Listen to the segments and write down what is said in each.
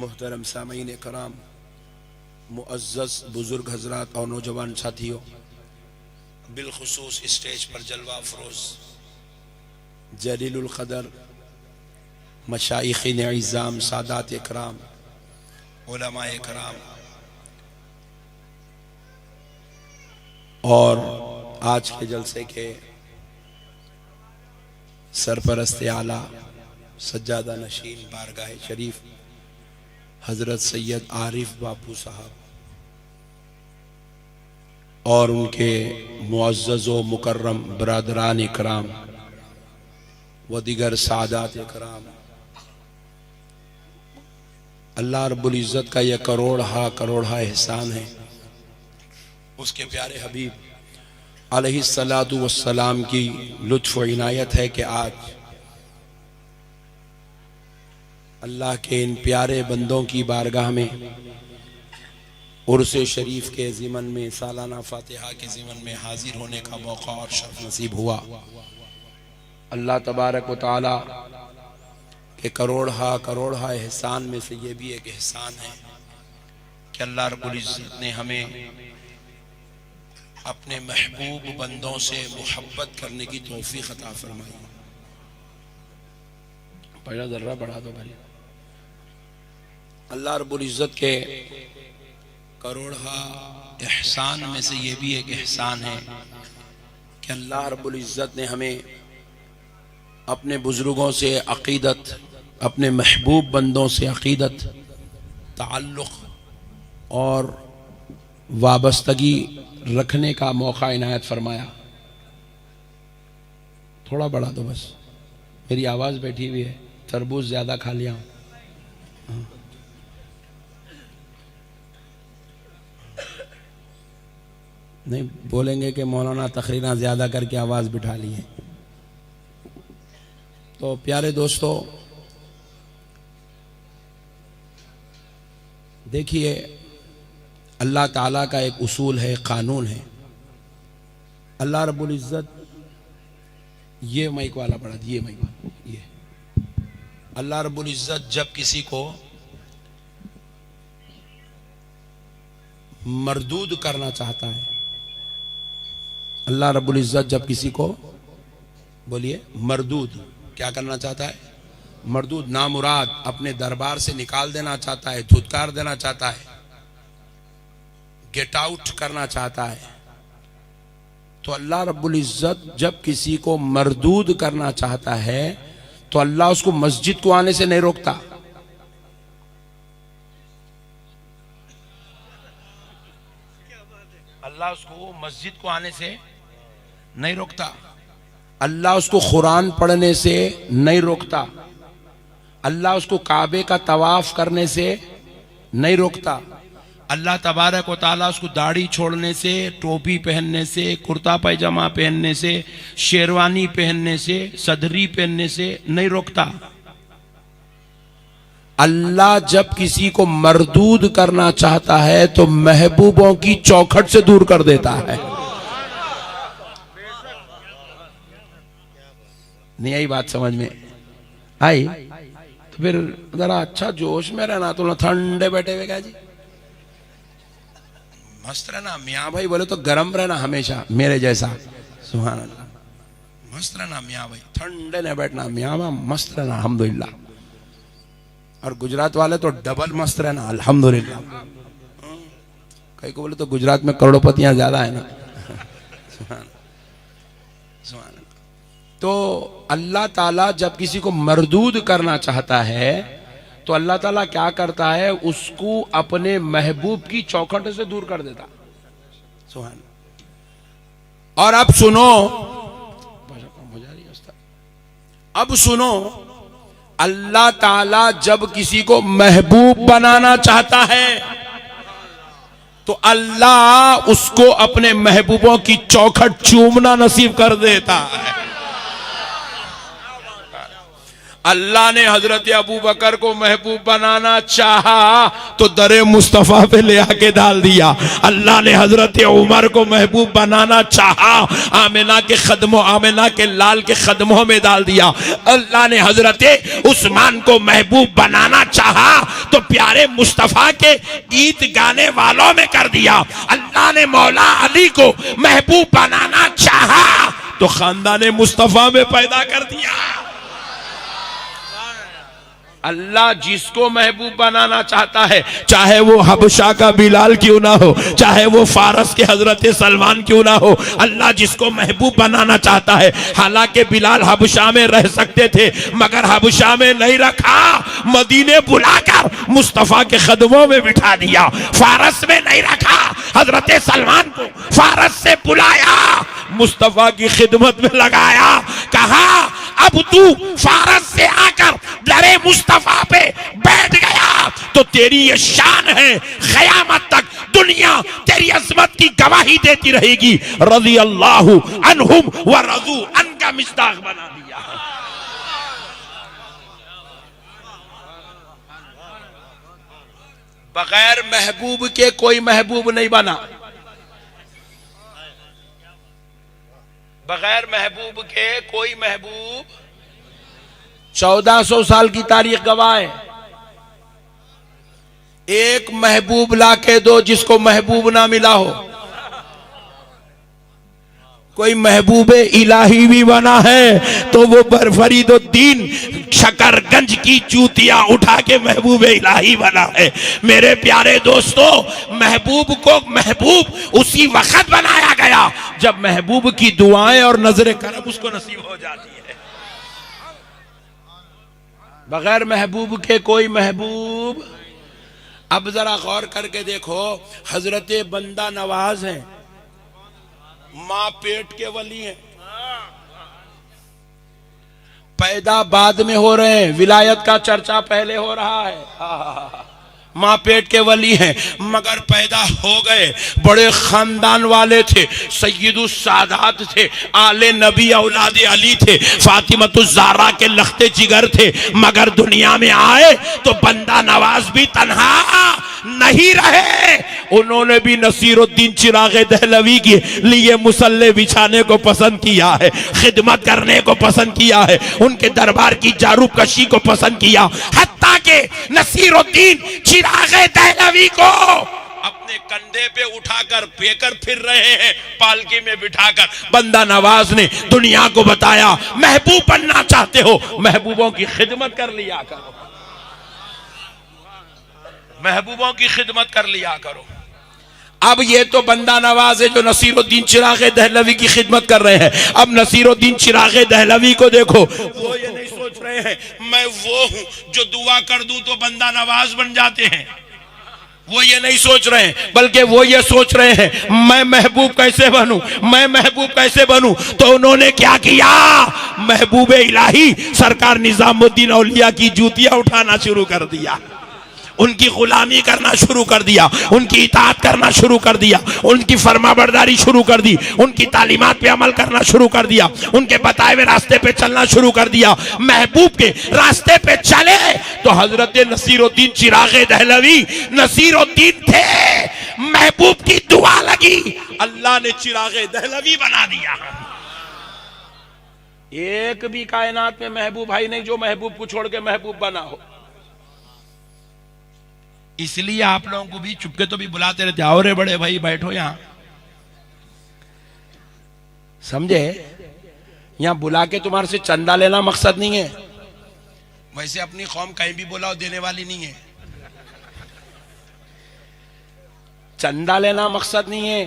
मोहतरम सामीन कराम, मुअज़्ज़ज़ बुजुर्ग हजरात और नौजवान साथियों, बिलखुसूस स्टेज पर जलवा अफरोज जलीलुल क़दर मशाइख़िन इज़्ज़ाम, सादात इकराम, उलमा इकराम और आज के जलसे के सरपरस्त आला सज्जादा नशीन बारगाह शरीफ हजरत सैयद आरिफ बापू साहब और उनके मुअज़्ज़ज़ व मुकर्रम बरादरान इकराम व दिगर सादात इकराम, अल्लाह रब्बुल इज़्ज़त का यह करोड़ा एहसान है, उसके प्यारे हबीब अलैहिस्सलातु वस्सलाम की लुत्फ़ व इनायत है कि आज अल्लाह के इन प्यारे बंदों की बारगाह में उर्स शरीफ के ज़िमन में, सालाना फातिहा के ज़िमन में हाजिर होने का मौका और शर्फ नसीब हुआ। अल्लाह तबारक व तआला के करोड़ा एहसान में से ये भी एक एहसान है कि अल्लाह रब्बुल इज़्ज़त ने हमें अपने महबूब बंदों से मोहब्बत करने की तौफीक अता फरमाई। पहला जर्रा बढ़ा दो भाई। अल्लाह रब्बुल इज़्ज़त के करोड़ा एहसान में से ये भी एक एहसान है कि अल्लाह रब्बुल इज़्ज़त ने हमें अपने बुजुर्गों से अक़ीदत, अपने महबूब बंदों से अक़ीदत, ताल्लुक़ और वाबस्तगी रखने का मौका इनायत फरमाया। थोड़ा बढ़ा दो बस, मेरी आवाज़ बैठी हुई है, तरबूज ज़्यादा खा लिया हूँ। नहीं बोलेंगे कि मौलाना तकरीरें ज़्यादा करके आवाज़ बिठा ली है। तो प्यारे दोस्तों, देखिए अल्लाह ताला का एक उसूल है, कानून है। अल्लाह रब्बुल इज़्ज़त, ये माइक वाला बढ़ा दिए, माइक वाला ये, अल्लाह रब्बुल इज़्ज़त जब किसी को मरदूद करना चाहता है, अल्लाह रब्बुल इज़्ज़त जब किसी को, बोलिए, मरदूद क्या करना चाहता है? मरदूद, नामुराद अपने दरबार से निकाल देना चाहता है, धुतकार देना चाहता है, गेट आउट करना चाहता है। तो अल्लाह रब्बुल इज़्ज़त जब किसी को मरदूद करना चाहता है तो अल्लाह उसको मस्जिद को आने से नहीं रोकता। अल्लाह उसको मस्जिद को आने से नहीं रोकता। अल्लाह उसको कुरान पढ़ने से नहीं रोकता। अल्लाह उसको काबे का तवाफ करने से नहीं रोकता। अल्लाह तबारक व तआला उसको दाढ़ी छोड़ने से, टोपी पहनने से, कुर्ता पैजामा पहनने से, शेरवानी पहनने से, सदरी पहनने से नहीं रोकता। अल्लाह जब किसी को मरदूद करना चाहता है तो महबूबों की चौखट से दूर कर देता है। नहीं आई बात समझ में आई? तो फिर जरा अच्छा जोश में रहना, तो ठंडे बैठे हुए क्या जी, मस्त रहना। मियाँ भाई बोले तो गर्म रहना हमेशा, मेरे जैसा। सुभान अल्लाह, मस्त रहना मियाँ भाई, ठंडे नहीं बैठना। मियाँ भाई मस्त रहना अल्हम्दुलिल्लाह। और गुजरात वाले तो डबल मस्त रहना अल्हम्दुलिल्लाह। कई को बोले तो गुजरात में करोड़पतियां ज्यादा है ना। तो अल्लाह ताला जब किसी को मरदूद करना चाहता है तो अल्लाह ताला क्या करता है, उसको अपने महबूब की चौखट से दूर कर देता। सुभान। और अब सुनो, अब सुनो, अल्लाह ताला जब किसी को महबूब बनाना चाहता है तो अल्लाह उसको अपने महबूबों की चौखट चूमना नसीब कर देता है। अल्लाह ने हजरत अबू बकर को महबूब बनाना चाहा तो दरे मुस्तफा पे ले आके डाल दिया। अल्लाह ने हजरत उमर को महबूब बनाना चाहा, आमिना के कदमों, आमिना के लाल के कदमों में डाल दिया। अल्लाह ने हजरत उस्मान को महबूब बनाना चाहा तो प्यारे मुस्तफा के गीत गाने वालों में कर दिया। अल्लाह ने मौला अली को महबूब बनाना चाहा तो खानदान मुस्तफा में पैदा कर दिया। अल्लाह जिसको महबूब बनाना चाहता है, चाहे वो हबशा का बिलाल क्यों ना हो, चाहे वो फारस के हजरत सलमान क्यों ना हो, अल्लाह जिसको महबूब बनाना चाहता है। हालांकि बिलाल हबशा में रह सकते थे मगर हबशा में नहीं रखा, मदीने बुलाकर मुस्तफा के कदमों में बिठा दिया। फारस में नहीं रखा, हजरत सलमान को फारस से बुलाया, मुस्तफा की खिदमत में लगाया। कहा अब तू फारस से आकर दरे मुस्तफा पे बैठ गया तो तेरी ये शान है, क़यामत तक दुनिया तेरी अज़मत की गवाही देती रहेगी। रज़ी अल्लाहु अन्हुम व रज़ू अन का मिस्ताक बना दिया। बगैर महबूब के कोई महबूब नहीं बना, बगैर महबूब के कोई महबूब। 1400 साल की तारीख गवाह है। एक महबूब ला के दो जिसको महबूब ना मिला हो। कोई महबूबे इलाही भी बना है तो वो फरीदुद्दीन शकरगंज की जूतियां उठा के महबूबे इलाही बना है। मेरे प्यारे दोस्तों, महबूब को महबूब उसी वक्त बनाया गया जब महबूब की दुआएं और नजर करम उसको नसीब हो जाती है। बगैर महबूब के कोई महबूब। अब जरा गौर करके देखो, हजरत बंदा नवाज हैं, मां पेट के वली हैं, पैदा बाद में हो रहे हैं, विलायत का चर्चा पहले हो रहा है। मां पेट के वली हैं मगर पैदा हो गए, बड़े खानदान वाले थे, सैयदुस सादात थे, आले नबी औलाद अली थे, फातिमतुज़ ज़हरा के लख्ते जिगर थे। मगर दुनिया में आए तो बंदा नवाज भी तन्हा नहीं रहे। उन्होंने भी नसीरुद्दीन चिराग दहलवी के लिए मुसल्ले बिछाने को पसंद किया है, खिदमत करने को पसंद किया है, उनके दरबार की जारूब कशी को पसंद किया। हत्ता के नसीरुद्दीन चिराग दहलवी को अपने कंधे पे उठाकर पेकर फिर रहे हैं, पालकी में बिठाकर। बंदा नवाज ने दुनिया को बताया, महबूब बनना चाहते हो, महबूबों की खिदमत कर लिया करो, महबूबों की खिदमत कर लिया करो। अब ये तो बंदा नवाज है जो नसीरुद्दीन चिराग दहलवी की खिदमत कर रहे हैं। अब नसीरुद्दीन चिराग दहलवी को देखो, वो ये नहीं सोच रहे हैं मैं वो हूं जो दुआ कर दूं तो बंदा नवाज बन जाते हैं, वो ये नहीं सोच रहे हैं, बल्कि वो ये सोच रहे हैं मैं महबूब कैसे बनूं, मैं महबूब कैसे बनूं। तो उन्होंने क्या किया, महबूब इलाही सरकार निजामुद्दीन औलिया की जूतियां उठाना शुरू कर दिया, उनकी गुलामी करना शुरू कर दिया, उनकी इताअत करना शुरू कर दिया, उनकी फरमाबरदारी शुरू कर दी, उनकी तालीमात पे अमल करना शुरू कर दिया, उनके बताए हुए रास्ते पे चलना शुरू कर दिया। महबूब के रास्ते पे चले तो हजरत नसीरुद्दीन चिराग दहलवी नसीरुद्दीन थे, महबूब की दुआ लगी, अल्लाह ने चिराग दहलवी बना दिया। एक भी कायनात में महबूब भाई नहीं जो महबूब को छोड़ के महबूब बना हो। इसलिए आप लोगों को भी चुपके तो भी बुलाते रहते, आओ रे बड़े भाई बैठो यहां, समझे। यहां बुला के तुम्हारे से चंदा लेना मकसद नहीं है, वैसे अपनी कौम कहीं भी बुलाओ देने वाली नहीं है। चंदा लेना मकसद नहीं है,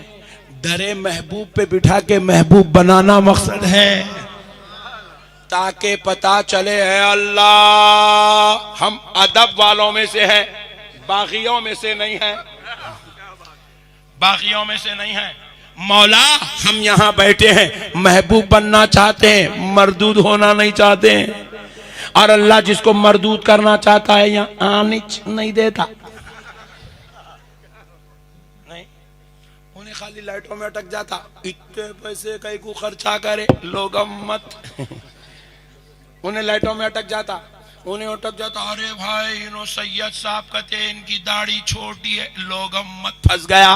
दरे महबूब पे बिठा के महबूब बनाना मकसद है, ताकि पता चले है अल्लाह हम अदब वालों में से है, बागियों में से नहीं है, बागियों में से नहीं है। मौला हम यहां बैठे हैं, महबूब बनना चाहते हैं, मरदूद होना नहीं चाहते हैं। और अल्लाह जिसको मरदूद करना चाहता है यहां आने नहीं देता, नहीं, उन्हें खाली लाइटों में अटक जाता। इतने पैसे कहीं को खर्चा करे लोग मत उन्हें लाइटों में अटक जाता, उन्हें अटक जाता। अरे भाई इन्हों सैयद साहब कहते इनकी दाढ़ी छोटी है, लोग मत फंस गया।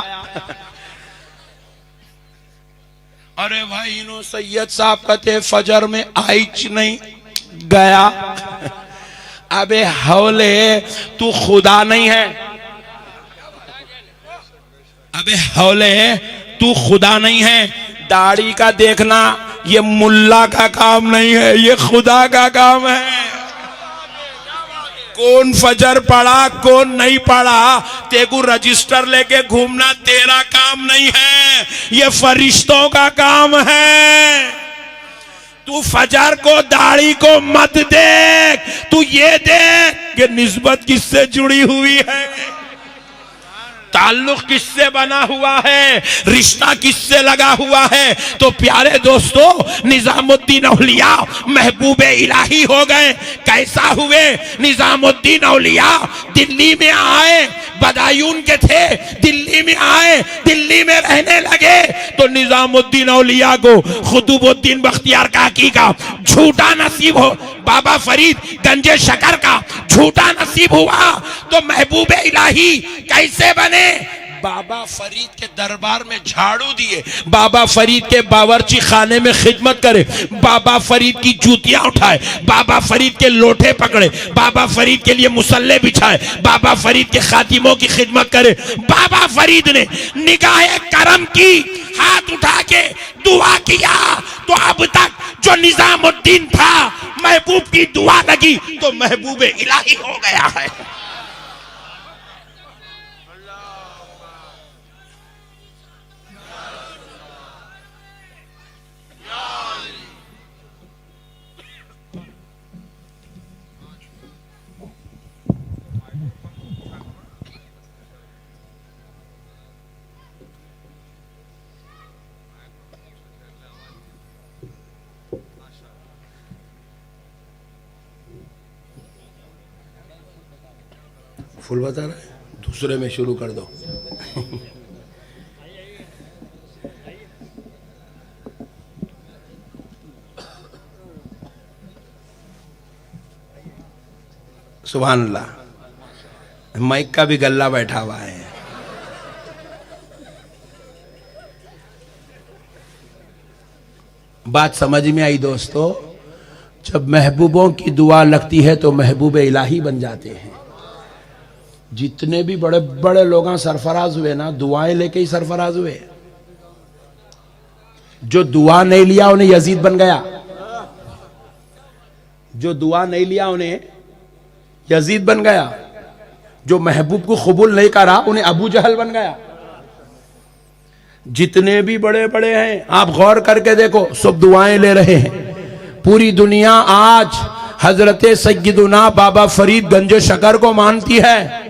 अरे भाई इन्हों सैयद साहब कहते फजर में आइच नहीं गया। अबे हौले तू खुदा नहीं है, अबे हौले तू खुदा नहीं है। दाढ़ी का देखना ये मुल्ला का काम नहीं है, ये खुदा का काम है। कौन फजर पढ़ा कौन नहीं पढ़ा, तेगु रजिस्टर लेके घूमना तेरा काम नहीं है, ये फरिश्तों का काम है। तू फजर को दाढ़ी को मत देख, तू ये देख कि निस्बत किससे जुड़ी हुई है, ताल्लुक किससे बना हुआ है, रिश्ता किससे लगा हुआ है। तो प्यारे दोस्तों, निजामुद्दीन औलिया महबूब इलाही हो गए। कैसा हुए निजामुद्दीन औलिया, दिल्ली में आए, बदायूं के थे, दिल्ली में आए, दिल्ली में रहने लगे तो निजामुद्दीन औलिया को कुतुबुद्दीन बख्तियार काकी का झूठा नसीब हो बाबा फरीद गंजे शकर का झूठा नसीब हुआ तो महबूब इलाही कैसे बने? बाबा फरीद के दरबार में झाड़ू दिए, बाबा फरीद के बावर्ची खाने में खिदमत करे, बाबा फरीद की जूतियां उठाए, बाबा फरीद के लोटे पकड़े, बाबा फरीद के लिए मुसल्ले बिछाए, बाबा फरीद के खातिमों की खिदमत करे। बाबा फरीद ने निगाहे करम की, हाथ उठा के दुआ किया तो अब तक जो निजामुद्दीन था महबूब की दुआ लगी तो महबूब इलाही हो गया है। फुल बता रहा है, दूसरे में शुरू कर दो। सुभान अल्लाह, माइक का भी गल्ला बैठा हुआ है। बात समझ में आई दोस्तों? जब महबूबों की दुआ लगती है तो महबूब इलाही बन जाते हैं। जितने भी बड़े बड़े लोग सरफराज हुए ना, दुआएं लेके ही सरफराज हुए। जो दुआ नहीं लिया उन्हें यजीद बन गया, जो दुआ नहीं लिया उन्हें यजीद बन गया, जो महबूब को कबूल नहीं करा उन्हें अबू जहल बन गया। जितने भी बड़े बड़े हैं आप गौर करके देखो, सब दुआएं ले रहे हैं। पूरी दुनिया आज हजरत सैयदुना बाबा फरीद गंजे शकर को मानती है।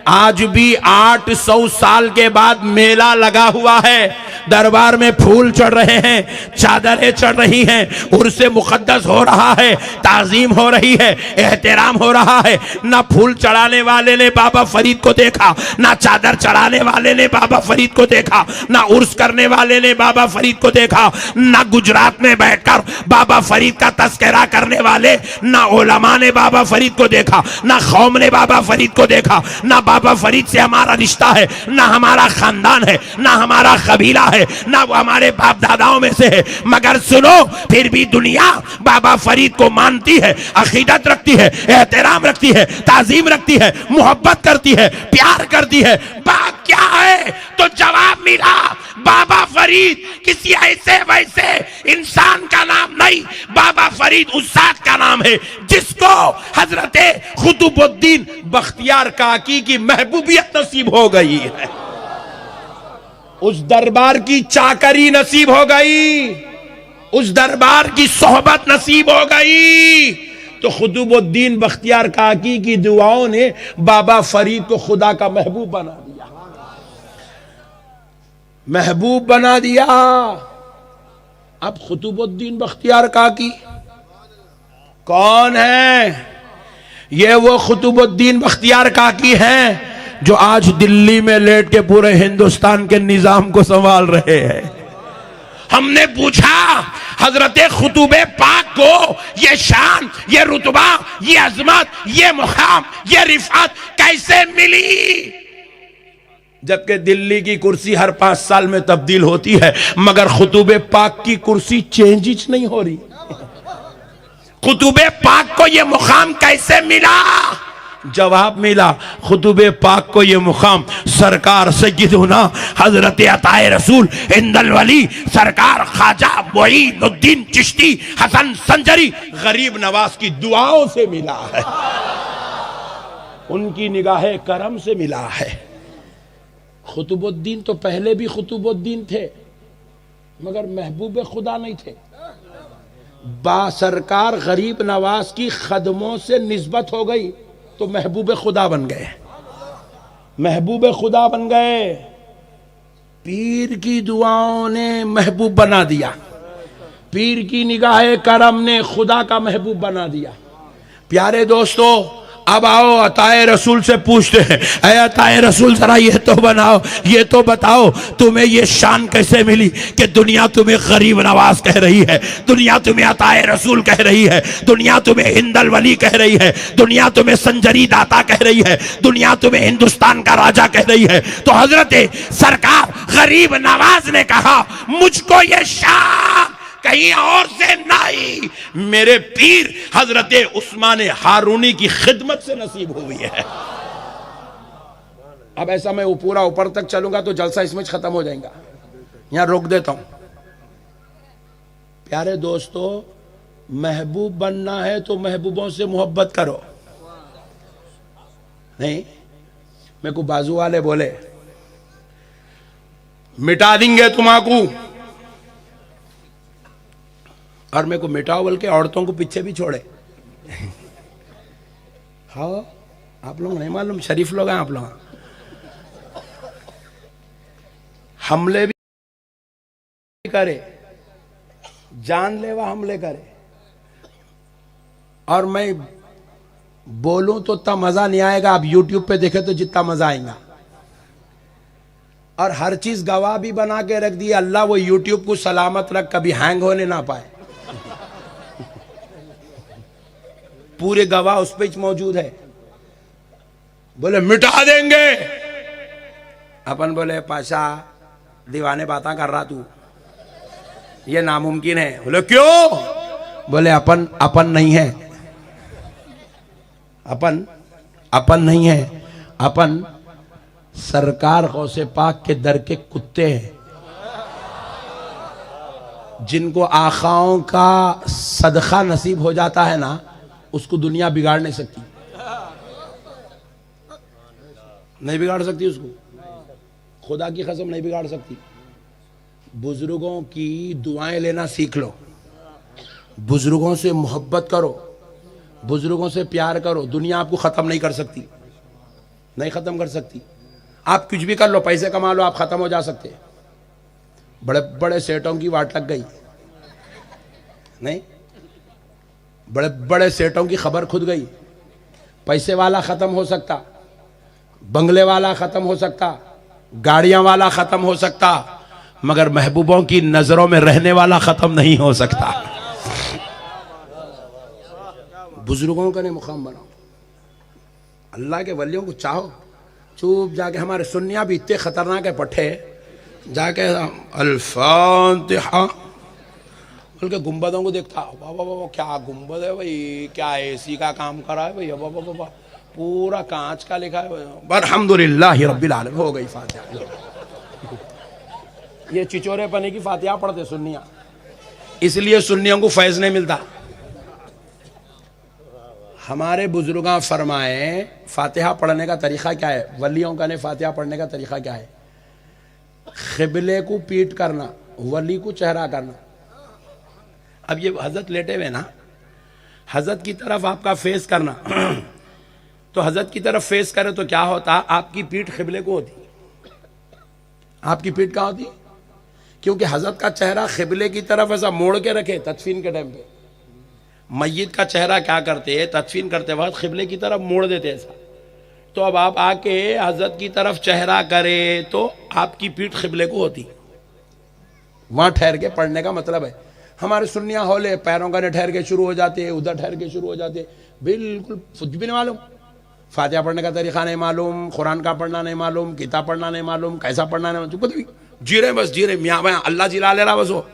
आज भी 800 साल के बाद मेला लगा हुआ है, दरबार में फूल चढ़ रहे हैं, चादरें चढ़ रही हैं, उर्से मुकद्दस हो रहा है, ताजीम हो रही है, एहतराम हो रहा है। ना फूल चढ़ाने वाले ने बाबा फरीद को देखा, ना चादर चढ़ाने वाले ने बाबा फरीद को देखा, ना उर्स करने वाले ने बाबा फरीद को देखा, ना गुजरात में बैठकर बाबा फरीद का तस्करा करने वाले, ना उलमा ने बाबा फरीद को देखा, ना कौम ने बाबा फरीद को देखा। ना बाबा फरीद से हमारा रिश्ता है, ना हमारा खानदान है, ना हमारा कबीला है, ना वो हमारे बाप दादाओं में से है। मगर सुनो, फिर भी दुनिया बाबा फरीद को मानती है, अकीदत रखती है, एहतराम रखती है, ताजीम रखती है, मोहब्बत करती है, प्यार करती है। बात क्या है? तो जवाब मिला, बाबा फरीद किसी ऐसे वैसे इंसान का नाम नहीं, बाबा फरीद उस जात का नाम है जिसको हजरत कुतुबुद्दीन बख्तियार काकी की महबूबियत नसीब हो गई है, उस दरबार की चाकरी नसीब हो गई, उस दरबार की सोहबत नसीब हो गई। तो कुतुबुद्दीन बख्तियार काकी की दुआओं ने बाबा फरीद को खुदा का महबूब बना दिया, महबूब बना दिया। अब कुतुबुद्दीन बख्तियार काकी कौन है? ये वो कुतुबुद्दीन बख्तियार काकी हैं जो आज दिल्ली में लेट के पूरे हिंदुस्तान के निजाम को संभाल रहे हैं। हमने पूछा हजरत खुतूबे पाक को ये शान, ये रुतबा, ये अजमत, ये मुकाम, ये रिफात कैसे मिली? जबकि दिल्ली की कुर्सी हर 5 साल में तब्दील होती है, मगर खुतूबे पाक की कुर्सी चेंज नहीं हो रही। खुतूबे पाक को ये मुकाम कैसे मिला? जवाब मिला, खुतूबे पाक को ये मुकाम सरकार सय्यदुना हजरत अताए रसूल इंदल वली सरकार ख्वाजा मोइनुद्दीन चिश्ती हसन संजरी गरीब नवाज की दुआओं से मिला है, उनकी निगाहे करम से मिला है। कुतुबुद्दीन तो पहले भी कुतुबुद्दीन थे, मगर महबूब खुदा नहीं थे। सरकार गरीब नवाज की खदमों से निस्बत हो गई तो महबूब खुदा बन गए, महबूब खुदा बन गए। पीर की दुआओं ने महबूब बना दिया, पीर की निगाहे करम ने खुदा का महबूब बना दिया। प्यारे दोस्तों, अब आओ अताए रसूल से पूछते हैं, ऐ अताए रसूल जरा ये तो बनाओ, ये तो बताओ तुम्हें ये शान कैसे मिली कि दुनिया तुम्हें गरीब नवाज कह रही है, दुनिया तुम्हें अताए रसूल कह रही है, दुनिया तुम्हें हिंदल वली कह रही है, दुनिया तुम्हें संजरी दाता कह रही है, दुनिया तुम्हें हिंदुस्तान का राजा कह रही है। तो हजरत सरकार गरीब नवाज ने कहा मुझको ये शान कहीं और से नहीं, मेरे पीर हजरत उस्मान हारूनी की खिदमत से नसीब हुई है। अब ऐसा मैं पूरा ऊपर तक चलूंगा तो जलसा इसमें खत्म हो जाएगा, यहां रोक देता हूं। प्यारे दोस्तों, महबूब बनना है तो महबूबों से मोहब्बत करो। नहीं, मेरे को बाजू वाले बोले मिटा देंगे तुम्हारा, और मेरे को मिटाओ बोल के औरतों को पीछे भी छोड़े। हाँ, आप लोग नहीं मालूम, शरीफ लोग हैं आप लोग। हमले भी करे, जानलेवा हमले करे, और मैं बोलूं तो इतना मजा नहीं आएगा। आप YouTube पे देखे तो जितना मजा आएगा। और हर चीज गवाह भी बना के रख दी, अल्लाह वो YouTube को सलामत रख, कभी हैंग होने ना पाए। पूरे गवाह उस पे मौजूद है। बोले मिटा देंगे, अपन बोले पाशा दीवाने बातें कर रहा तू, ये नामुमकिन है। बोले क्यों? बोले अपन नहीं है, अपन नहीं है, अपन सरकार गौसे पाक के दर के कुत्ते हैं, जिनको आखाओं का सदका नसीब हो जाता है ना, उसको दुनिया बिगाड़ नहीं सकती, नहीं बिगाड़ सकती उसको, खुदा की कसम नहीं बिगाड़ सकती। बुजुर्गों की दुआएं लेना सीख लो, बुजुर्गों से मोहब्बत करो, बुजुर्गों से प्यार करो। दुनिया आपको खत्म नहीं कर सकती, नहीं खत्म कर सकती। आप कुछ भी कर लो, पैसे कमा लो, आप खत्म हो जा सकते। बड़े बड़े सेठों की वाट लग गई, नहीं, बड़े बड़े सेठों की खबर खुद गई। पैसे वाला खत्म हो सकता, बंगले वाला खत्म हो सकता, गाड़ियां वाला खत्म हो सकता, मगर महबूबों की नजरों में रहने वाला खत्म नहीं हो सकता। बुजुर्गों का ने मुकाम बनाओ, अल्लाह के वलियों को चाहो। चुप जाके, हमारे सुन्नियां भी इतने खतरनाक है पट्टे, जाके अल्फातिहा बोल के गुंबदों को देखता, बाबा बाबा क्या गुंबद है भाई, क्या एसी का काम करा है भाई, बाबा बाबा पूरा कांच का लिखा है। अल्हम्दुलिल्लाह रब्बिल आलमीन, हो गई फातिहा। ये चिचोरे पने की फातिहा पढ़ते सुन्नियां, इसलिए सुन्नियों को फैज नहीं मिलता। हमारे बुजुर्गां फरमाए फातिहा पढ़ने का तरीका क्या है, वलियों का ने फातिहा पढ़ने का तरीका क्या है? क़िबले को पीट करना, वली को चेहरा करना। अब ये हजरत लेटे हुए ना, हजरत की तरफ आपका फेस करना, तो हजरत की तरफ फेस करे तो क्या होता, आपकी पीठ क़िबले को होती। आपकी पीठ कहाँ होती? क्योंकि हजरत का चेहरा क़िबले की तरफ ऐसा मोड़ के रखे तदफीन के टाइम पे। मय्यत का चेहरा क्या करते हैं, तदफीन करते वक्त क़िबले की तरफ मोड़ देते ऐसा। तो अब आप आके हजरत की तरफ चेहरा करे तो आपकी पीठ क़िबले को होती, वहां ठहर के पढ़ने का मतलब है। हमारे सुन्नियां हौले पैरों का ने ठहर के शुरू हो जाते हैं, उधर ठहर के शुरू हो जाते, बिल्कुल कुछ भी नहीं मालूम। फातिहा पढ़ने का तरीका नहीं मालूम, कुरान का पढ़ना नहीं मालूम, किताब पढ़ना नहीं मालूम, कैसा पढ़ना नहीं मालूम, कुछ भी जी रहे, बस जी रहे, मियाँ भाई अल्लाह जिला ले रहा बस। वो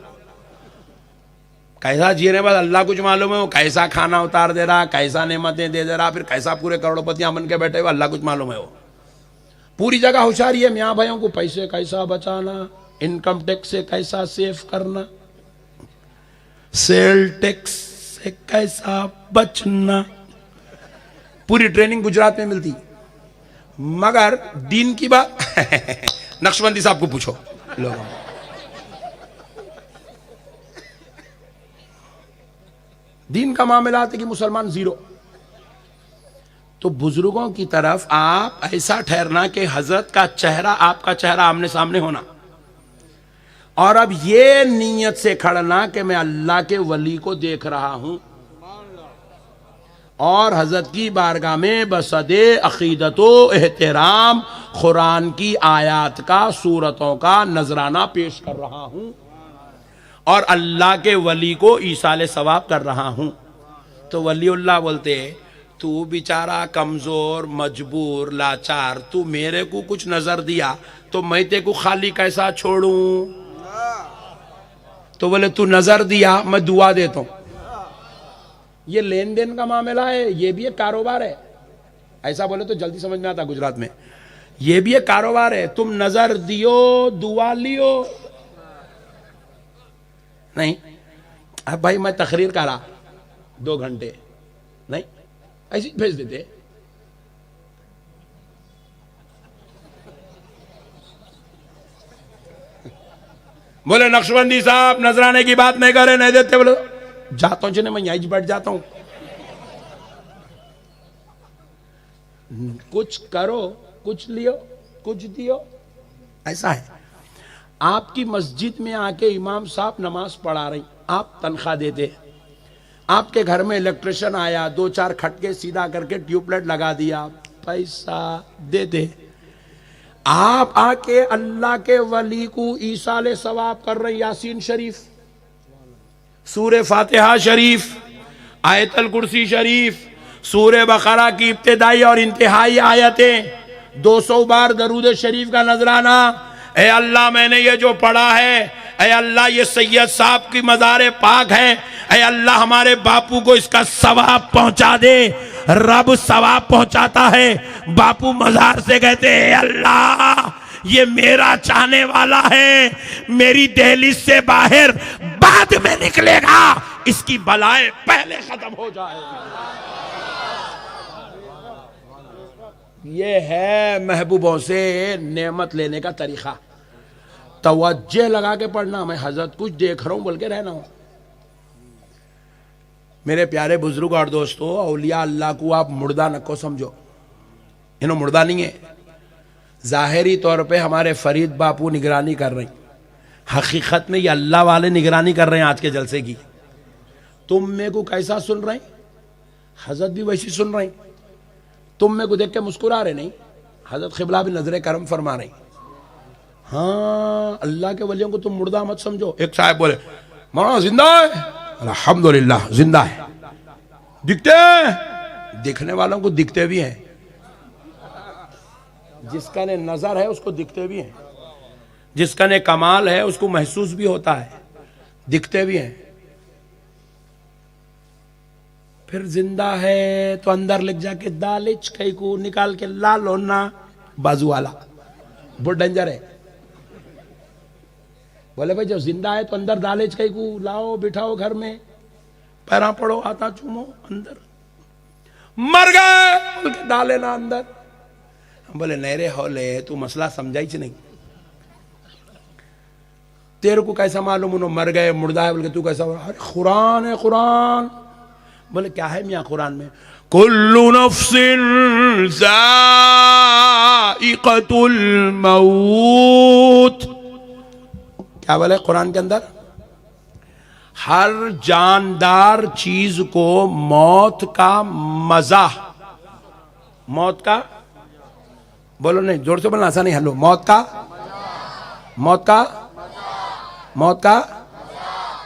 कैसा जी रहे, बस अल्लाह कुछ मालूम है, वो कैसा खाना उतार दे रहा, कैसा नेमतें दे रहा, फिर कैसा पूरे करोड़पतियां बन के बैठे हुए, अल्लाह कुछ मालूम है। वो पूरी जगह होशियारी है मियाँ भाइयों को, पैसे कैसा बचाना, इनकम टैक्स से कैसा सेव करना, सेल टैक्स से कैसा बचना, पूरी ट्रेनिंग गुजरात में मिलती। मगर दीन की बात नक्शबंदी साहब को पूछो लोगों, दीन का मामला है कि मुसलमान जीरो। तो बुजुर्गों की तरफ आप ऐसा ठहरना कि हजरत का चेहरा, आपका चेहरा आमने सामने होना, और अब ये नीयत से खड़ना कि मैं अल्लाह के वली को देख रहा हूं। और हजरत की बारगाह में बसदे अकीदतो एहतराम कुरान की आयात का, सूरतों का नजराना पेश कर रहा हूं और अल्लाह के वली को ईसाल सवाब कर रहा हूं। तो वलीउल्लाह बोलते, तू बेचारा कमजोर मजबूर लाचार, तू मेरे को कुछ नजर दिया तो मैं तेरे को खाली कैसा छोड़ूं? तो बोले तू नजर दिया, मैं दुआ देता हूं। ये लेन देन का मामला है, ये भी एक कारोबार है। ऐसा बोले तो जल्दी समझ में आता गुजरात में। ये भी एक कारोबार है। तुम नजर दियो, दुआ लियो नहीं। अब भाई मैं तकरीर करा 2 घंटे, नहीं ऐसी भेज देते। बोले नक्शबंदी साहब नजराने की बात नहीं करे, नहीं देते। बोले जाता हूं जिन्हें मैं यहीं बैठ जाता हूं। कुछ करो, कुछ लियो, कुछ दियो, ऐसा है। आपकी मस्जिद में आके इमाम साहब नमाज पढ़ा रही, आप तनख्वाह देते। आपके घर में इलेक्ट्रिशियन आया, 2-4 खटके सीधा करके ट्यूबलाइट लगा दिया, पैसा देते। आप आके अल्लाह के वली को ईसाले सवाब कर रहे, यासीन शरीफ, सूरे फातिहा शरीफ, आयतल कुर्सी शरीफ, सूरे बकरा की इब्तिदाई और इंतहाई आयतें, 200 बार दरूद शरीफ का नजराना। ए अल्लाह मैंने ये जो पढ़ा है, ए अल्लाह ये सैयद साहब की मज़ार पाक है, ए अल्लाह हमारे बापू को इसका सवाब पहुंचा दे। रब सवाब पहुंचाता है। बापू मज़ार से कहते हैं अल्लाह ये मेरा चाहने वाला है, मेरी दहलीज से बाहर बाद में निकलेगा, इसकी बलाएं पहले खत्म हो जाएगी। ये है महबूबों से नेमत लेने का तरीका। तवज्जो लगा के पढ़ना, मैं हजरत कुछ देख रहा हूं बोल के रहना हूं। मेरे प्यारे बुजुर्ग और दोस्तों, औलिया अल्लाह को आप मुर्दा नको समझो, इन्हों मुर्दा नहीं है। जाहिरी तौर पे हमारे फरीद बापू निगरानी कर रहे हैं, हकीकत में ये अल्लाह वाले निगरानी कर रहे हैं आज के जलसे की। तुम मेरे को कैसा सुन रहे हैं, हजरत भी वैसी सुन रहे हैं। तुम मेरे को देख के मुस्कुरा रहे नहीं, हजरत क़िबला भी नजरे करम फरमा रहे। हाँ, अल्लाह के वलियों को तुम मुर्दा मत समझो। एक साहब बोले मौलाना जिंदा है, अल्हम्दुलिल्लाह जिंदा है। दिखते हैं, दिखने वालों को दिखते भी हैं, जिसका ने नजर है उसको दिखते भी हैं, जिसका ने कमाल है उसको महसूस भी होता है, दिखते भी हैं। फिर जिंदा है तो अंदर लिख जाके दालिच कई को निकाल के लाल होना बाजू वाला, बहुत डेंजर है। बोले भाई जब जिंदा है तो अंदर दालिच कई को लाओ, बिठाओ घर में, पैरा पड़ो, आता चूमो, अंदर मर गए बोल के डाले ना अंदर। बोले नहीं रे होले, तू मसला समझाई नहीं, तेरे को कैसा मालूम उन्होंने मर गए मुर्दा है बोल के तू कैसा? अरे कुरान है, कुरान। बोले क्या है मियाँ कुरान में? कुल्लु नफ्सिन ज़ाइक़तुल मौत। क्या बोले कुरान के अंदर? हर जानदार चीज को मौत का मजा, मौत का, बोलो नहीं जोर से बोलना, आसान नहीं, हेलो, मौत का, मौत का, मौत का,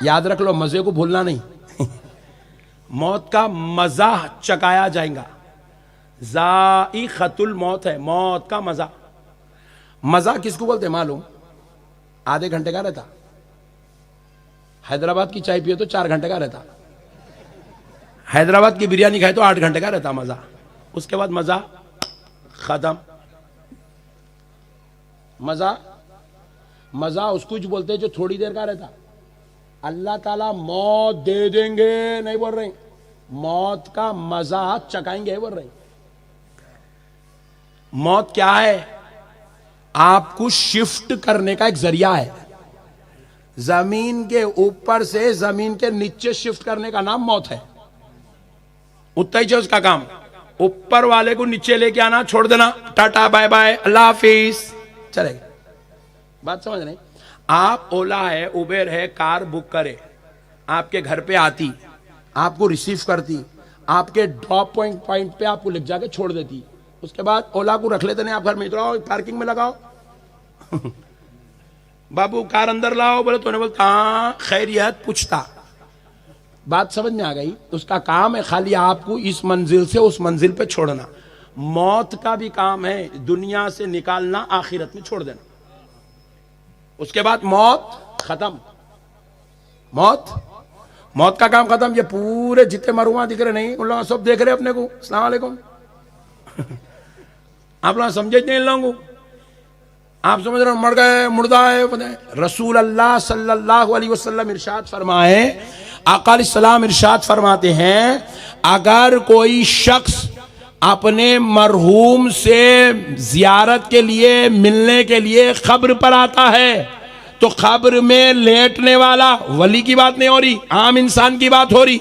याद रख लो, मजे को भूलना नहीं। मौत का मजा चकाया जाएगा। ज़ाइक़तुल मौत है, मौत का मजा। मजा किसको बोलते हैं मालूम? आधे घंटे का रहता। हैदराबाद की चाय पिए तो 4 घंटे का रहता। हैदराबाद की बिरयानी खाए तो 8 घंटे का रहता मजा। उसके बाद मजा खत्म। मजा, मजा उसको जो बोलते हैं जो थोड़ी देर का रहता। अल्लाह ताला मौत दे देंगे नहीं बोल रहे, मौत का मजा चकाएंगे बोल रहे। मौत क्या है? आपको शिफ्ट करने का एक जरिया है। जमीन के ऊपर से जमीन के नीचे शिफ्ट करने का नाम मौत है। उतना ही उसका काम, ऊपर वाले को नीचे लेके आना, छोड़ देना, टाटा बाय बाय अल्लाह हाफिज, चलेगा। बात समझ रहे? आप ओला है, उबेर है, कार बुक करे, आपके घर पे आती, आपको रिसीव करती, आपके ड्रॉप पॉइंट पे आपको लिख जाके छोड़ देती। उसके बाद ओला को रख लेते नहीं, आप घर में उतराओ, पार्किंग में लगाओ। बाबू कार अंदर लाओ, बोले तो बोलता हाँ खैरियत, पूछता। बात समझ में आ गई? उसका काम है खाली आपको इस मंजिल से उस मंजिल पे छोड़ना। मौत का भी काम है दुनिया से निकालना, आखिरत में छोड़ देना। उसके बाद मौत खत्म, मौत का काम खत्म। ये पूरे जितने मरुआ दिख रहे नहीं, उन लोग सब देख रहे अपने को। अस्सलाम वालेकुम। आप लोग समझे नहीं इन लोगों को? आप समझ रहे हो मर गए, मुर्दा है। रसूल अल्लाह सल्लल्लाहु अलैहि वसल्लम इरशाद फरमाए, आका अलैहिस्सलाम इरशाद फरमाते हैं, अगर कोई शख्स अपने मरहूम से जियारत के लिए, मिलने के लिए कब्र पर आता है, तो कब्र में लेटने वाला, वली की बात नहीं हो रही, आम इंसान की बात हो रही,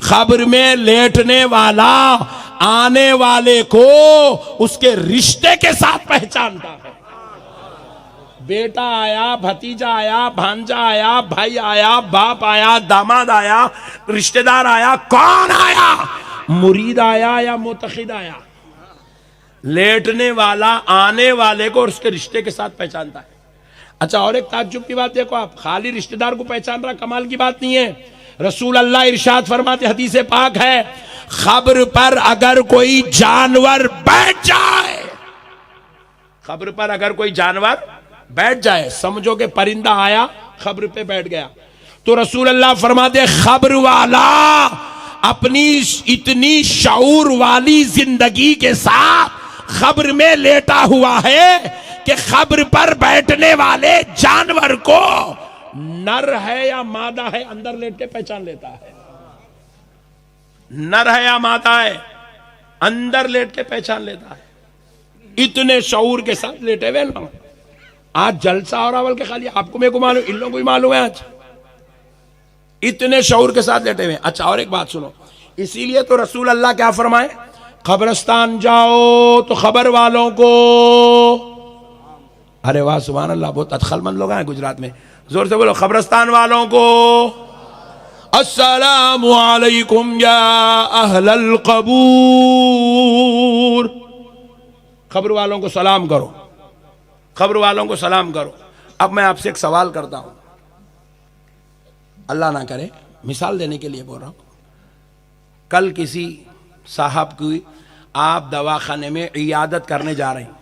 कब्र में लेटने वाला आने वाले को उसके रिश्ते के साथ पहचानता है। बेटा आया, भतीजा आया, भांजा आया, भाई आया, बाप आया, दामाद आया, रिश्तेदार आया, कौन आया? मुरीद आया या मुतखिद आया? लेटने वाला आने वाले को उसके रिश्ते के साथ पहचानता है। अच्छा, और एक ताज्जुब की बात देखो, आप खाली रिश्तेदार को पहचान रहा, कमाल की बात नहीं है। रसूल अल्लाह इरशाद फरमाते, हदीस पाक है, खब्र पर अगर कोई जानवर बैठ जाए, खब्र पर अगर कोई जानवर बैठ जाए, समझो कि परिंदा आया खब्र पे बैठ गया, तो रसूल अल्लाह फरमाते, खब्र वाला अपनी इतनी शऊर वाली जिंदगी के साथ खब्र में लेटा हुआ है कि खब्र पर बैठने वाले जानवर को नर है या मादा है अंदर लेट के पहचान लेता है। नर है या मादा है अंदर लेट के पहचान लेता है। इतने शऊर के साथ लेटे हुए लोग। आज जलसा हो रहा, बल्कि खाली आपको मेरे को मालूम, इन लोगों को भी मालूम है, आज इतने शऊर के साथ लेटे हुए। अच्छा, और एक बात सुनो, इसीलिए तो रसूल अल्लाह क्या फरमाए, कब्रिस्तान जाओ तो खबर वालों को, अरे वाह सुभान अल्लाह, बहुत अक्लमंद लोग हैं गुजरात में, जोर से बोलो, कब्रिस्तान वालों को अस्सलामु अलैकुम या अहलल कबूर। खबर वालों को सलाम करो, खबर वालों को सलाम करो। अब मैं आपसे एक सवाल करता हूं, अल्लाह ना करे, मिसाल देने के लिए बोल रहा हूं। कल किसी साहब की आप दवाखाने में इयादत करने जा रहे हैं,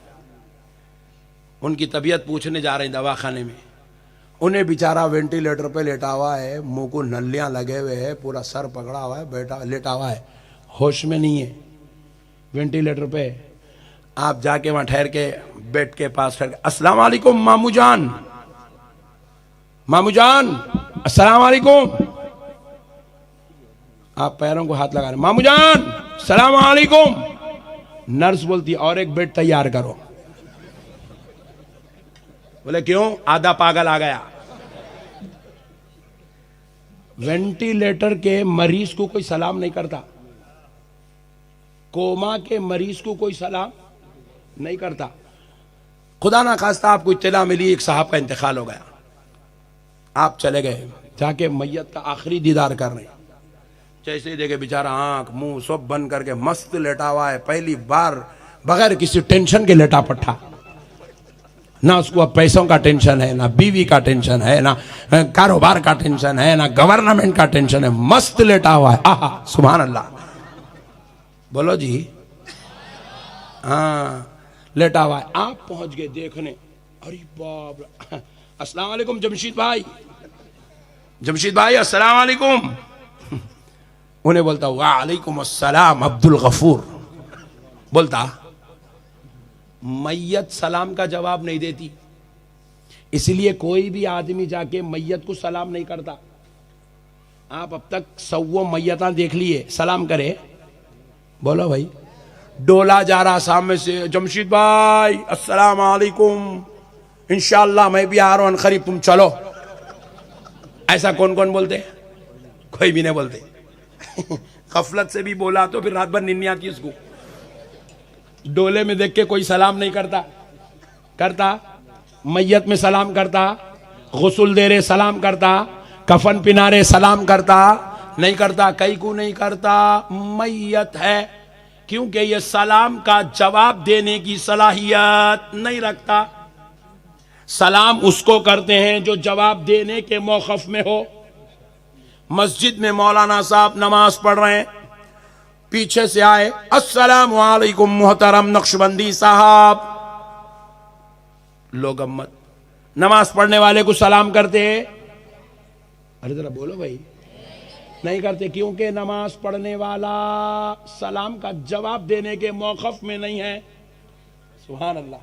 उनकी तबीयत पूछने जा रहे हैं दवाखाने में, उन्हें बेचारा वेंटिलेटर पे लेटा हुआ है, मुंह को नलियां लगे हुए हैं, पूरा सर पकड़ा हुआ है, बैठा लेटा हुआ है, होश में नहीं है, वेंटिलेटर पे। आप जाके वहां ठहर के बेड के पास ठहर के, अस्सलाम वालेकुम मामू जान, मामू जान अस्सलाम वालेकुम। आप पैरों को हाथ लगा रहे, मामू जान सलाम वालेकुम। नर्स बोलती, और एक बेड तैयार करो। बोले क्यों? आधा पागल आ गया। वेंटिलेटर के मरीज को कोई सलाम नहीं करता, कोमा के मरीज को कोई सलाम नहीं करता। खुदा ना खास्ता आपको इत्तला मिली एक साहब का इंतकाल हो गया, आप चले गए जाके मैयत का आखिरी दीदार कर रहे हैं। जैसे ही देखे बेचारा आंख मुंह सब बंद करके मस्त लेटा हुआ है, पहली बार बगैर किसी टेंशन के लेटा पट्टा। ना उसको अब पैसों का टेंशन है, ना बीवी का टेंशन है, ना कारोबार का टेंशन है, ना गवर्नमेंट का टेंशन है, मस्त लेटा हुआ है। आहा सुभान अल्लाह, बोलो जी। हाँ लेटा हुआ है, आप पहुंच गए देखने, अरे बाप रे, अस्सलाम वालेकुम जमशीद भाई, जमशीद भाई अस्सलाम वालेकुम। उन्हें बोलता वालेकुम अस्सलाम अब्दुल गफूर। बोलता मैयत सलाम का जवाब नहीं देती, इसलिए कोई भी आदमी जाके मैयत को सलाम नहीं करता। आप अब तक 100 मैयता देख लिए, सलाम करे? बोलो भाई। डोला जा रहा सामने से, जमशीद भाई अस्सलाम वालेकुम, इंशाअल्लाह मैं भी आ रहा हूं खरीब, तुम चलो। ऐसा कौन कौन बोलते? कोई भी नहीं बोलते। गफलत से भी बोला तो फिर रात भर नींद नहीं आती उसको। डोले में देख के कोई सलाम नहीं करता, करता मैयत में सलाम करता, गुस्ल दे रहे सलाम करता, कफन पिना रहे सलाम करता, नहीं करता। कई को नहीं करता, मैयत है, क्योंकि ये सलाम का जवाब देने की सलाहियत नहीं रखता। सलाम उसको करते हैं जो जवाब देने के मौकफ में हो। मस्जिद में मौलाना साहब नमाज पढ़ रहे हैं, पीछे से आए, अस्सलामु अलैकुम मोहतरम नक्शबंदी साहब। लोग अम्मत नमाज पढ़ने वाले को सलाम करते हैं? अरे जरा बोलो भाई, नहीं करते, क्योंकि नमाज पढ़ने वाला सलाम का जवाब देने के मौकफ में नहीं है। सुभान अल्लाह।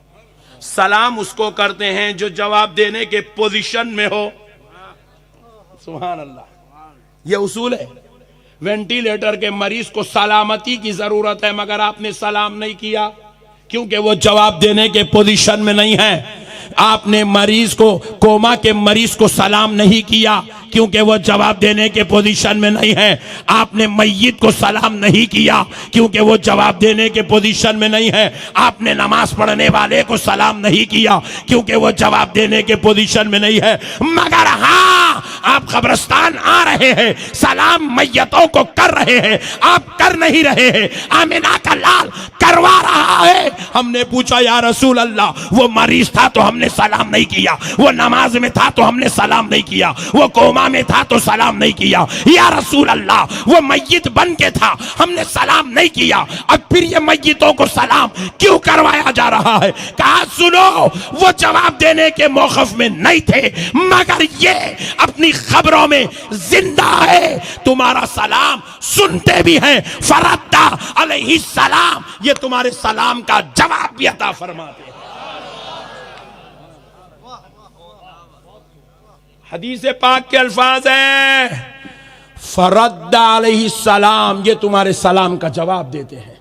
सलाम उसको करते हैं जो जवाब देने के पोजीशन में हो। सुभान अल्लाह। यह उसूल है। वेंटिलेटर के मरीज को सलामती की जरूरत है, मगर आपने सलाम नहीं किया क्योंकि वो जवाब देने के पोजीशन में नहीं है। आपने मरीज को, कोमा के मरीज को सलाम नहीं किया क्योंकि वो जवाब देने के पोजीशन में नहीं है। आपने मय्यत को सलाम नहीं किया क्योंकि वो जवाब देने के पोजीशन में नहीं है। आपने नमाज पढ़ने वाले को सलाम नहीं किया क्योंकि वो जवाब देने के पोजीशन में नहीं है। मगर हाँ, आप कब्रिस्तान आ रहे हैं, सलाम मय्यतों को कर रहे हैं, आप कर नहीं रहे हैं, आमिना का लाल करवा रहा है। हमने पूछा, या रसूल अल्लाह, वो मरीज था तो हमने सलाम नहीं किया, वो नमाज में था तो हमने सलाम नहीं किया, वो कोमा में था तो सलाम नहीं किया। या रसूल अल्लाह, वो मय्यत बन के था, हमने सलाम नहीं किया, अब फिर ये मय्यतों को सलाम क्यों करवाया जा रहा है? कहा, सुनो, वो जवाब देने के मौकफ में नहीं थे, मगर ये अपनी खबरों में जिंदा है, तुम्हारा सलाम सुनते भी हैं। फरद्दा अलैहि सलाम, ये तुम्हारे सलाम का जवाब भी अता फरमाते हैं। हदीस पाक के अल्फाज हैं, फरद्दा अलैहि सलाम, ये तुम्हारे सलाम का जवाब देते हैं।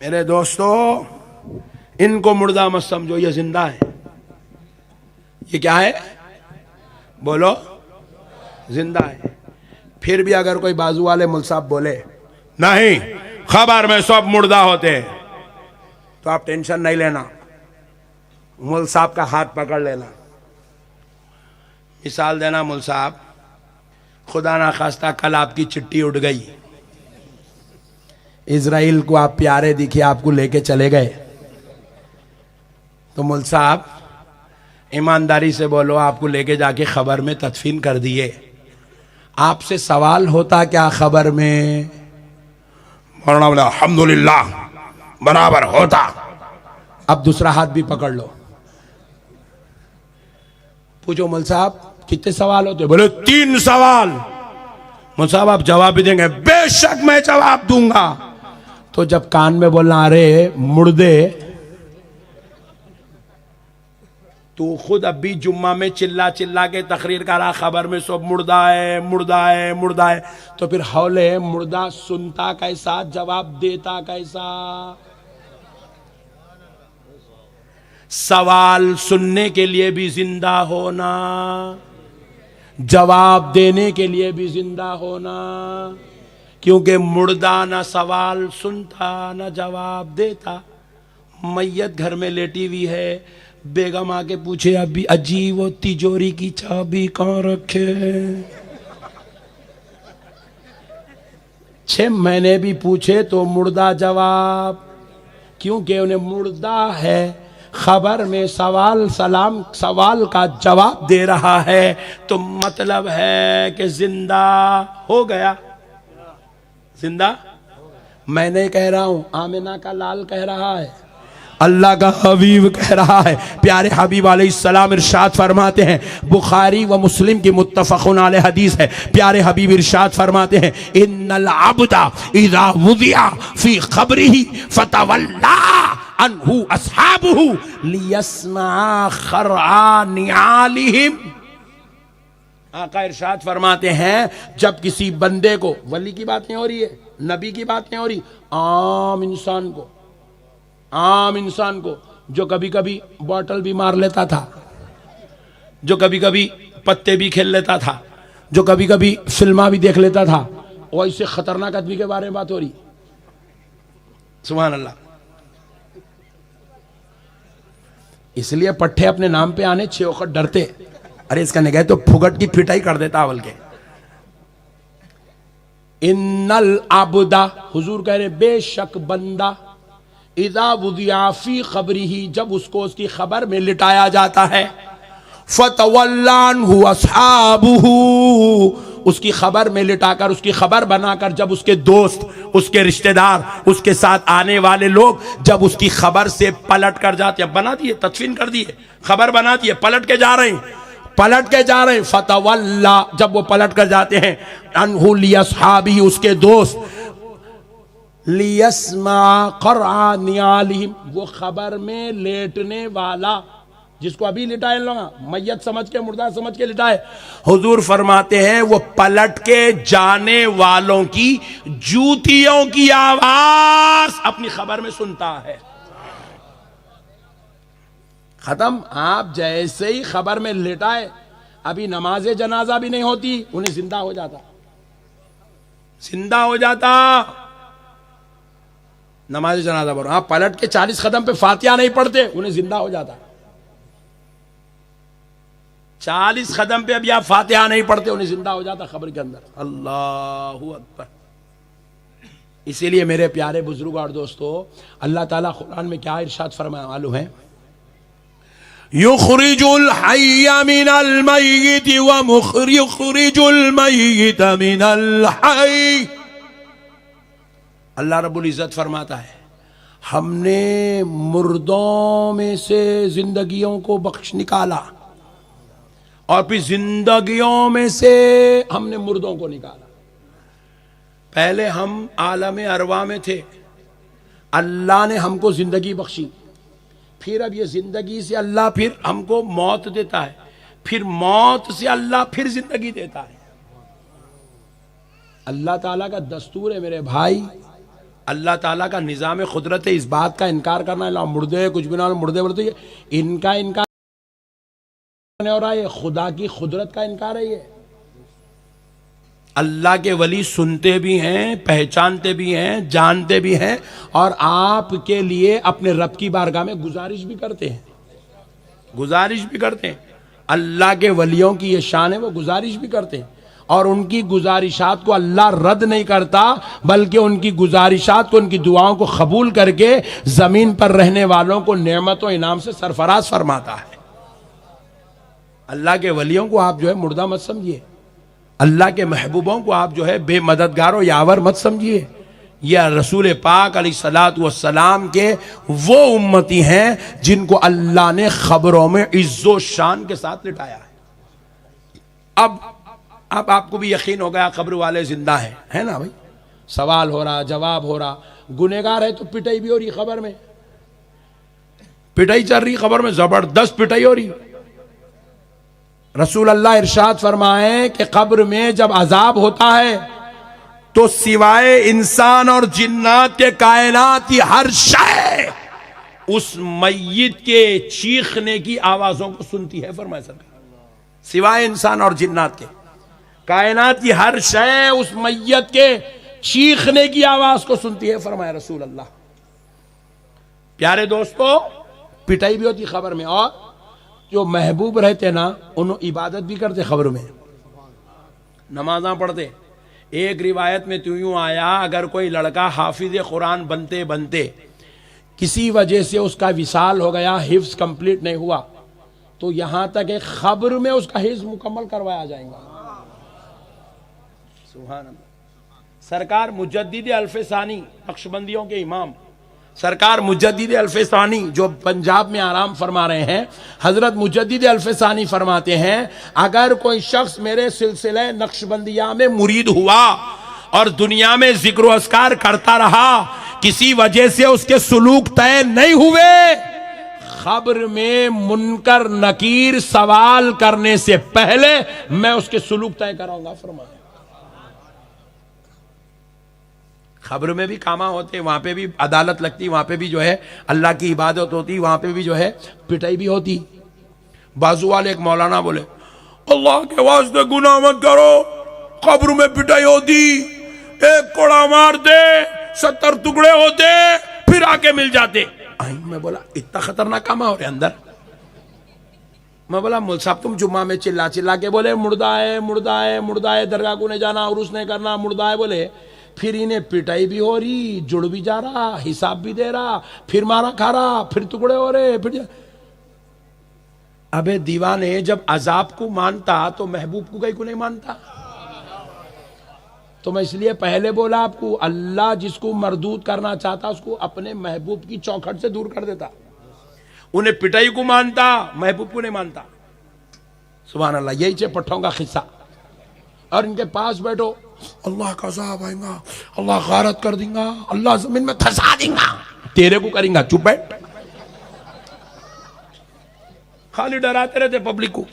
मेरे दोस्तों, इनको मुर्दा मत समझो, ये जिंदा है। ये क्या है? बोलो, जिंदा है। फिर भी अगर कोई बाजू वाले मुल्क साहब बोले नहीं, खबर में सब मुर्दा होते हैं, तो आप टेंशन नहीं लेना, मुल्क साहब का हाथ पकड़ लेना। मिसाल देना, मुल्क साहब, खुदा ना खास्ता कल आपकी चिट्ठी उड़ गई, इजराइल को आप प्यारे दिखे, आपको लेके चले गए, तो मुल्क साहब ईमानदारी से बोलो, आपको लेके जाके खबर में तदफीन कर दिए। आपसे सवाल होता क्या खबर में? मौलाना बोला अल्हम्दुलिल्लाह, बराबर होता। अब दूसरा हाथ भी पकड़ लो, पूछो मुल्क साहब कितने सवाल होते? बोले 3 सवाल। मुल्क साहब आप जवाब भी देंगे? बेशक मैं जवाब दूंगा। तो जब कान में बोलना, अरे मुर्दे, तू खुद अभी जुम्मा में चिल्ला चिल्ला के तकरीर करा, खबर में सब मुर्दा है, मुर्दा है, मुर्दा है, तो फिर हौले मुर्दा सुनता कैसा, जवाब देता कैसा? सवाल सुनने के लिए भी जिंदा होना, जवाब देने के लिए भी जिंदा होना, क्योंकि मुर्दा ना सवाल सुनता ना जवाब देता। मैयत घर में लेटी हुई है, बेगम आके पूछे, अभी अजीब वो तिजोरी की चाबी कहाँ रखे? 6 महीने भी पूछे तो मुर्दा जवाब, क्योंकि उन्हें मुर्दा है, खबर में सवाल सवाल का जवाब दे रहा है, तो मतलब है कि जिंदा हो गया। जिंदा मैं नहीं कह रहा हूं, आमिना का लाल कह रहा है, अल्लाह का हबीब कह रहा है। प्यारे हबीब अलैहिस्सलाम इरशाद फरमाते हैं, बुखारी व मुस्लिम की मुत्तफ़क़ुन अलैह हदीस है, प्यारे हबीब इरशाद फरमाते हैं, इन्नल अब्दा इज़ा वुदिया फी क़ब्रिही फतवल्ला अन्हु अस्हाबुहु लियस्मा खरआ निआलिहिम। आका इरशाद फरमाते हैं, जब किसी बंदे को, वली की बात नहीं हो रही है, नबी की बात नहीं हो रही, आम इंसान को जो कभी कभी बॉटल भी मार लेता था, जो कभी कभी पत्ते भी खेल लेता था, जो कभी कभी फिल्मा भी देख लेता था, वैसे खतरनाक आदमी के बारे में बात हो रही। सुभान अल्लाह। इसलिए पट्टे अपने नाम पे आने 6 वक्त डरते, अरे इसका निगाह तो फुगट की पिटाई कर देता अवल के। इन्नल आबदा, हुजूर कह रहे बेशक बंदा, इदा वुदिया फी खबरिही, जब उसको उसकी खबर में लिटाया जाता है, फतवल्ला अन्हु अस्हाबुहु, उसकी खबर में लिटाकर, उसकी खबर बनाकर जब उसके दोस्त, उसके रिश्तेदार, उसके साथ आने वाले लोग जब उसकी खबर से पलट कर जाते हैं, बना दिए, तदफीन कर दिए, खबर बना दिए, पलट के जा रहे हैं, पलट के जा रहे हैं, फतवल्ला, जब वो पलट कर जाते हैं, अन्हु लिअस्हाबी, उसके दोस्त, लियस्मा क़रअ नियालिहिम, वो खबर में लेटने वाला, जिसको अभी लिटाए लोग मैयत समझ के, मुर्दा समझ के लिटाए, हुजूर फरमाते हैं वो पलट के जाने वालों की जूतियों की आवाज अपनी खबर में सुनता है। खत्म। आप जैसे ही खबर में लिटाए, अभी नमाज जनाजा भी नहीं होती, उन्हें जिंदा हो जाता, जिंदा हो जाता। नमाज जनाजा पढ़ो, आप पलट के 40 कदम पे फातिहा नहीं पढ़ते, उन्हें जिंदा हो जाता। 40 कदम पे अभी आप फातिहा नहीं पढ़ते, उन्हें जिंदा हो जाता खबर के अंदर। अल्लाहु अकबर। इसीलिए मेरे प्यारे बुजुर्ग और दोस्तों, अल्लाह ताला कुरान में क्या इरशाद फरमाया मालूम है? युखरिजुल हय्य मिनल मय्यित व मुखरिजुल मय्यित मिनल हय्य। अल्लाह रब्बुल इज्जत फरमाता है, हमने मुर्दों में से जिंदगियों को बख्श निकाला और फिर जिंदगियों में से हमने मुर्दों को निकाला। पहले हम आलम अरवा में थे, अल्लाह ने हमको जिंदगी बख्शी, फिर अब ये जिंदगी से अल्लाह फिर हमको मौत देता है, फिर मौत से अल्लाह फिर जिंदगी देता है। अल्लाह ताला का दस्तूर है मेरे भाई, अल्लाह ताला का निज़ाम खुदरत है। इस बात का इनकार करना है मुर्दे कुछ भी ना मुर्दे बोलते, इनका इनकार हो रहा है, खुदा की खुदरत का इनकार है। ये अल्लाह के वली सुनते भी हैं, पहचानते भी हैं, जानते भी हैं, और आपके लिए अपने रब की बारगाह में गुजारिश भी करते हैं, गुजारिश भी करते हैं। अल्लाह के वलियों की ये शान है, वो गुजारिश भी करते हैं, और उनकी गुजारिशात को अल्लाह रद्द नहीं करता, बल्कि उनकी गुजारिशात को, उनकी दुआओं को कबूल करके जमीन पर रहने वालों को नेमतों इनाम से सरफराज फरमाता है। अल्लाह के वलियों को आप जो है मुर्दा मत समझिए, अल्लाह के महबूबों को आप जो है बेमददगार यावर मत समझिए। यह रसूल पाक अलैहिस्सलातु वस्सलाम के वो उम्मती हैं जिनको अल्लाह ने खबरों में इज्जो शान के साथ लिटाया है। अब आपको भी यकीन हो गया खबर वाले जिंदा है ना भाई? सवाल हो रहा, जवाब हो रहा। गुनेगार है तो पिटाई भी हो रही, खबर में पिटाई चल रही, खबर में जबरदस्त पिटाई हो रही। रसूल अल्लाह इरशाद फरमाए कि कब्र में जब अजाब होता है तो सिवाय इंसान और जिन्नात के कायनात की हर शय उस मय्यत के चीखने की आवाजों को सुनती है। फरमाया सरकार, सिवाय इंसान और जिन्नात के कायनात की हर शय उस मय्यत के चीखने की आवाज को सुनती है। फरमाया रसूल अल्लाह। प्यारे दोस्तों, पिटाई भी होती खबर में, और जो महबूब रहते ना उन्होंने इबादत भी करते, खबर में नमाजा पढ़ते। एक रिवायत में तो यूं आया, अगर कोई लड़का हाफिज कुरान बनते बनते किसी वजह से उसका विसाल हो गया, हिफ्ज कंप्लीट नहीं हुआ, तो यहां तक एक खबर में उसका हिफ्ज मुकम्मल करवाया जाएगा। सुभान अल्लाह। सरकार मुजद्दिद अल्फसानी, नक्शबंदियों के इमाम सरकार मुजद्दिद अल्फसानी जो पंजाब में आराम फरमा रहे हैं, हजरत मुजद्दिद अल्फसानी फरमाते हैं, अगर कोई शख्स मेरे सिलसिले नक्शबंदिया में मुरीद हुआ और दुनिया में जिक्र अस्कार करता रहा, किसी वजह से उसके सुलूक तय नहीं हुए, खबर में मुनकर नकीर सवाल करने से पहले मैं उसके सुलूक तय कराऊंगा। फरमाया खबर में भी कामा होते, वहां पे भी अदालत लगती, वहां पे भी जो है अल्लाह की इबादत होती, वहां पे भी जो है पिटाई भी होती। बाजू वाले एक मौलाना बोले, अल्लाह के वास्ते गुनाह मत करो, खबर में पिटाई होती, एक कोड़ा मार दे 70 टुकड़े होते, फिर आके मिल जाते। मैं बोला इतना खतरनाक कामा हो रहे अंदर, मैं बोला मुल साहब तुम जुम्मा में चिल्ला चिल्ला के बोले मुर्दा है मुर्दा है मुर्दा है, दरगाह को नहीं जाना और उसने करना, मुर्दा है बोले, फिर इन्हें पिटाई भी हो रही, जुड़ भी जा रहा, हिसाब भी दे रहा, फिर मारा खा रहा, फिर टुकड़े हो रहे, फिर। अबे दीवाने, जब अजाब को मानता तो महबूब को कहीं को नहीं मानता। तो मैं इसलिए पहले बोला आपको, अल्लाह जिसको मरदूद करना चाहता उसको अपने महबूब की चौखट से दूर कर देता। उन्हें पिटाई को मानता, महबूब को नहीं मानता। सुभान अल्लाह, यही चे पट्टों का खिस्सा। और इनके पास बैठो, अल्लाह का अज़ाब आएगा, अल्लाह गारत कर देगा, अल्लाह जमीन में धंसा देगा, तेरे को करेंगा, चुप बैठ। खाली डराते रहते पब्लिक को,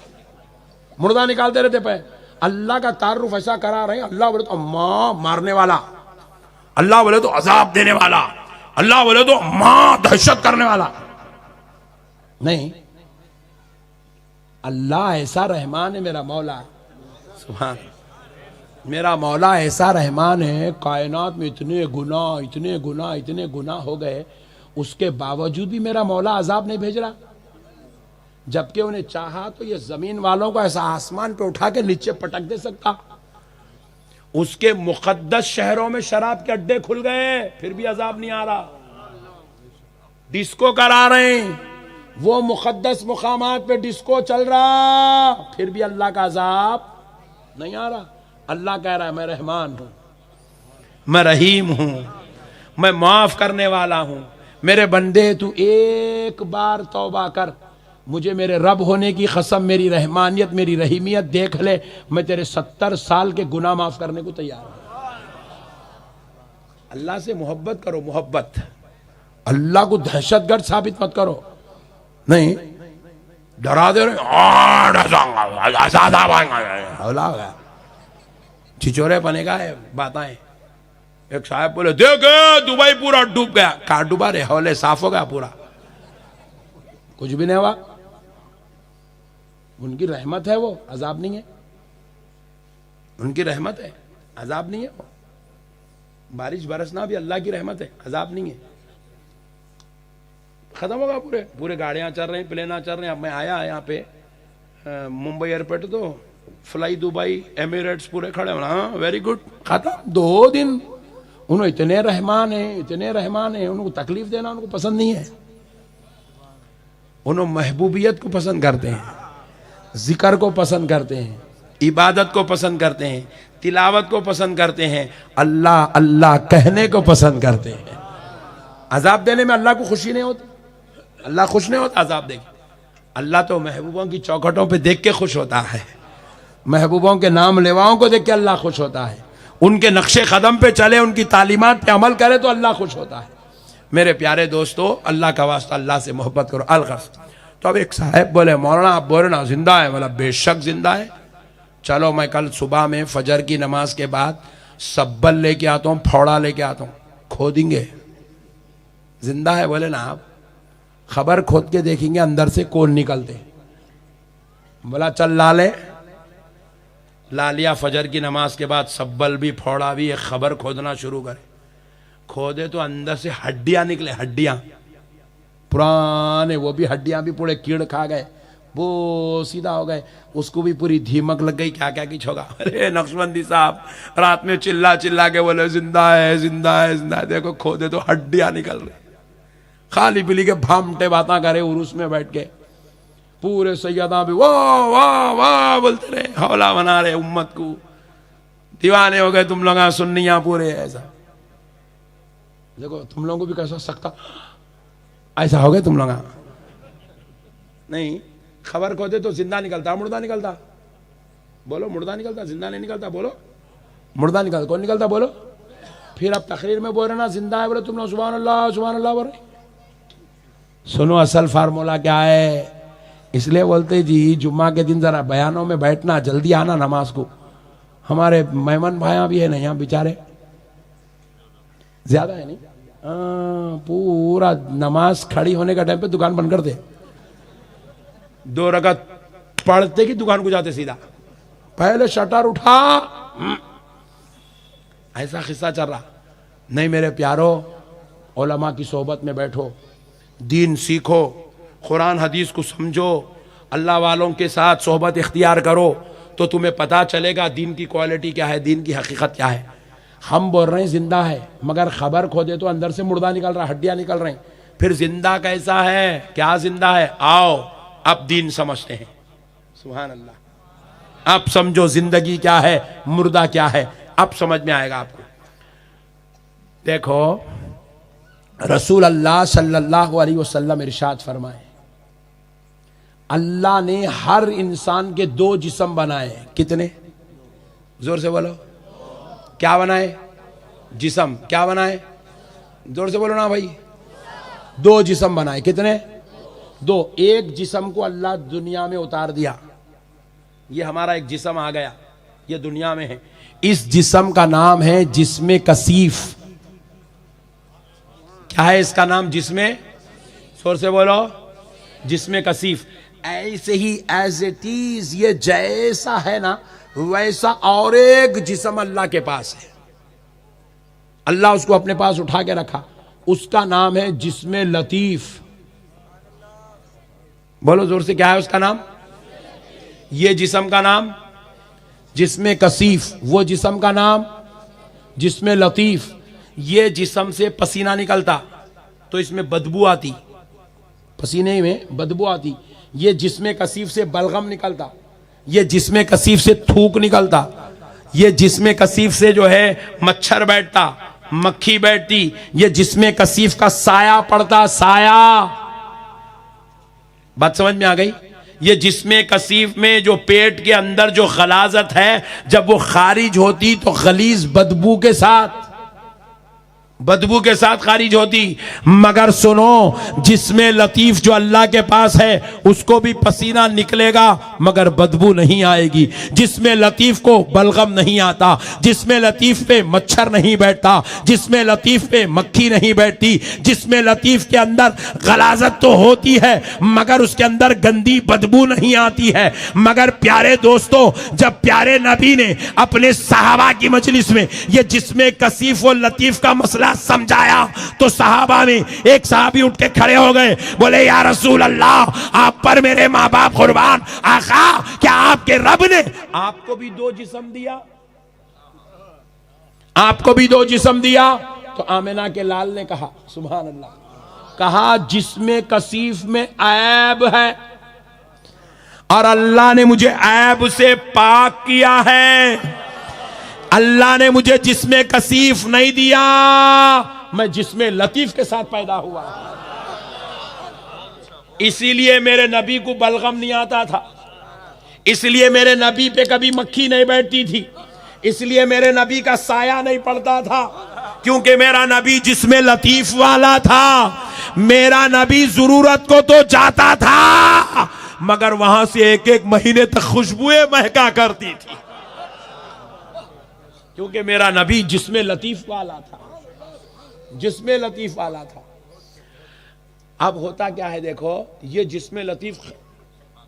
मुर्दा निकालते रहते पे। अल्लाह का तारुफ ऐसा करा रहे, अल्लाह बोले तो अम्मा मारने वाला, अल्लाह बोले तो अजाब देने वाला, अल्लाह बोले तो अम्मा दहशत करने वाला। नहीं, अल्लाह ऐसा रहमान है मेरा मौला। सुभान, मेरा मौला ऐसा रहमान है, कायनात में इतने गुनाह इतने गुनाह इतने गुनाह हो गए, उसके बावजूद भी मेरा मौला अजाब नहीं भेज रहा। जबकि उन्हें चाहा तो ये जमीन वालों को ऐसा आसमान पे उठा के नीचे पटक दे सकता। उसके मुकद्दस शहरों में शराब के अड्डे खुल गए, फिर भी अजाब नहीं आ रहा। डिस्को करा रहे हैं, वो मुकद्दस मुकामात पे डिस्को चल रहा, फिर भी अल्लाह का अजाब नहीं आ रहा। अल्लाह कह रहा है मैं रहमान हूं, मैं रहीम हूं, मैं माफ करने वाला हूं। मेरे बंदे तू एक बार तौबा कर, मुझे मेरे रब होने की कसम, मेरी रहमानियत मेरी रहीमियत देख ले, मैं तेरे 70 साल के गुनाह माफ करने को तैयार हूं। अल्लाह से मोहब्बत करो, मोहब्बत। अल्लाह को दहशतगर्द साबित मत करो। नहीं, डरा दे रहे, छिचोरे बने का है बातें। एक साहब बोले देख दुबई पूरा डूब गया। कहा डूबा रे, हौले साफ हो गया पूरा, कुछ भी नहीं हुआ। उनकी रहमत है, वो अजाब नहीं है। उनकी रहमत है, अजाब नहीं है। वो बारिश बरसना भी अल्लाह की रहमत है, अजाब नहीं है। खत्म होगा, पूरे पूरे गाड़ियां चल रही, प्लेना चल रहे हैं। अब मैं आया यहाँ पे मुंबई एयरपोर्ट, तो फ्लाई दुबई एमिरेट्स पूरे खड़े होना, हाँ वेरी गुड, खत्म। 2 दिन उन्होंने इतने रहमान है, इतने रहमान है, उनको तकलीफ देना उनको पसंद नहीं है। उन्होंने महबूबियत को पसंद करते हैं, जिक्र को पसंद करते हैं, इबादत को पसंद करते हैं, तिलावत को पसंद करते हैं, अल्लाह अल्लाह कहने को पसंद करते हैं। अजाब देने में अल्लाह को खुशी नहीं होती, अल्लाह खुश नहीं होता अजाब देख। अल्लाह तो महबूबों की चौखटों पे देख के खुश होता है, महबूबों के नाम लेवाओं को देख के अल्लाह खुश होता है। उनके नक्शे कदम पे चले, उनकी तालीमात पे अमल करे तो अल्लाह खुश होता है। मेरे प्यारे दोस्तों, अल्लाह का वास्ता, अल्लाह से मोहब्बत करो। अलगर्ज। तो अब एक साहब बोले मौलाना आप बोले ना जिंदा है, बोला बेशक जिंदा है। चलो मैं कल सुबह में फजर की नमाज के बाद सब्बल लेके आता हूँ, फौड़ा लेके आता हूँ, खोदेंगे। जिंदा है बोले ना आप, खबर खोद के देखेंगे अंदर से कौन निकलते। बोला चल ला लिया। फजर की नमाज के बाद सब्बल भी फौड़ा भी एक खबर खोदना शुरू करे। खोदे तो अंदर से हड्डियां निकले, हड्डियां पुराने, वो भी हड्डियां भी पूरे कीड़ खा गए, वो सीधा हो गए। उसको भी पूरी धीमक लग गई, क्या क्या कुछ होगा। अरे नक्शबंदी साहब रात में चिल्ला चिल्ला के बोले जिंदा है जिंदा है जिंदा है, देखो खोदे तो हड्डियां निकल रही। खाली पीली के भामटे बाता करे उर्स में बैठ के, पूरे सैयदा भी वाह वाह वाह बोलते रहे, हौला बना रहे उम्मत को। दीवाने हो गए तुम लोग सुन्नियां पूरे। ऐसा देखो तुम लोगों को भी कैसा सकता, ऐसा हो गए तुम लोग। नहीं, खबर खोदे तो जिंदा निकलता, मुर्दा निकलता। बोलो मुर्दा निकलता, जिंदा नहीं निकलता। बोलो मुर्दा निकलता, कौन निकलता बोलो। फिर अब तकरीर में बोल रहे ना जिंदा है, बोले तुम लोग सुभान अल्लाह बोल रहे। सुनो असल फार्मूला क्या है। इसलिए बोलते जी जुम्मा के दिन जरा बयानों में बैठना, जल्दी आना नमाज को। हमारे मेहमान भाइयां भी है ना यहाँ बेचारे, ज्यादा है नहीं, पूरा नमाज खड़ी होने का टाइम पे दुकान बंद कर दे, 2 रकत पढ़ते की दुकान को जाते सीधा, पहले शटर उठा। ऐसा किस्सा चल रहा। नहीं मेरे प्यारो, उलमा की सोहबत में बैठो, दीन सीखो, कुरान हदीस को समझो, अल्लाह वालों के साथ सोहबत इख्तियार करो तो तुम्हें पता चलेगा दीन की क्वालिटी क्या है, दीन की हकीकत क्या है। हम बोल रहे हैं जिंदा है, मगर खबर खोदे तो अंदर से मुर्दा निकल रहा, हड्डियां निकल रही। फिर जिंदा कैसा है, क्या जिंदा है? आओ अब दीन समझते हैं। सुभान अल्लाह। अब समझो जिंदगी क्या है, मुर्दा क्या है, अब समझ में आएगा आपको। देखो रसूल अल्लाह सल्लल्लाहु अलैहि वसल्लम इरशाद फरमाए, अल्लाह ने हर इंसान के दो जिस्म बनाए। कितने? जोर से बोलो। क्या बनाए? जिस्म। क्या बनाए? जोर से बोलो ना भाई। दो जिस्म बनाए। कितने? दो। एक जिस्म को अल्लाह दुनिया में उतार दिया, ये हमारा एक जिस्म आ गया, ये दुनिया में है। इस जिस्म का नाम है जिस्मे कसीफ। क्या है इसका नाम? जिस्मे, जोर से बोलो, जिस्मे कसीफ। ऐसे ही एज इट इज ये जैसा है ना वैसा और एक जिस्म अल्लाह के पास है। अल्लाह उसको अपने पास उठा के रखा, उसका नाम है जिस्मे लतीफ। बोलो जोर से, क्या है उसका नाम? ये जिस्म का नाम जिस्मे कसीफ, वो जिस्म का नाम जिस्मे लतीफ। ये जिस्म से पसीना निकलता तो इसमें बदबू आती, पसीने में बदबू आती। ये जिस्मे कसीफ से बलगम निकलता, ये जिस्मे कसीफ से थूक निकलता, ये जिस्मे कसीफ से जो है मच्छर बैठता, मक्खी बैठती, ये जिस्मे कसीफ का साया पड़ता, साया। बात समझ में आ गई? ये जिस्मे कसीफ में जो पेट के अंदर जो गलाजत है, जब वो खारिज होती तो गलीज बदबू के साथ खारिज होती। मगर सुनो, जिस्मे लतीफ जो अल्लाह के पास है उसको भी पसीना निकलेगा मगर बदबू नहीं आएगी। जिस्मे लतीफ को बलगम नहीं आता, जिस्मे लतीफ पे मच्छर नहीं बैठता, जिस्मे लतीफ पे मक्खी नहीं बैठती, जिस्मे लतीफ के अंदर गलाजत तो होती है मगर उसके अंदर गंदी बदबू नहीं आती है। मगर प्यारे दोस्तों, जब प्यारे नबी ने अपने सहाबा की मजलिस में ये जिस्मे कसीफ और लतीफ का मसला समझाया तो सहाबा में एक सहाबी उठ के खड़े हो गए, बोले या रसूल अल्लाह, आप पर मेरे माँ बाप कुर्बान। आका, क्या आपके रब ने आपको भी दो जिस्म दिया? आपको भी दो जिस्म दिया? तो आमिना के लाल ने कहा, सुभान अल्लाह, कहा जिस्मे कसीफ में ऐब है और अल्लाह ने मुझे ऐब से पाक किया है। अल्लाह ने मुझे जिस्मे कसीफ नहीं दिया, मैं जिस्मे लतीफ के साथ पैदा हुआ। इसीलिए मेरे नबी को बलगम नहीं आता था, इसलिए मेरे नबी पे कभी मक्खी नहीं बैठती थी, इसलिए मेरे नबी का साया नहीं पड़ता था, क्योंकि मेरा नबी जिस्मे लतीफ वाला था। मेरा नबी जरूरत को तो जाता था मगर वहां से एक एक महीने तक खुशबुएं महका करती थी, क्योंकि मेरा नबी जिस्मे लतीफ वाला था, जिस्मे लतीफ वाला था। अब होता क्या है, देखो ये जिस्मे लतीफ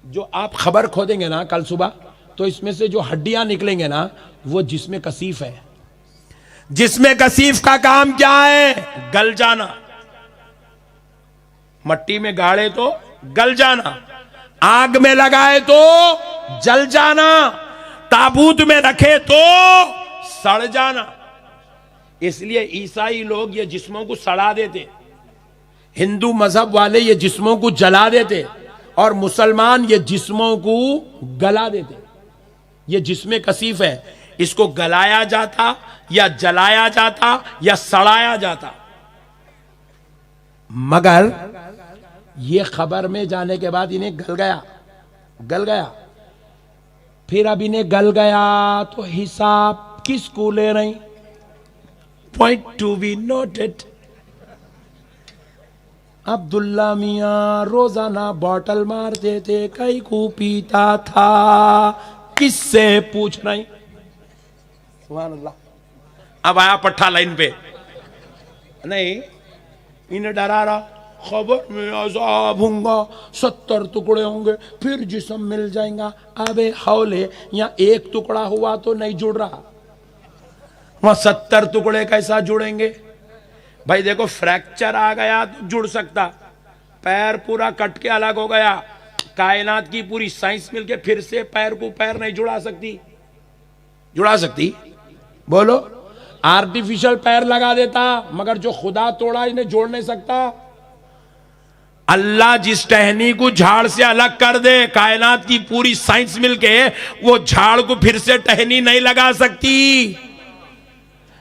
जो आप खबर खोदेंगे ना कल सुबह, तो इसमें से जो हड्डियां निकलेंगे ना वो जिस्मे कसीफ है। जिस्मे कसीफ का काम क्या है? गल जाना। मट्टी में गाड़े तो गल जाना, आग में लगाए तो जल जाना, ताबूत में रखे तो सड़ जाना। इसलिए ईसाई लोग ये जिस्मों को सड़ा देते, हिंदू मजहब वाले ये जिस्मों को जला देते और मुसलमान ये जिस्मों को गला देते। ये जिस्मे कसीफ है, इसको गलाया जाता या जलाया जाता या सड़ाया जाता। मगर ये खबर में जाने के बाद इन्हें गल गया। फिर अब इन्हें गल गया तो हिसाब किसको ले रही? Point to be noted. Abdullah मियां रोजाना बॉटल मारते थे, कई को पीता था, किससे पूछ रही? सुभान अल्लाह। अब आया पट्टा लाइन पे, नहीं इन्हें डरा रहा, खबर में अज़ाब होगा, 70 टुकड़े होंगे फिर जिस्म मिल जाएगा। अबे हौले, यहाँ एक टुकड़ा हुआ तो नहीं जुड़ रहा, वहां 70 टुकड़े कैसा जुड़ेंगे? भाई देखो, फ्रैक्चर आ गया तो जुड़ सकता, पैर पूरा कट के अलग हो गया कायनात की पूरी साइंस मिलके फिर से पैर को पैर नहीं जुड़ा सकती? जुड़ा सकती? बोलो। आर्टिफिशियल पैर लगा देता, मगर जो खुदा तोड़ा इन्हें जोड़ नहीं सकता। अल्लाह जिस टहनी को झाड़ से अलग कर दे, कायनात की पूरी साइंस मिलके वो झाड़ को फिर से टहनी नहीं लगा सकती।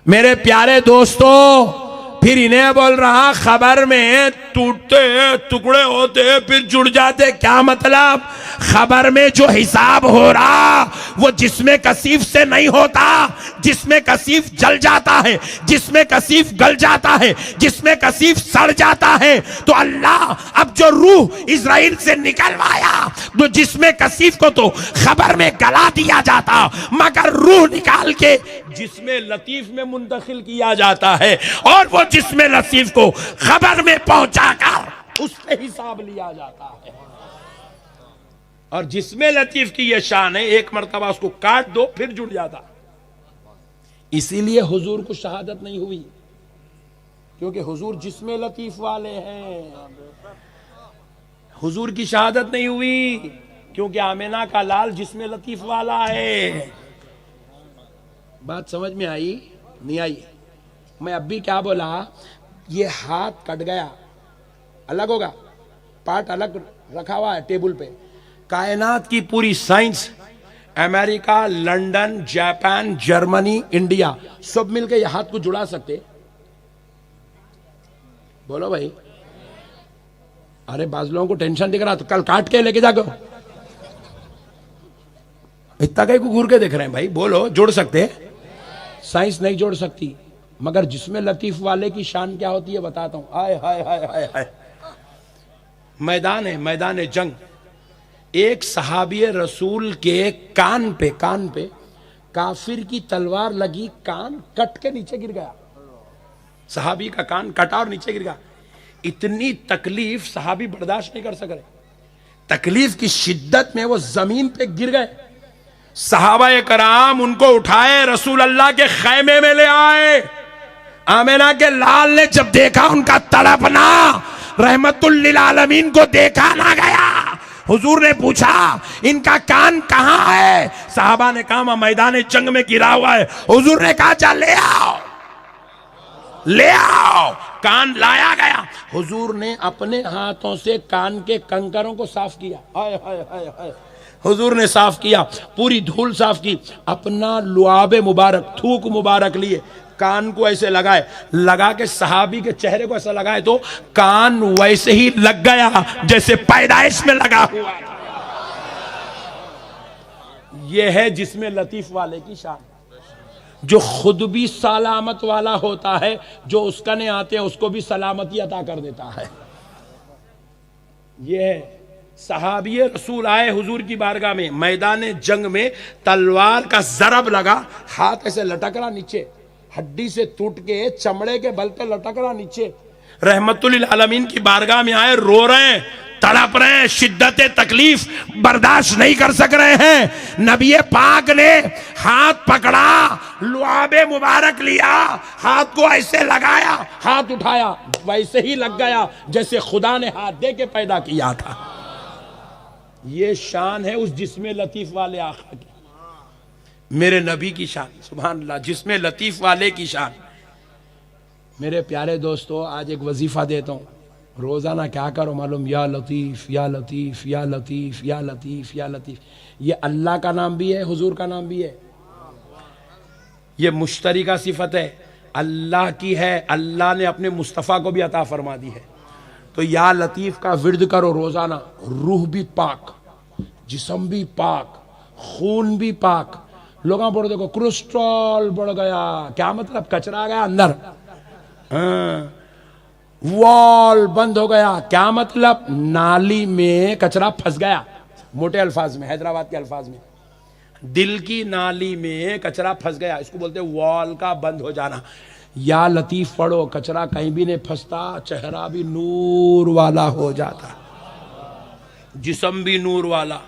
मेरे प्यारे दोस्तों, फिर इन्हें बोल रहा खबर में टूटते टुकड़े होते फिर जुड़ जाते, क्या मतलब? खबर में जो हिसाब हो रहा वो जिसमें कसीफ से नहीं होता। जिसमें कसीफ जल जाता है, जिसमें कसीफ गल जाता है, जिसमें कसीफ सड़ जाता है, तो अल्लाह अब जो रूह इजराइल से निकलवाया, तो जिसमें कसीफ को तो खबर में गला दिया जाता, मगर रूह निकाल के जिसमें लतीफ में मुंतकिल किया जाता है, और वो जिसमें लतीफ को खबर में पहुंचाकर उस पे हिसाब लिया जाता है। और जिसमें लतीफ की यह शान है, एक मर्तबा उसको काट दो फिर जुड़ जाता। इसीलिए हुजूर को शहादत नहीं हुई, क्योंकि हुजूर जिसमें लतीफ वाले हैं। हुजूर की शहादत नहीं हुई क्योंकि आमिना का लाल जिसमें लतीफ वाला है। बात समझ में आई? नहीं आई? मैं अब भी क्या बोला? ये हाथ कट गया, अलग होगा, पार्ट अलग रखा हुआ है टेबल पे। कायनात की पूरी science, America, London, Japan, Germany, India, सब मिलकर ये हाथ को जुड़ा सकते? बोलो भाई। अरे बाज लोगों को टेंशन दिख रहा तो कल काट के लेके जाओ। इतना कहीं को घूर के देख रहे हैं भाई? बोलो, जोड़ सकते? साइंस नहीं जोड़ सकती, मगर जिसमें लतीफ वाले की शान क्या होती है बताता हूं। आय हाय हाय हाय हाय। मैदान है, मैदान जंग। एक सहाबी रसूल के कान पे काफिर की तलवार लगी, कान कट के नीचे गिर गया। सहाबी का कान कटा और नीचे गिर गया। इतनी तकलीफ सहाबी बर्दाश्त नहीं कर सक रहे। तकलीफ की शिद्दत में वो जमीन पे गिर गए। सहाबा कराम उनको उठाए, रसूल अल्लाह के खैमे में ले आए। आमिना के लाल ने जब देखा उनका तड़पना, रहमतुल लिल आलमीन को देखा ना गया। हुजूर ने पूछा इनका कान कहां है? साहबा ने कहा मैदान जंग में गिरा हुआ है। हुजूर ने कहा जा ले आओ, ले आओ। कान लाया गया। हुजूर ने अपने हाथों से कान के कंकरों को साफ किया। हाय हाय हाय हाय। हुजूर ने साफ किया, पूरी धूल साफ की। अपना लुआबे मुबारक, थूक मुबारक लिए, कान को ऐसे लगाए, लगा के सहाबी के चेहरे को ऐसा लगाए तो कान वैसे ही लग गया जैसे पैदाइश में लगा हुआ था। यह है जिसमें लतीफ वाले की शान, जो खुद भी सलामत वाला होता है, जो उसका ने आते हैं उसको भी सलामती अता कर देता है। यह सहाबी रसूल आए हुजूर की बारगाह में, मैदान जंग में तलवार का जरब लगा, हाथ ऐसे लटक रहा नीचे, हड्डी से टूट के चमड़े के बल पे लटक रहा नीचे। रहमतुल आलमीन की बारगाह में आए, रो रहे हैं, तड़प रहे हैं, शिद्दत तकलीफ बर्दाश्त नहीं कर सक रहे हैं। नबी पाक ने हाथ पकड़ा, लुआबे मुबारक लिया, हाथ को ऐसे लगाया, हाथ उठाया, वैसे ही लग गया जैसे खुदा ने हाथ दे के पैदा किया था। ये शान है उस जिसमें लतीफ वाले आका की, मेरे नबी की शान। सुभान अल्लाह, जिसमें लतीफ वाले की शान। मेरे प्यारे दोस्तों, आज एक वजीफा देता हूँ, रोजाना क्या करो मालूम? या लतीफ या लतीफ या लतीफ या लतीफ या लतीफ। ये अल्लाह का नाम भी है, हुजूर का नाम भी है। ये मुश्तरी का सिफत है, अल्लाह की है, अल्लाह ने अपने मुस्तफ़ा को भी अता फरमा दी है। तो या लतीफ का विर्द करो रोजाना। रूह भी पाक, जिस्म भी पाक, खून भी पाक। लोगों बोलो देखो कोलेस्ट्रॉल बढ़ गया, क्या मतलब? कचरा आ गया अंदर। वॉल बंद हो गया, क्या मतलब? नाली में कचरा फंस गया। मोटे अल्फाज में, हैदराबाद के अल्फाज में, दिल की नाली में कचरा फंस गया, इसको बोलते हैं वॉल का बंद हो जाना। या लतीफ पढ़ो, कचरा कहीं भी नहीं फंसता, चेहरा भी नूर वाला हो जाता, जिस्म भी नूर वाला,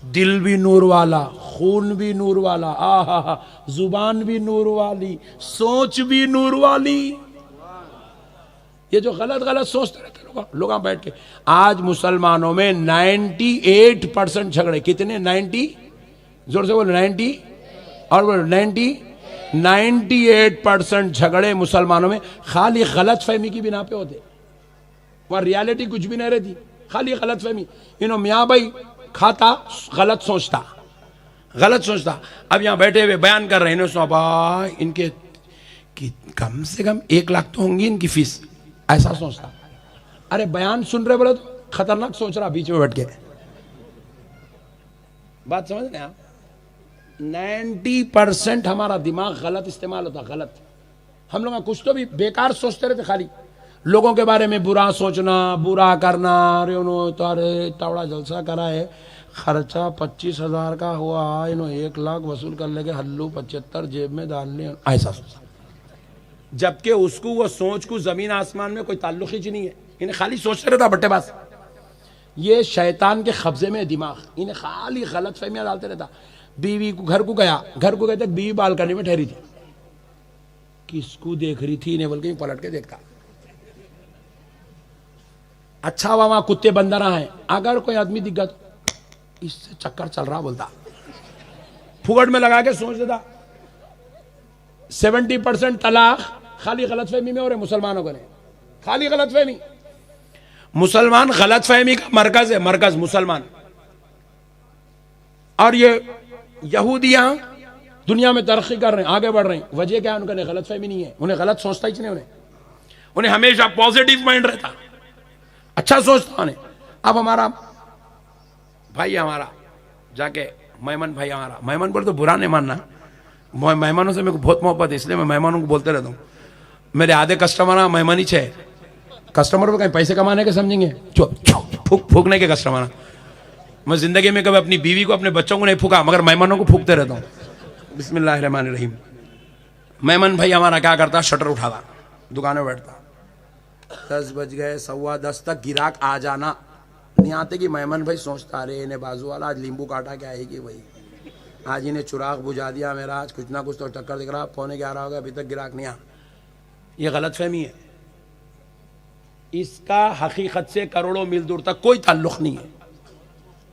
दिल भी नूर वाला, खून भी नूर वाला, आहा, जुबान भी नूर वाली, सोच भी नूर वाली। ये जो गलत गलत सोचते रहते लोग, लोग वहां बैठ के। आज मुसलमानों में 98% झगड़े, कितने? 90, जोर से बोलो 90, और बोलो 98% झगड़े मुसलमानों में खाली गलत फहमी की बिना पे होते। वहां रियलिटी कुछ भी नहीं रहती, खाली गलत फहमी। इन्हों मियाँ भाई खाता गलत सोचता, गलत सोचता। अब यहां बैठे हुए बयान कर रहे हैं, इन्होंने इनके कि कम से कम 1 लाख तो होंगी इनकी फीस, ऐसा सोचता। अरे बयान सुन रहे बोले तो खतरनाक सोच रहा बीच में बैठ के। बात समझ रहे आप? 90% हमारा दिमाग गलत इस्तेमाल होता, गलत। हम लोग कुछ तो भी बेकार सोचते रहते, खाली लोगों के बारे में बुरा सोचना, बुरा करना। अरे उन्होंने तावड़ा जलसा करा है, खर्चा 25,000 का हुआ, इन्होंने 1 लाख वसूल कर लेके हल्लू 75 जेब में डालने, ऐसा सोचा। जबकि उसको वो सोच को जमीन आसमान में कोई ताल्लुक ही नहीं है, इन्हें खाली सोचते रहता बट्टेबाज। ये शैतान के कब्जे में दिमाग, इन्हें खाली गलत फहमियां डालते रहता। बीवी को घर को गया, घर को गए तक बीवी बालकनी में ठहरी थी, किसको देख रही थी इन्हें बल्कि पलट के देखता। अच्छा हुआ वहां कुत्ते बंदर हैं, अगर कोई आदमी दिख गया तो इससे चक्कर चल रहा बोलता, फुगड़ में लगा के सोच देता। 70% तलाक खाली गलतफहमी में हो रहे मुसलमानों को, नहीं खाली गलतफहमी। मुसलमान गलतफहमी का मरकज है, मरकज मुसलमान। और ये यहूदियां दुनिया में तरक्की कर रहे हैं, आगे बढ़ रहे हैं, वजह क्या है? उनका गलतफहमी नहीं है, उन्हें गलत सोचता ही नहीं, उन्हें हमेशा पॉजिटिव माइंड रहता, अच्छा सोचता उन्हें। अब हमारा भाई, हमारा जाके मेहमान भाई, हमारा मेहमान पर तो बुरा नहीं मानना, मेहमानों से मेरे को बहुत मोहब्बत है, इसलिए मैं मेहमानों को बोलते रहता हूँ। मेरे आधे कस्टमर मेहमान ही है, कस्टमर को कहीं पैसे कमाने के समझेंगे, फूकने के कस्टमर। मैं जिंदगी में कभी अपनी बीवी को, अपने बच्चों को नहीं फूका, मगर मेहमानों को फूकते रहता हूँ। बिस्मिल्लाहिर्रहमानिर्रहीम। मेहमान भाई हमारा क्या करता? शटर उठाता, दुकान में बैठता, 10 बज गए, 10:15 तक गिराक आ जाना नहीं आते कि मेहमान भाई सोचता, अरे इन्हें बाजू वाला आज नींबू काटा क्या आएगी भाई, आज इन्हें चुराग बुझा दिया मेरा, आज कुछ ना कुछ तो टक्कर दिख रहा। 11:15 हो गया, अभी तक गिराक नहीं आ। ये गलतफहमी है, इसका हकीकत से करोड़ों मील दूर तक कोई ताल्लुक नहीं है।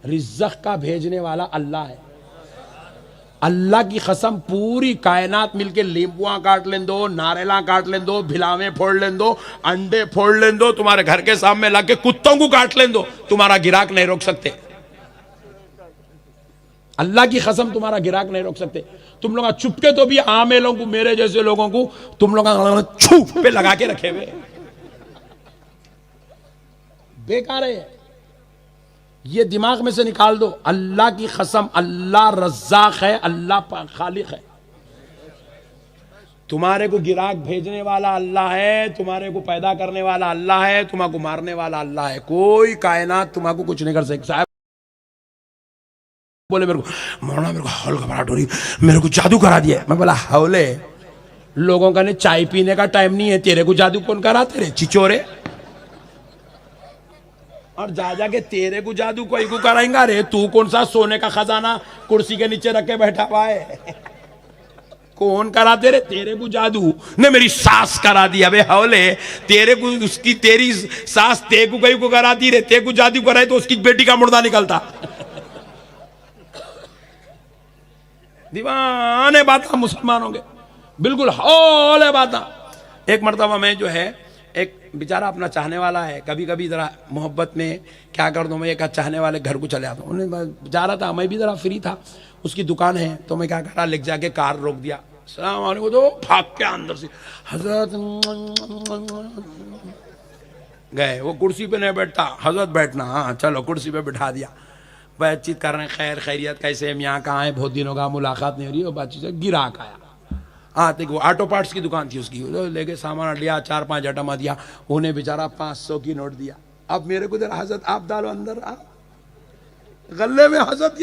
रिज़्क़ का भेजने वाला अल्लाह है। अल्लाह की कसम, पूरी कायनात मिलके लींबुआ काट लें दो, नारेला काट लें दो, भिलावे फोड़ लें दो, अंडे फोड़ लें दो, तुम्हारे घर के सामने लाके कुत्तों को काट लें दो, तुम्हारा गिराक नहीं रोक सकते। अल्लाह की कसम, तुम्हारा गिराक नहीं रोक सकते। तुम लोग चुपके तो भी आमेलों को, मेरे जैसे लोगों को तुम लोग छू पे लगा के रखे हुए, बेकार है। ये दिमाग में से निकाल दो। अल्लाह की कसम, अल्लाह रज़्ज़ाक़ है, अल्लाह खालिक है। तुम्हारे को गिराक भेजने वाला अल्लाह है, तुम्हारे को पैदा करने वाला अल्लाह है, तुम्हारे को मारने वाला अल्लाह है। कोई कायनात तुम्हारे को कुछ नहीं कर सकता। साहब बोले मेरे को, मौलाना मेरे को हौल घबराहट हो रही, मेरे को जादू करा दिया। मैं बोला हौले, लोगों का ने चाय पीने का टाइम नहीं है, तेरे को जादू कौन करा? तेरे चिचोरे। और जा के तेरे को जादू कोई को कराएंगा? रे तू कौन सा सोने का खजाना कुर्सी के नीचे रख के बैठा हुआ है? कौन कराते रे तेरे को जादू? ने मेरी सास करा दिया। बे हौले, तेरे को उसकी, तेरी सास तेरे को कहीं को कराती रे, तेरे को जादू कराए तो उसकी बेटी का मुर्दा निकलता। दीवाने बात मुसलमानों के, बिल्कुल हौले बात। एक मरतबा में जो है, एक बेचारा अपना चाहने वाला है, कभी कभी जरा मोहब्बत में क्या कर दूं, मैं एक चाहने वाले घर को चले आता हूँ। उन्हें जा रहा था, मैं भी जरा फ्री था, उसकी दुकान है, तो मैं क्या करा, लेके जाके कार रोक दिया। सलाम वालेकुम, तो भाग के अंदर से हजरत गए। वो कुर्सी पे नहीं बैठता, हजरत बैठना, हाँ चलो कुर्सी पे बिठा दिया। बातचीत कर रहे हैं, खैर खैरियत कैसे हैं, यहाँ कहाँ है, बहुत दिनों का मुलाकात नहीं हो रही। वो बातचीत से गिराक आया, आते वो ऑटो पार्ट्स की दुकान थी उसकी, लेके सामान लिया, 4-5 आइटम दिया, उन्हें बेचारा 500 की नोट दिया। अब मेरे को जरा हजरत आप डालो अंदर, आप गले में हजरत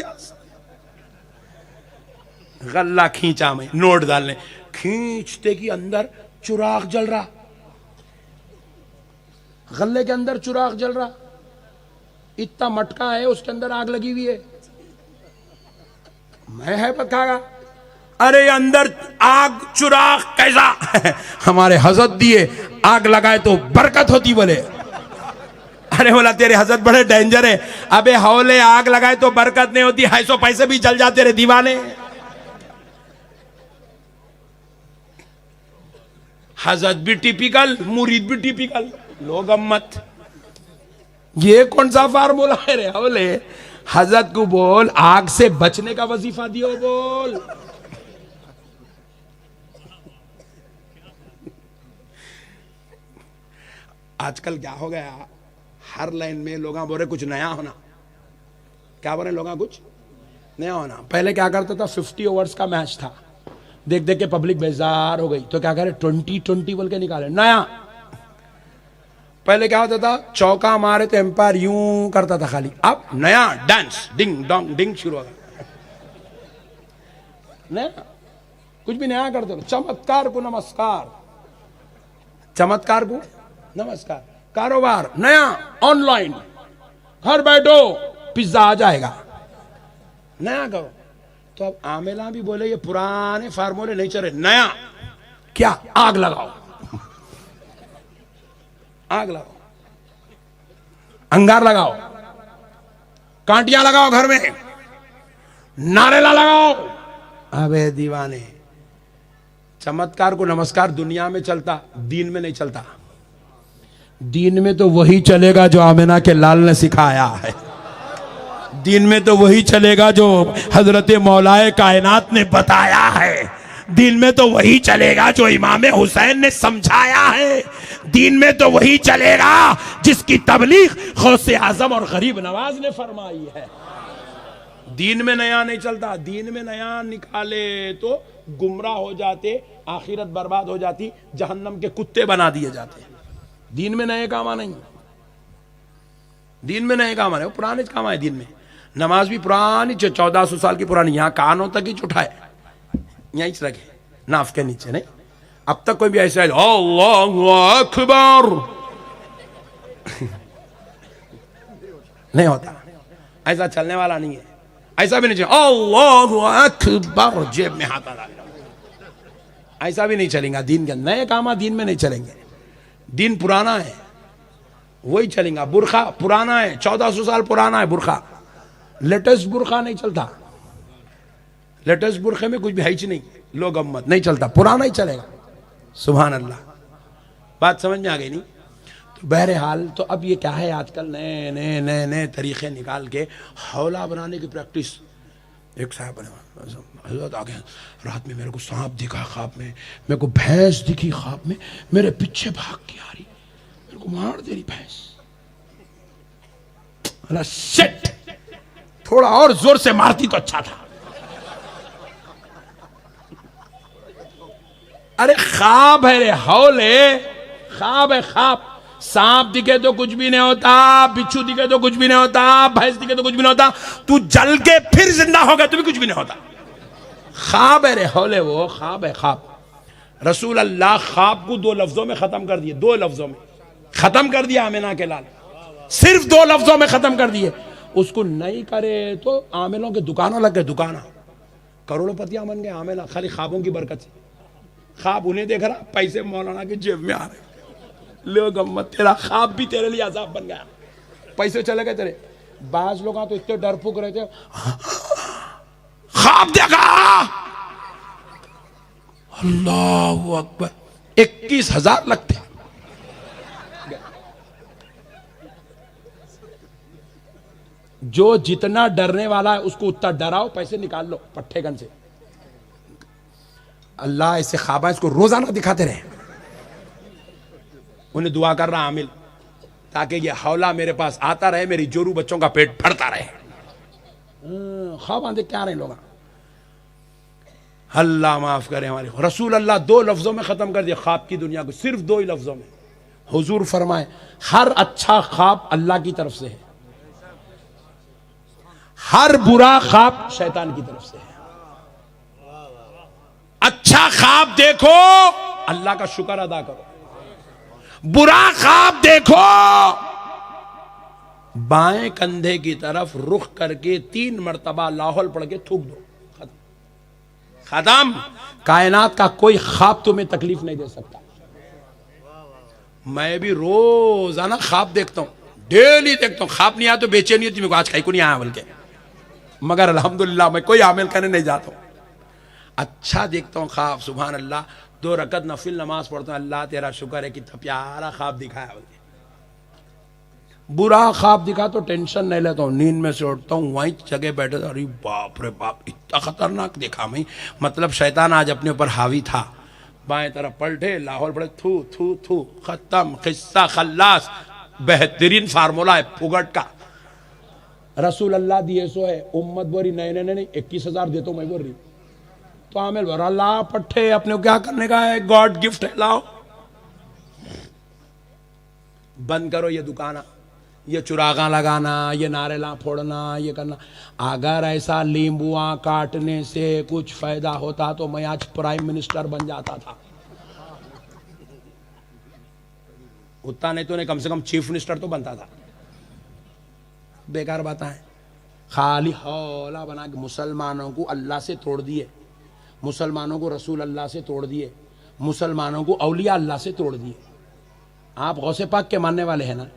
गल्ला खींचा, मैं नोट डालने, खींचते कि अंदर चुराग जल रहा, गले के अंदर चुराग जल रहा, इतना मटका है उसके अंदर आग लगी हुई है। मैं है पकागा, अरे अंदर आग चुराग कैसा? हमारे हजरत दिए, आग लगाए तो बरकत होती बोले। अरे बोला तेरे हजरत बड़े डेंजर है। अबे हौले आग लगाए तो बरकत नहीं होती, 250 पैसे भी जल जाते रे दीवाने। हजरत भी टिपिकल, मुरीद भी टिपिकल, लोग अम्मत। ये कौन सा फार्मूला है रे हौले? हजरत को बोल आग से बचने का वजीफा दियो बोल। आजकल क्या हो गया, हर लाइन में लोग बोल रहे कुछ नया होना। क्या बोल रहे लोग? कुछ नया होना। पहले क्या करता था, 50 ओवर्स का मैच था, देख देख के पब्लिक बेजार हो गई, तो क्या करे 20-20 बोल के निकाले नया। पहले क्या होता था, चौका मारे तो एम्पायर यूं करता था खाली, अब नया डांस डिंग डोंग डिंग शुरू होगा। नया कुछ भी नया करते हो। चमत्कार को नमस्कार, चमत्कार को नमस्कार। कारोबार नया, ऑनलाइन, घर बैठो पिज्जा आ जाएगा, नया करो। तो अब आमेला भी बोले ये पुराने फार्मूले नहीं चले, नया क्या? आग लगाओ, आग लगाओ, अंगार लगाओ, कांटियां लगाओ घर में, नारेला लगाओ। अबे दीवाने, चमत्कार को नमस्कार दुनिया में चलता, दीन में नहीं चलता। दीन में तो वही चलेगा जो आमिना के लाल ने सिखाया है। दीन में तो वही चलेगा जो हजरत मौलाए कायनात ने बताया है। दीन में तो वही चलेगा जो इमाम हुसैन ने समझाया है। दीन में तो वही चलेगा जिसकी तबलीग गौसे आजम और गरीब नवाज ने फरमाई है। दीन में नया नहीं चलता। दीन में नया निकाले तो गुमराह हो जाते, आखिरत बर्बाद हो जाती, जहन्नम के कुत्ते बना दिए जाते। दीन में नए काम नहीं, दीन में नए काम आने, पुराने काम आए। दीन में नमाज भी पुरानी, 1400 साल की पुरानी, यहां कानों तक ही उठाए, यहीं रखे, नाफ के नीचे नहीं। अब तक कोई भी ऐसा अल्लाहु अकबर नहीं होता, ऐसा चलने वाला नहीं है। ऐसा भी नहीं चाहिए अल्लाहु अकबर जेब में हाथ डाल, ऐसा भी नहीं चलेगा। दीन के नए काम दीन में नहीं चलेंगे। दीन पुराना है वही चलेगा। बुरखा पुराना है, 1400 साल पुराना है बुरखा, लेटेस्ट बुरखा नहीं चलता। लेटेस्ट बुरखे में कुछ भी है नहीं, लोग अम्मत नहीं चलता, पुराना ही चलेगा। सुभान अल्लाह, बात समझ में आ गई नहीं? तो बहरहाल तो अब ये क्या है, आजकल नए नए नए नए तरीके निकाल के हौला बनाने की प्रैक्टिस। एक साहब बने हजरत आ गए, रात में मेरे को सांप दिखा ख्वाब में, मेरे को भैंस दिखी ख्वाब में, मेरे पीछे भाग के आ रही, मेरे को मार दे रही भैंस। अल्लाह शिट, थोड़ा और जोर से मारती तो अच्छा था। अरे ख्वाब है रे हौले, ख्वाब है ख्वाब। सांप दिखे तो कुछ भी नहीं होता, बिच्छू दिखे तो कुछ भी नहीं होता, भैंस दिखे तो कुछ भी नहीं होता। तू जल के फिर जिंदा हो गया तो भी कुछ भी नहीं होता। ख्वाब है रे हौले, वो ख्वाब है ख्वाब। रसूल अल्लाह ख्वाब को 2 लफ्जों में खत्म कर दिए, 2 लफ्जों में खत्म कर दिया। आमिना के लाल सिर्फ 2 लफ्जों में खत्म कर दिए। उसको नहीं करे तो आमिलों के दुकानों लग गए, दुकाना करोड़पतियां बन गए आमिला, खाली ख्वाबों की बरकत से। ख्वाब उन्हें देख रहा, पैसे मौलाना के जेब में आ रहे। लोग अम्मत, तेरा ख्वाब भी तेरे लिए अजाब बन गया, पैसे चले गए तेरे। बाज लोग तो इतने डरपोक रहे थे, ख्वाब देखा, अल्लाहु अकबर, 21,000 लगते। जो जितना डरने वाला है उसको उतना डराओ, पैसे निकाल लो पट्ठेगन से। अल्लाह ऐसे ख्वाब इसको रोजाना दिखाते रहे। उन्हें दुआ कर रहा आमिल, ताकि ये हौला मेरे पास आता रहे, मेरी जोरू बच्चों का पेट भरता रहे। ख्वाब आंदे क्या रहे लोग। अल्लाह माफ करे हमारे रसूल। अल्लाह 2 लफ्जों में खत्म कर दिया ख्वाब की दुनिया को, सिर्फ 2 ही लफ्जों में। हुजूर फरमाए, हर अच्छा ख्वाब अल्लाह की तरफ से है, हर बुरा ख्वाब शैतान की तरफ से है। अच्छा ख्वाब देखो, अल्लाह का शुक्र अदा करो। बुरा ख्वाब देखो, बाएं कंधे की तरफ रुख करके 3 मरतबा लाहौल पढ़ के थूक दो, खत्म। कायनात का कोई ख्वाब तुम्हें तकलीफ नहीं दे सकता। मैं भी रोजाना ख्वाब देखता हूं, डेली देखता हूँ, खाप नहीं आया तो बेचैनी होती, मेरे को आज खाई को नहीं आया बोल के, मगर अल्हम्दुलिल्लाह मैं कोई आमिल करने नहीं जाता हूँ। अच्छा देखता हूँ ख्वाब, सुभान अल्लाह, 2 रकत नफिल नमाज पढ़ता हूँ, अल्लाह तेरा शुक्र है कितना प्यारा ख्वाब दिखाया बोल के। बुरा ख्वाब दिखा तो टेंशन नहीं लेता हूँ, नींद में से उठता हूँ, वहीं जगह बैठे तो अरे बाप रे बाप इतना खतरनाक देखा मैं, मतलब शैतान आज अपने ऊपर हावी था। बाएं तरफ पलटे, लाहौर पड़े, थू थू थू, खत्म, किस्सा खल्लास। बेहतरीन फार्मूला है फुगट का, रसूल अल्लाह दिए सो है, उम्मत बोरी नहीं 21,000 देता हूं मैं बोल रही, तो आमिल बोल अल्लाह पट्टे अपने को क्या करने का है, गॉड गिफ्ट है, लाओ बंद करो ये दुकाना, ये चुरागा लगाना, ये नारेला फोड़ना, ये करना। अगर ऐसा नींबुआ काटने से कुछ फायदा होता तो मैं आज प्राइम मिनिस्टर बन जाता था, उतना नहीं तो नहीं कम से कम चीफ मिनिस्टर तो बनता था। बेकार बात है, खाली हौला बना के मुसलमानों को अल्लाह से तोड़ दिए, मुसलमानों को रसूल अल्लाह से तोड़ दिए, मुसलमानों को औलिया अल्लाह से तोड़ दिए। आप गौसे पाक के मानने वाले हैं ना?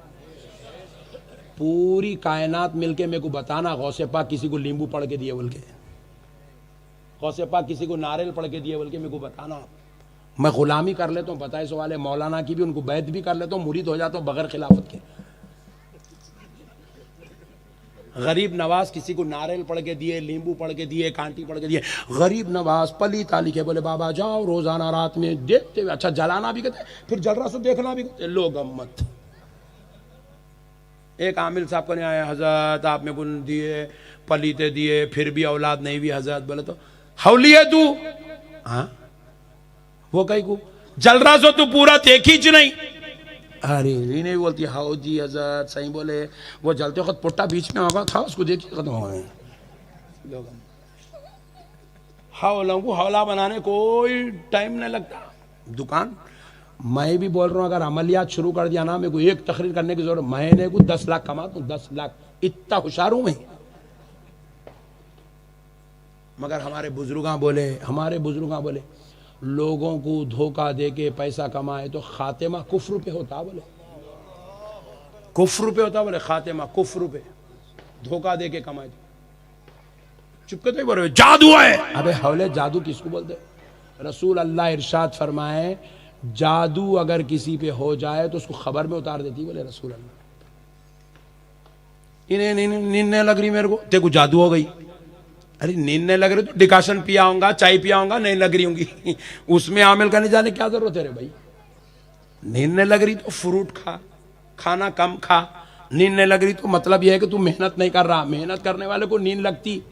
पूरी कायनात मिलके मेरे को बताना, गौसे पाक किसी को नींबू पढ़ के दिए बोल के, गौसे पाक किसी को नारियल पढ़ के दिए बोल के मेरे को बताना। मैं गुलामी कर लेता हूँ, बताए सवाल है मौलाना की भी, उनको बैत भी कर लेता हूँ, मुरीद हो जाता हूँ बगैर खिलाफत के। गरीब नवाज किसी को नारियल पढ़ के दिए, नींबू पढ़ के दिए, कांटी पढ़ के दिए, गरीब नवाज पली ताली के बोले बाबा जाओ रोजाना रात में देखते हुए, अच्छा जलाना भी कहते, फिर जल रहा सो देखना भी कहते, लोग अम्मत। एक आमिल साहब को नहीं आया, हजरत आप मेरे को दिए, पलीते दिए, फिर भी औलाद नहीं भी हजरत, बोले तो हौली है तू, हाँ वो कहीं को जल रहा सो तू पूरा देखी च नहीं, अरे ये नहीं बोलती हाउ जी हजरत, सही बोले, वो जलते वक्त पुट्टा बीच में होगा था, उसको देखिए खत्म हो गए लोग। हौलों को हौला बनाने कोई टाइम नहीं लगता। दुकान मैं भी बोल रहा हूँ, अगर अमलियात शुरू कर दिया ना, मेरे को एक तकरीर करने की जरूरत, महीने को 10 लाख कमाता हूँ, 10 लाख, इतना होशियार हूं मैं। मगर हमारे बुजुर्ग बोले लोगों को धोखा देके पैसा कमाए तो खातिमा कुफ्र पे होता, बोले कुफ्र पे होता, बोले खातिमा कुफ्र पे, धोखा देके कमाए। चुप के तो बोले जादू है, अबे हौले जादू किसको बोलते? रसूल अल्लाह इरशाद फरमाए जादू अगर किसी पे हो जाए तो उसको खबर में उतार देती, बोले रसूल अल्लाह। इन्हें नींद नहीं लग रही मेरे को, तेरे को जादू हो गई। अरे नींद नहीं लग रही तो डिकाशन पिया होगा, चाय पिया होगा, नहीं लग रही होंगी, उसमें आमिल करने जाने क्या जरूरत है रे भाई। नींद नहीं लग रही तो फ्रूट खा, खाना कम खा। नींद नहीं लग रही तो मतलब यह है कि तू मेहनत नहीं कर रहा, मेहनत करने वाले को नींद लगती।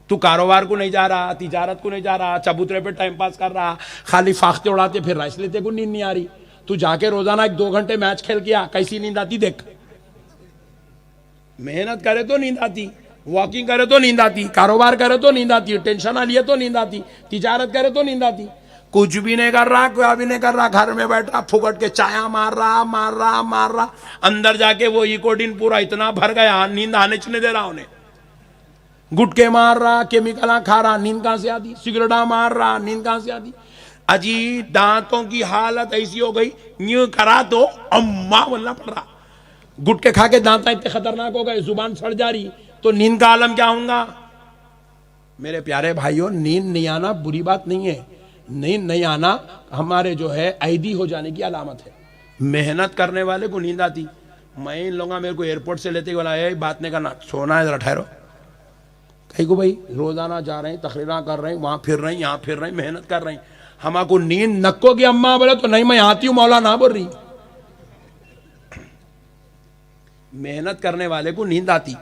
तू कारोबार को नहीं जा रहा, तिजारत को नहीं जा रहा, चबूतरे पे टाइम पास कर रहा, खाली फाख्ते उड़ाते फिर रहा, इसलिए तेरे को नींद नहीं आ रही। तू जाके रोजाना 1-2 घंटे मैच खेल के आ, कैसी नींद आती देख। मेहनत करे तो नींद आती, वॉकिंग करे तो नींद आती, कारोबार करे तो नींद आती, टेंशन आ लिए तो नींद आती, तिजारत करे तो नींद आती। कुछ भी नहीं कर रहा, कोई भी नहीं कर रहा, घर में बैठा फुकट के चाया मार रहा, अंदर जाके वो इकोडिन पूरा इतना भर गया, नींद आने नहीं दे रहा उन्हें। गुटके मार रहा, केमिकल खा रहा, नींद कहां से आती? सिगरेटा मार रहा, नींद कहां से आती? अजी दांतों की हालत ऐसी हो गई, न्यू करा तो अम्मा बोलना पड़ रहा। गुटके खा के दांत इतने खतरनाक हो गए, जुबान सड़ जा रही, तो नींद का आलम क्या होगा? मेरे प्यारे भाइयों, नींद नहीं आना बुरी बात नहीं है, नींद नहीं आना हमारे जो है ऐदी हो जाने की अलामत है। मेहनत करने वाले को नींद आती। मैं इन लोगों मेरे को एयरपोर्ट से लेते बोला बात नहीं करना, सोना है, जरा ठहरो। कहीं को भाई रोजाना जा रहे हैं, तकरीरा कर रहे हैं, वहां फिर रहे हैं, यहाँ फिर रहे हैं, मेहनत कर रहे हैं, हमारे नींद नक्को की अम्मा बोले तो नहीं मैं आती हूं, मौला ना बोल रही। मेहनत करने वाले को नींद आती,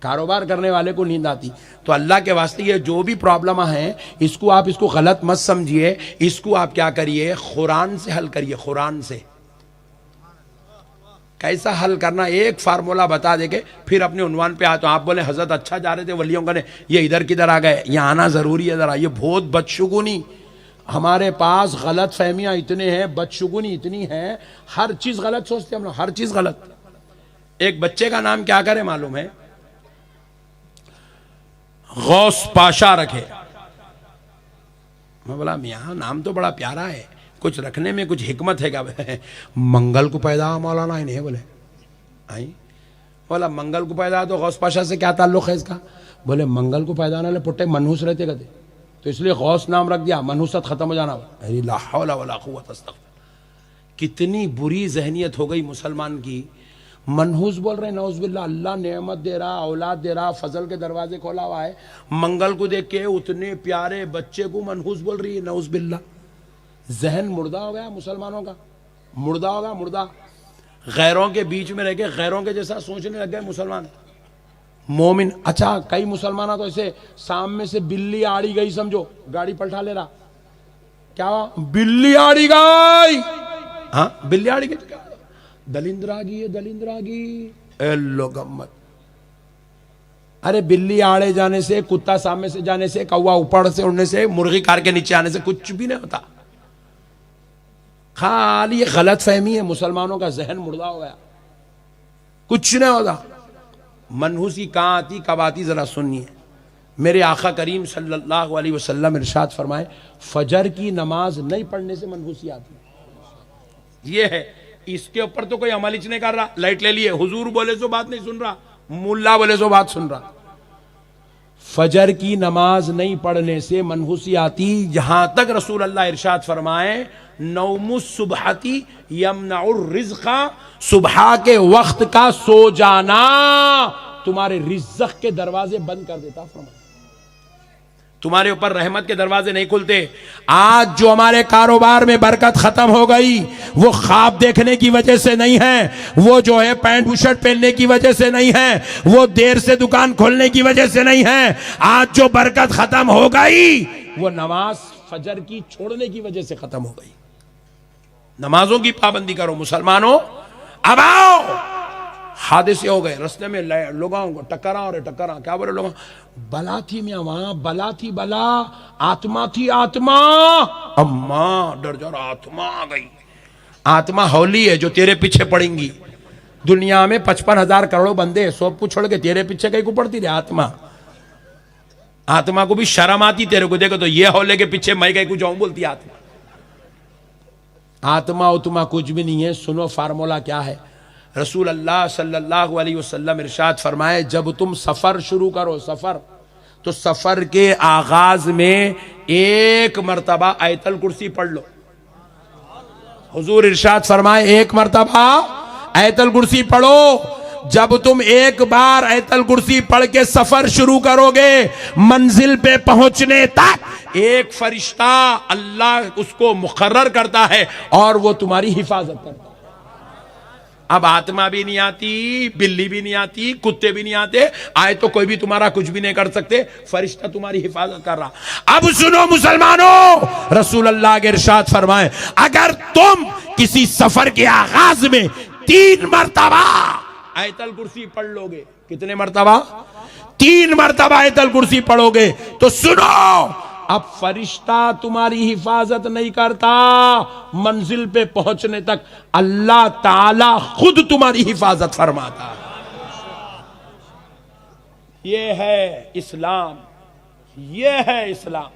कारोबार करने वाले को नींद आती। तो अल्लाह के वास्ते ये जो भी प्रॉब्लम है इसको गलत मत समझिए, इसको आप क्या करिए, कुरान से हल करिए। कुरान से कैसा हल करना, एक फार्मूला बता देके फिर अपने उन्वान पे आते। आप बोले हजरत अच्छा जा रहे थे वलियों का, ये इधर किधर आ गए, यहाँ आना जरूरी है जरा। ये बहुत बदशुगुनी, हमारे पास गलत फहमियां इतने हैं, बदशुगुनी इतनी है, हर चीज गलत सोचते हम लोग, हर चीज गलत। एक बच्चे का नाम क्या करे मालूम है? गौस पाशा रखे। मैं बोला मियाँ नाम तो बड़ा प्यारा है, कुछ रखने में कुछ हिकमत है क्या? मंगल को पैदा मौलाना ही नहीं बोले, आई बोला मंगल को पैदा तो गौस पाशा से क्या ताल्लुक है इसका? बोले मंगल को पैदा वाले पुट्टे मनहूस रहते कहते, तो इसलिए गौस नाम रख दिया, मनहूसत खत्म हो जाना। अरे ला हौला वला कुव्वत अस्तगफिर। कितनी बुरी जहनियत हो गई मुसलमान की। मनहूस बोल रहे हैं, नौज़ुबिल्लाह। अल्लाह नेमत दे रहा, औलाद दे रहा, फजल के दरवाजे खोला हुआ है, मंगल को देख के उतने प्यारे बच्चे को मनहूस बोल रही है, नौज़ुबिल्लाह। जहन मुर्दा हो गया मुसलमानों का, मुर्दा होगा मुर्दा। गैरों के बीच में रह के गैरों के जैसा सोचने लग गए मुसलमान। मोमिन, अच्छा कई मुसलमान तो ऐसे सामने से बिल्ली आड़ी गई समझो, गाड़ी पलटा ले रहा, क्या बिल्ली आड़ी गई, हाँ बिल्ली आड़ी गई, क्या दलिंद्रागी है दलिंद्रागी, एल्लो गम्मत। अरे बिल्ली आड़े जाने से, कुत्ता सामने से जाने से, कौवा ऊपर से उड़ने से, मुर्गी कार के नीचे आने से कुछ भी नहीं होता। खाली ये गलत फहमी है, मुसलमानों का जहन मुर्दा हो गया, कुछ नहीं होता। मनहूसी कहाँ आती कब आती जरा सुनिए। मेरे आका करीम सल्लल्लाहु अलैहि वसल्लम इरशाद फरमाए, फजर की नमाज नहीं पढ़ने से मनहूसी आती। ये है, इसके ऊपर तो कोई अमल ही नहीं कर रहा। लाइट ले लिए, हुजूर बोले सो बात नहीं सुन रहा, मुल्ला बोले सो बात सुन रहा। फजर की नमाज नहीं पढ़ने से मनहूसी आती। यहां तक रसूल अल्लाह इरशाद फरमाए, नौमुस सुबहती यमनउर रिज़्क़ा, सुबह के वक्त का सो जाना तुम्हारे रिज़्क़ के दरवाजे बंद कर देता। फरमाया तुम्हारे ऊपर रहमत के दरवाजे नहीं खुलते। आज जो हमारे कारोबार में बरकत खत्म हो गई, वो ख्वाब देखने की वजह से नहीं है, वो जो है पैंट बुशर्ट पहनने की वजह से नहीं है, वो देर से दुकान खोलने की वजह से नहीं है। आज जो बरकत खत्म हो गई, वो नमाज फजर की छोड़ने की वजह से खत्म हो गई। नमाजों की पाबंदी करो मुसलमानों। अब आओ, हादसे हो गए, रास्ते में लोगों को टकरा क्या बोले लोग, बला थी मैं वहां, बला थी बला, आत्मा थी आत्मा, अम्मा डर जा, आत्मा आ गई। आत्मा हौली है जो तेरे पीछे पड़ेंगी। दुनिया में 55,000 करोड़ बंदे, सब कुछ छोड़ के तेरे पीछे कहीं को पड़ती रहे आत्मा। आत्मा को भी शर्म आती तेरे को देखो तो, ये हौले के पीछे मैं कहीं को जाऊं बोलती आत्मा। आत्मा उत्मा कुछ भी नहीं है। सुनो फार्मूला क्या है। रसूल अल्लाह सल्लल्लाहु अलैहि वसल्लम इरशाद फरमाए, जब तुम सफर शुरू करो, सफर, तो सफर के आगाज में एक मर्तबा आयतल कुर्सी पढ़ लो। हुजूर इरशाद फरमाए, एक मर्तबा आयतल कुर्सी पढ़ो। जब तुम एक बार आयतल कुर्सी पढ़ के सफर शुरू करोगे, मंजिल पे पहुंचने तक एक फरिश्ता अल्लाह उसको मुकर्रर करता है और वो तुम्हारी हिफाजत करता है। अब आत्मा भी नहीं आती, बिल्ली भी नहीं आती, कुत्ते भी नहीं आते, आए तो कोई भी तुम्हारा कुछ भी नहीं कर सकते, फरिश्ता तुम्हारी हिफाजत कर रहा। अब सुनो मुसलमानों, रसूल अल्लाह के इरशाद फरमाए, अगर तुम किसी सफर के आगाज में 3 मर्तबा आयतल कुर्सी पढ़ लोगे, कितने मर्तबा? 3 मर्तबा आयतल कुर्सी पढ़ोगे, तो सुनो, अब फरिश्ता तुम्हारी हिफाजत नहीं करता, मंजिल पे पहुंचने तक अल्लाह ताला खुद तुम्हारी हिफाजत फरमाता। ये है इस्लाम, ये है इस्लाम।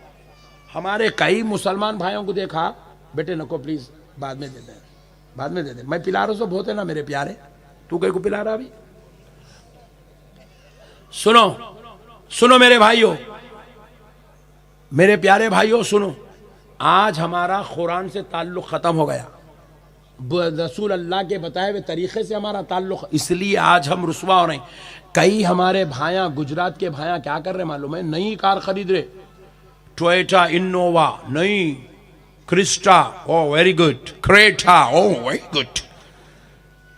हमारे कई मुसलमान भाइयों को देखा, बेटे नको प्लीज, बाद में दे दे, बाद में दे दे, मैं पिला रहा हूं, सब होते ना मेरे प्यारे, तू कहीं को पिला रहा अभी? सुनो सुनो मेरे भाइयों, मेरे प्यारे भाइयों सुनो, आज हमारा कुरान से ताल्लुक खत्म हो गया, रसूल अल्लाह के बताए हुए तरीके से हमारा ताल्लुक, इसलिए आज हम रुसवा हो रहे हैं। कई हमारे भाइयां, गुजरात के भाइयां क्या कर रहे मालूम है, नई कार खरीद रहे, टोयोटा इनोवा, नई क्रिस्टा, ओ वेरी गुड, क्रेटा, ओ वेरी गुड,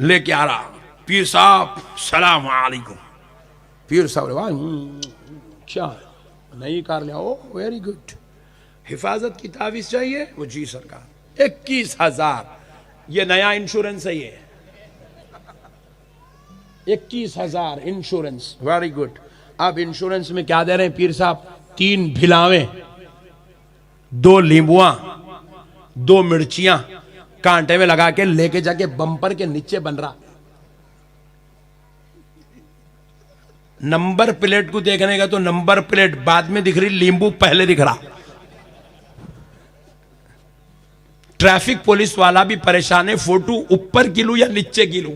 लेके आ रहा। पीर साहब सलाम अलैकुम, पीर साहब वाह क्या नई कार ले आओ, वेरी गुड। हिफाजत की तावीज चाहिए, वो जी सरकार 21,000, ये नया इंश्योरेंस है, ये 21,000 इंश्योरेंस, वेरी गुड। अब इंश्योरेंस में क्या दे रहे हैं पीर साहब? 3 भिलावे, 2 लींबुआ, 2 मिर्चियां कांटे में लगा के लेके जाके बम्पर के नीचे बन रहा। नंबर प्लेट को देखने का तो नंबर प्लेट बाद में दिख रही, लींबू पहले दिख रहा। ट्रैफिक पुलिस वाला भी परेशान है, फोटो ऊपर गिलू या नीचे गिलू।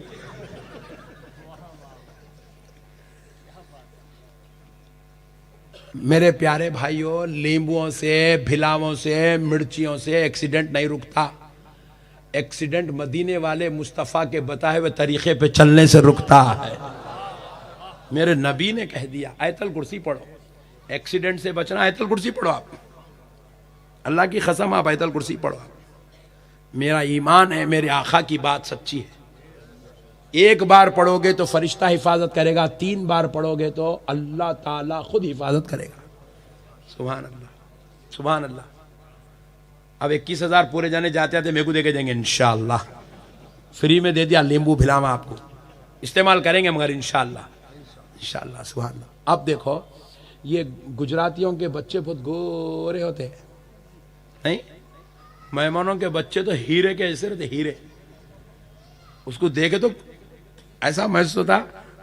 मेरे प्यारे भाइयों, नींबुओं से, भिलावों से, मिर्चियों से एक्सीडेंट नहीं रुकता। एक्सीडेंट मदीने वाले मुस्तफ़ा के बताए हुए तरीके पे चलने से रुकता है। मेरे नबी ने कह दिया आयतल कुर्सी पढ़ो, एक्सीडेंट से बचना आयतल कुर्सी पढ़ो। आप अल्लाह की कसम आप आयतल कुर्सी पढ़ो। मेरा ईमान है, मेरे आका की बात सच्ची है। एक बार पढ़ोगे तो फरिश्ता हिफाजत करेगा, 3 बार पढ़ोगे तो अल्लाह ताला खुद हिफाजत करेगा। सुभान अल्लाह, सुभान अल्लाह। अब 21,000 पूरे जाने जाते आते मेरे को देके देंगे इंशाअल्लाह। फ्री में दे दिया नींबू भिलावा, आपको इस्तेमाल करेंगे मगर इंशाअल्लाह, इंशाअल्लाह। सुभान अल्लाह। अब देखो, ये गुजरातियों के बच्चे बहुत गोरे होते हैं, नहीं? मेहमानों के बच्चे तो हीरे के ऐसे रहते, हीरे। उसको देखे तो ऐसा महसूस होता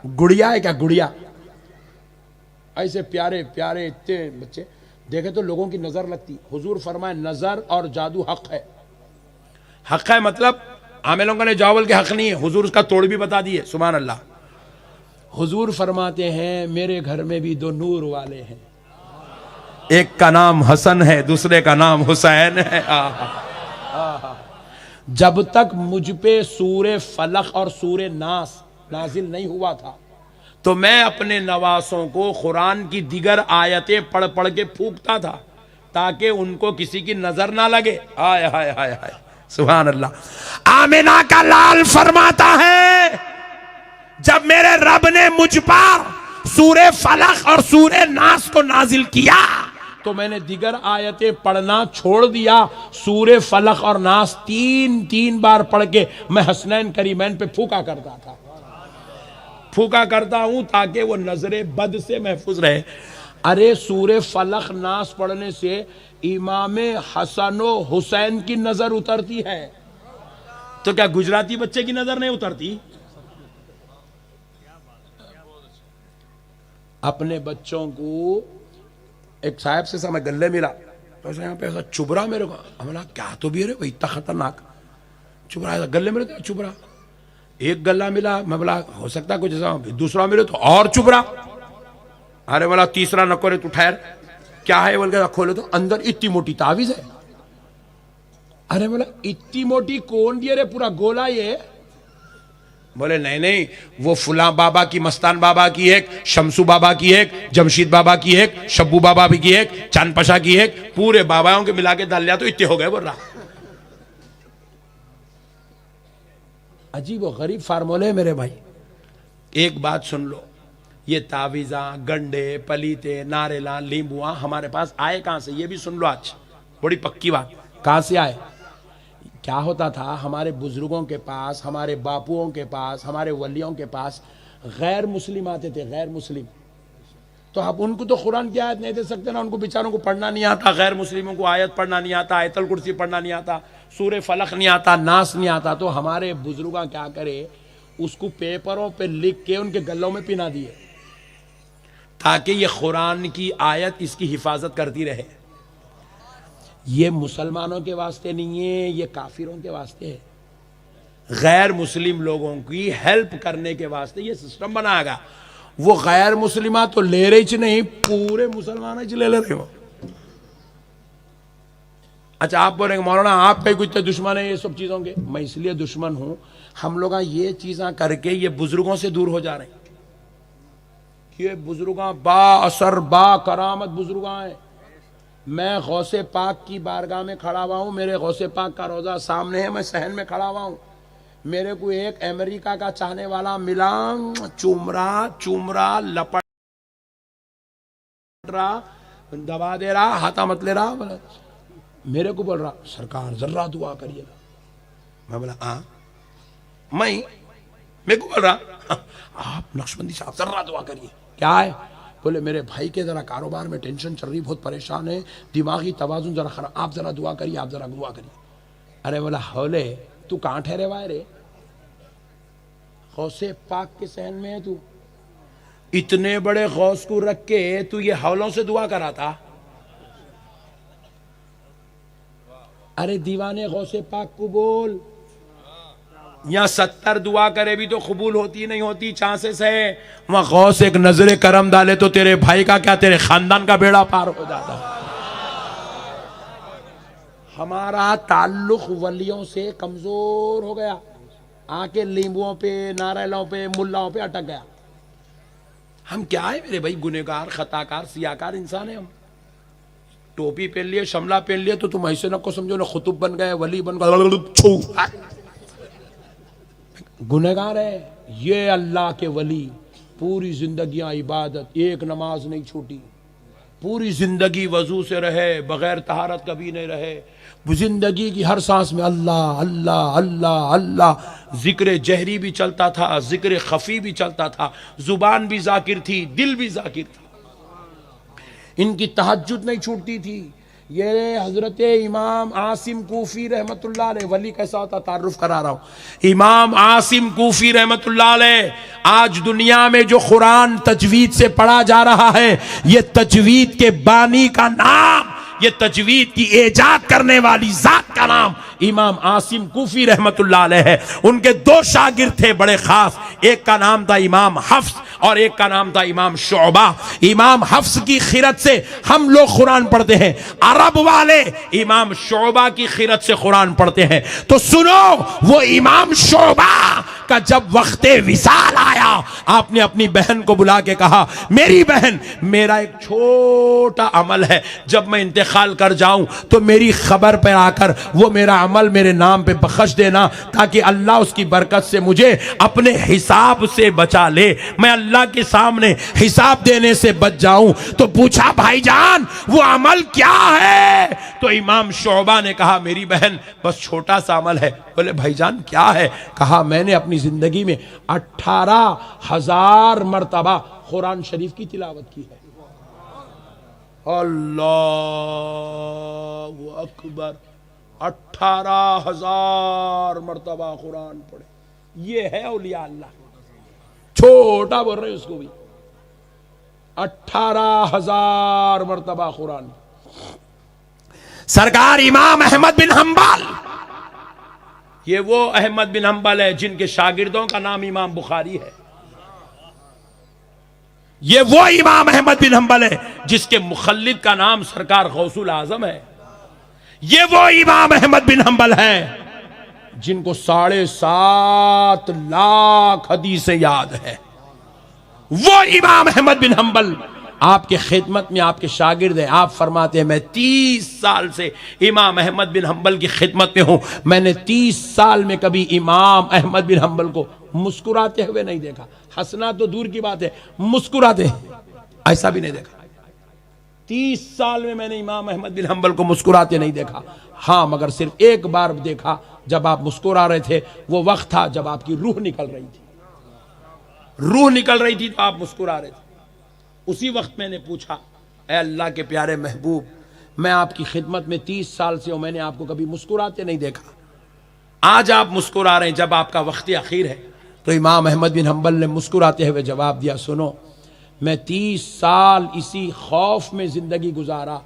गुड़िया है क्या, गुड़िया। ऐसे प्यारे प्यारे इतने बच्चे देखे तो लोगों की नजर लगती। हुजूर फरमाए नजर और जादू हक है। हक है मतलब आमे लोगों ने जावल के हक नहीं है, हुजूर उसका तोड़ भी बता दिए। सुभान अल्लाह। हुजूर फरमाते हैं मेरे घर में भी 2 नूर वाले हैं, एक का नाम हसन है, दूसरे का नाम हुसैन है। जब तक मुझ पे सूरे फलक और सूरे नास नाजिल नहीं हुआ था तो मैं अपने नवासों को कुरान की दिगर आयतें पढ़ पढ़ के फूंकता था ताकि उनको किसी की नजर ना लगे। हाय हाय हाय हाय, सुभान अल्लाह। आमिना का लाल फरमाता है जब मेरे रब ने मुझ पर सूरे फलक और सूरे नास को नाजिल किया तो मैंने दिगर आयतें पढ़ना छोड़ दिया। सूरे फलक और नास 3 बार पढ़ के मैं हसनैन करीमैन पे फूका करता था। फूका करता हूं ताकि वो नजरे बद से महफूज रहे। अरे सूरे फलक नास पढ़ने से इमाम हसन व हुसैन की नजर उतरती है, तो क्या गुजराती बच्चे की नजर नहीं उतरती? अपने बच्चों को एक साहब से मैं गले मिला तो ऐसा यहाँ पे ऐसा चुभ रहा मेरे को। हमला क्या तो भी है रे, इतना खतरनाक चुभ रहा है। गले मिले तो चुभ रहा। एक गला मिला, मैं बोला हो सकता है कुछ ऐसा। दूसरा मिले तो और चुभ रहा। अरे बोला तीसरा न करे तू ठहर, क्या है? बोल के खोले तो अंदर इतनी मोटी तावीज है। अरे बोला इतनी मोटी कौन दिए रे, पूरा गोला ये। बोले नहीं नहीं, वो फुला बाबा की, मस्तान बाबा की एक, शमसू बाबा की एक, जमशीद बाबा की एक, शब्बू बाबा की एक, चांदपशा की एक, पूरे बाबाओं के मिला के डाल लिया तो इतने हो गए। बोल रहा अजीब व गरीब फार्मूले मेरे भाई। एक बात सुन लो, ये तावीजा, गंडे, पलीते, नारेला, नींबुआ हमारे पास आए कहां से, ये भी सुन लो आज। बड़ी पक्की बात, कहां से आए? क्या होता था हमारे बुजुर्गों के पास, हमारे बापुओं के पास, हमारे वलियों के पास गैर मुस्लिम आते थे, गैर मुस्लिम। तो अब उनको तो कुरान की आयत नहीं दे सकते ना, उनको बेचारों को पढ़ना नहीं आता। गैर मुस्लिमों को आयत पढ़ना नहीं आता, आयतल कुर्सी पढ़ना नहीं आता, सूरे फलक नहीं आता, नास नहीं आता। तो हमारे बुजुर्ग क्या करे, उसको पेपरों पे लिख के उनके गलों में पिना दिए ताकि ये कुरान की आयत इसकी हिफाजत करती रहे। ये मुसलमानों के वास्ते नहीं है, ये काफिरों के वास्ते है। गैर मुस्लिम लोगों की हेल्प करने के वास्ते ये सिस्टम बनाएगा। वो गैर मुस्लिमा तो ले रही नहीं, पूरे मुसलमान ले रहे हो। अच्छा आप बोलेंगे मौलाना आप कहीं कुछ दुश्मन है ये सब चीजों के। मैं इसलिए दुश्मन हूं, हम लोग ये चीजें करके ये बुजुर्गों से दूर हो जा रहे हैं। ये बुजुर्गा बा असर बा करामत बुजुर्गा है। मैं गौसे पाक की बारगाह में खड़ा हुआ हूं, मेरे गौसे पाक का रोजा सामने है, मैं सहन में खड़ा हुआ हूं। मेरे को एक अमेरिका का चाहने वाला मिला, चुमरा चुमरा लपट रहा, दबा दे रहा, हाथा मत ले रहा। मेरे को बोल रहा सरकार जर्रा दुआ करिएगा। मैं बोला हाँ, मेरे को बोल रहा आप नक्शबंदी साहब जर्रा दुआ करिए। क्या है? बोले मेरे भाई के जरा कारोबार में टेंशन चल रही, बहुत परेशान है, दिमागी तवाजुन जरा खराब, आप जरा दुआ करिए, आप जरा दुआ करिए। अरे बोला हौले तू कहां ठहरे हुआ है रे? गौसे पाक के सहन में है तू। इतने बड़े गौस को रख के तू ये हौलों से दुआ कराता। अरे दीवाने गौसे पाक को बोल, यहाँ 70 दुआ करे भी तो कबूल होती नहीं होती, चांसेस है। वहां गौस एक नजरे करम डाले तो तेरे भाई का क्या, तेरे खानदान का बेड़ा पार हो जाता। हमारा ताल्लुक वलियों से कमजोर हो गया, आके लींबुओं पे, नारेलों पे, मुल्लाओं पे अटक गया। हम क्या है मेरे भाई, गुनहगार, खताकार, सियाकार इंसान है हम। टोपी पहन लिए, शमला पहन लिए तो तुम ऐसे न को समझो ना खुतुब बन गए, वली बन गए, गुनहगार है। ये अल्लाह के वली पूरी जिंदगियां इबादत, एक नमाज नहीं छूटी, पूरी जिंदगी वजू से रहे, बगैर तहारत कभी नहीं रहे, जिंदगी की हर सांस में अल्लाह अल्लाह अल्लाह अल्लाह। जिक्र जहरी भी चलता था, जिक्र खफी भी चलता था, जुबान भी जाकिर थी, दिल भी जाकिर था। इनकी तहज्जुद नहीं छूटती थी। ये हजरत इमाम आसिम कूफी रहमतुल्लाह अलैह, वली कैसा होता तारुफ करा रहा हूं। इमाम आसिम कूफी रहमतुल्लाह अलैह, आज दुनिया में जो कुरान तजवीद से पढ़ा जा रहा है, ये तजवीद के बानी का नाम, ये तजवीद की इजाद करने वाली जात का नाम इमाम आसिम कूफी रहमतुल्लाह अलैह है। उनके 2 शागिर्द थे बड़े खास, एक का नाम था इमाम हफ्स और एक का नाम था इमाम शुअबा। इमाम हफ्स की खिरत से हम लोग कुरान पढ़ते हैं, अरब वाले इमाम शुअबा की खिरत से कुरान पढ़ते हैं। तो सुनो, वो इमाम शुअबा का जब वक्ते विसाल आया, आपने अपनी बहन को बुला के कहा, मेरी बहन, मेरा एक छोटा अमल है, जब मैं इंतकाल कर जाऊं तो मेरी खबर पर आकर वो मेरा अमल मेरे नाम पे बख्श देना, ताकि अल्लाह उसकी बरकत से मुझे अपने हिसाब से बचा ले, मैं अल्लाह के सामने हिसाब देने से बच जाऊं। तो पूछा, भाईजान वो अमल क्या है? तो इमाम शुअबा ने कहा, मेरी बहन बस छोटा सा अमल है। बोले भाईजान क्या है? कहा, मैंने अपनी जिंदगी में 18,000 मर्तबा कुरान शरीफ की तिलावत की है। अल्लाहु अकबर, 18,000 मर्तबा कुरान पढ़े। ये है औलिया अल्लाह। छोटा बोल रहे उसको भी, 18,000 मर्तबा कुरान। सरकार इमाम अहमद बिन हंबल, ये वो अहमद बिन हंबल है जिनके शागिर्दों का नाम इमाम बुखारी है। ये वो इमाम अहमद बिन हंबल है जिसके मुखल्लिद का नाम सरकार गौसुल आजम है। ये वो इमाम अहमद बिन हंबल है जिनको 7.5 लाख हदीसें याद है। वो इमाम अहमद बिन हंबल आपके खिदमत में, आपके शागिर्द हैं। आप फरमाते हैं, मैं 30 साल से इमाम अहमद बिन हंबल की खिदमत में हूं, मैंने 30 साल में कभी इमाम अहमद बिन हंबल को मुस्कुराते हुए नहीं देखा। हंसना तो दूर की बात है, मुस्कुराते ऐसा भी नहीं देखा। 30 साल में मैंने इमाम अहमद बिन हंबल को मुस्कुराते नहीं देखा। हाँ, मगर सिर्फ एक बार देखा, जब आप मुस्कुरा रहे थे। वो वक्त था जब आपकी रूह निकल रही थी, रूह निकल रही थी तो आप मुस्कुरा रहे थे। उसी वक्त मैंने पूछा, ऐ अल्लाह के प्यारे महबूब, मैं आपकी खिदमत में 30 साल से हूं, मैंने आपको कभी मुस्कुराते नहीं देखा, आज आप मुस्कुरा रहे हैं जब आपका वक्त आखिर है। तो इमाम अहमद बिन हंबल ने मुस्कुराते हुए जवाब दिया, सुनो, मैं 30 साल इसी खौफ में जिंदगी गुजारा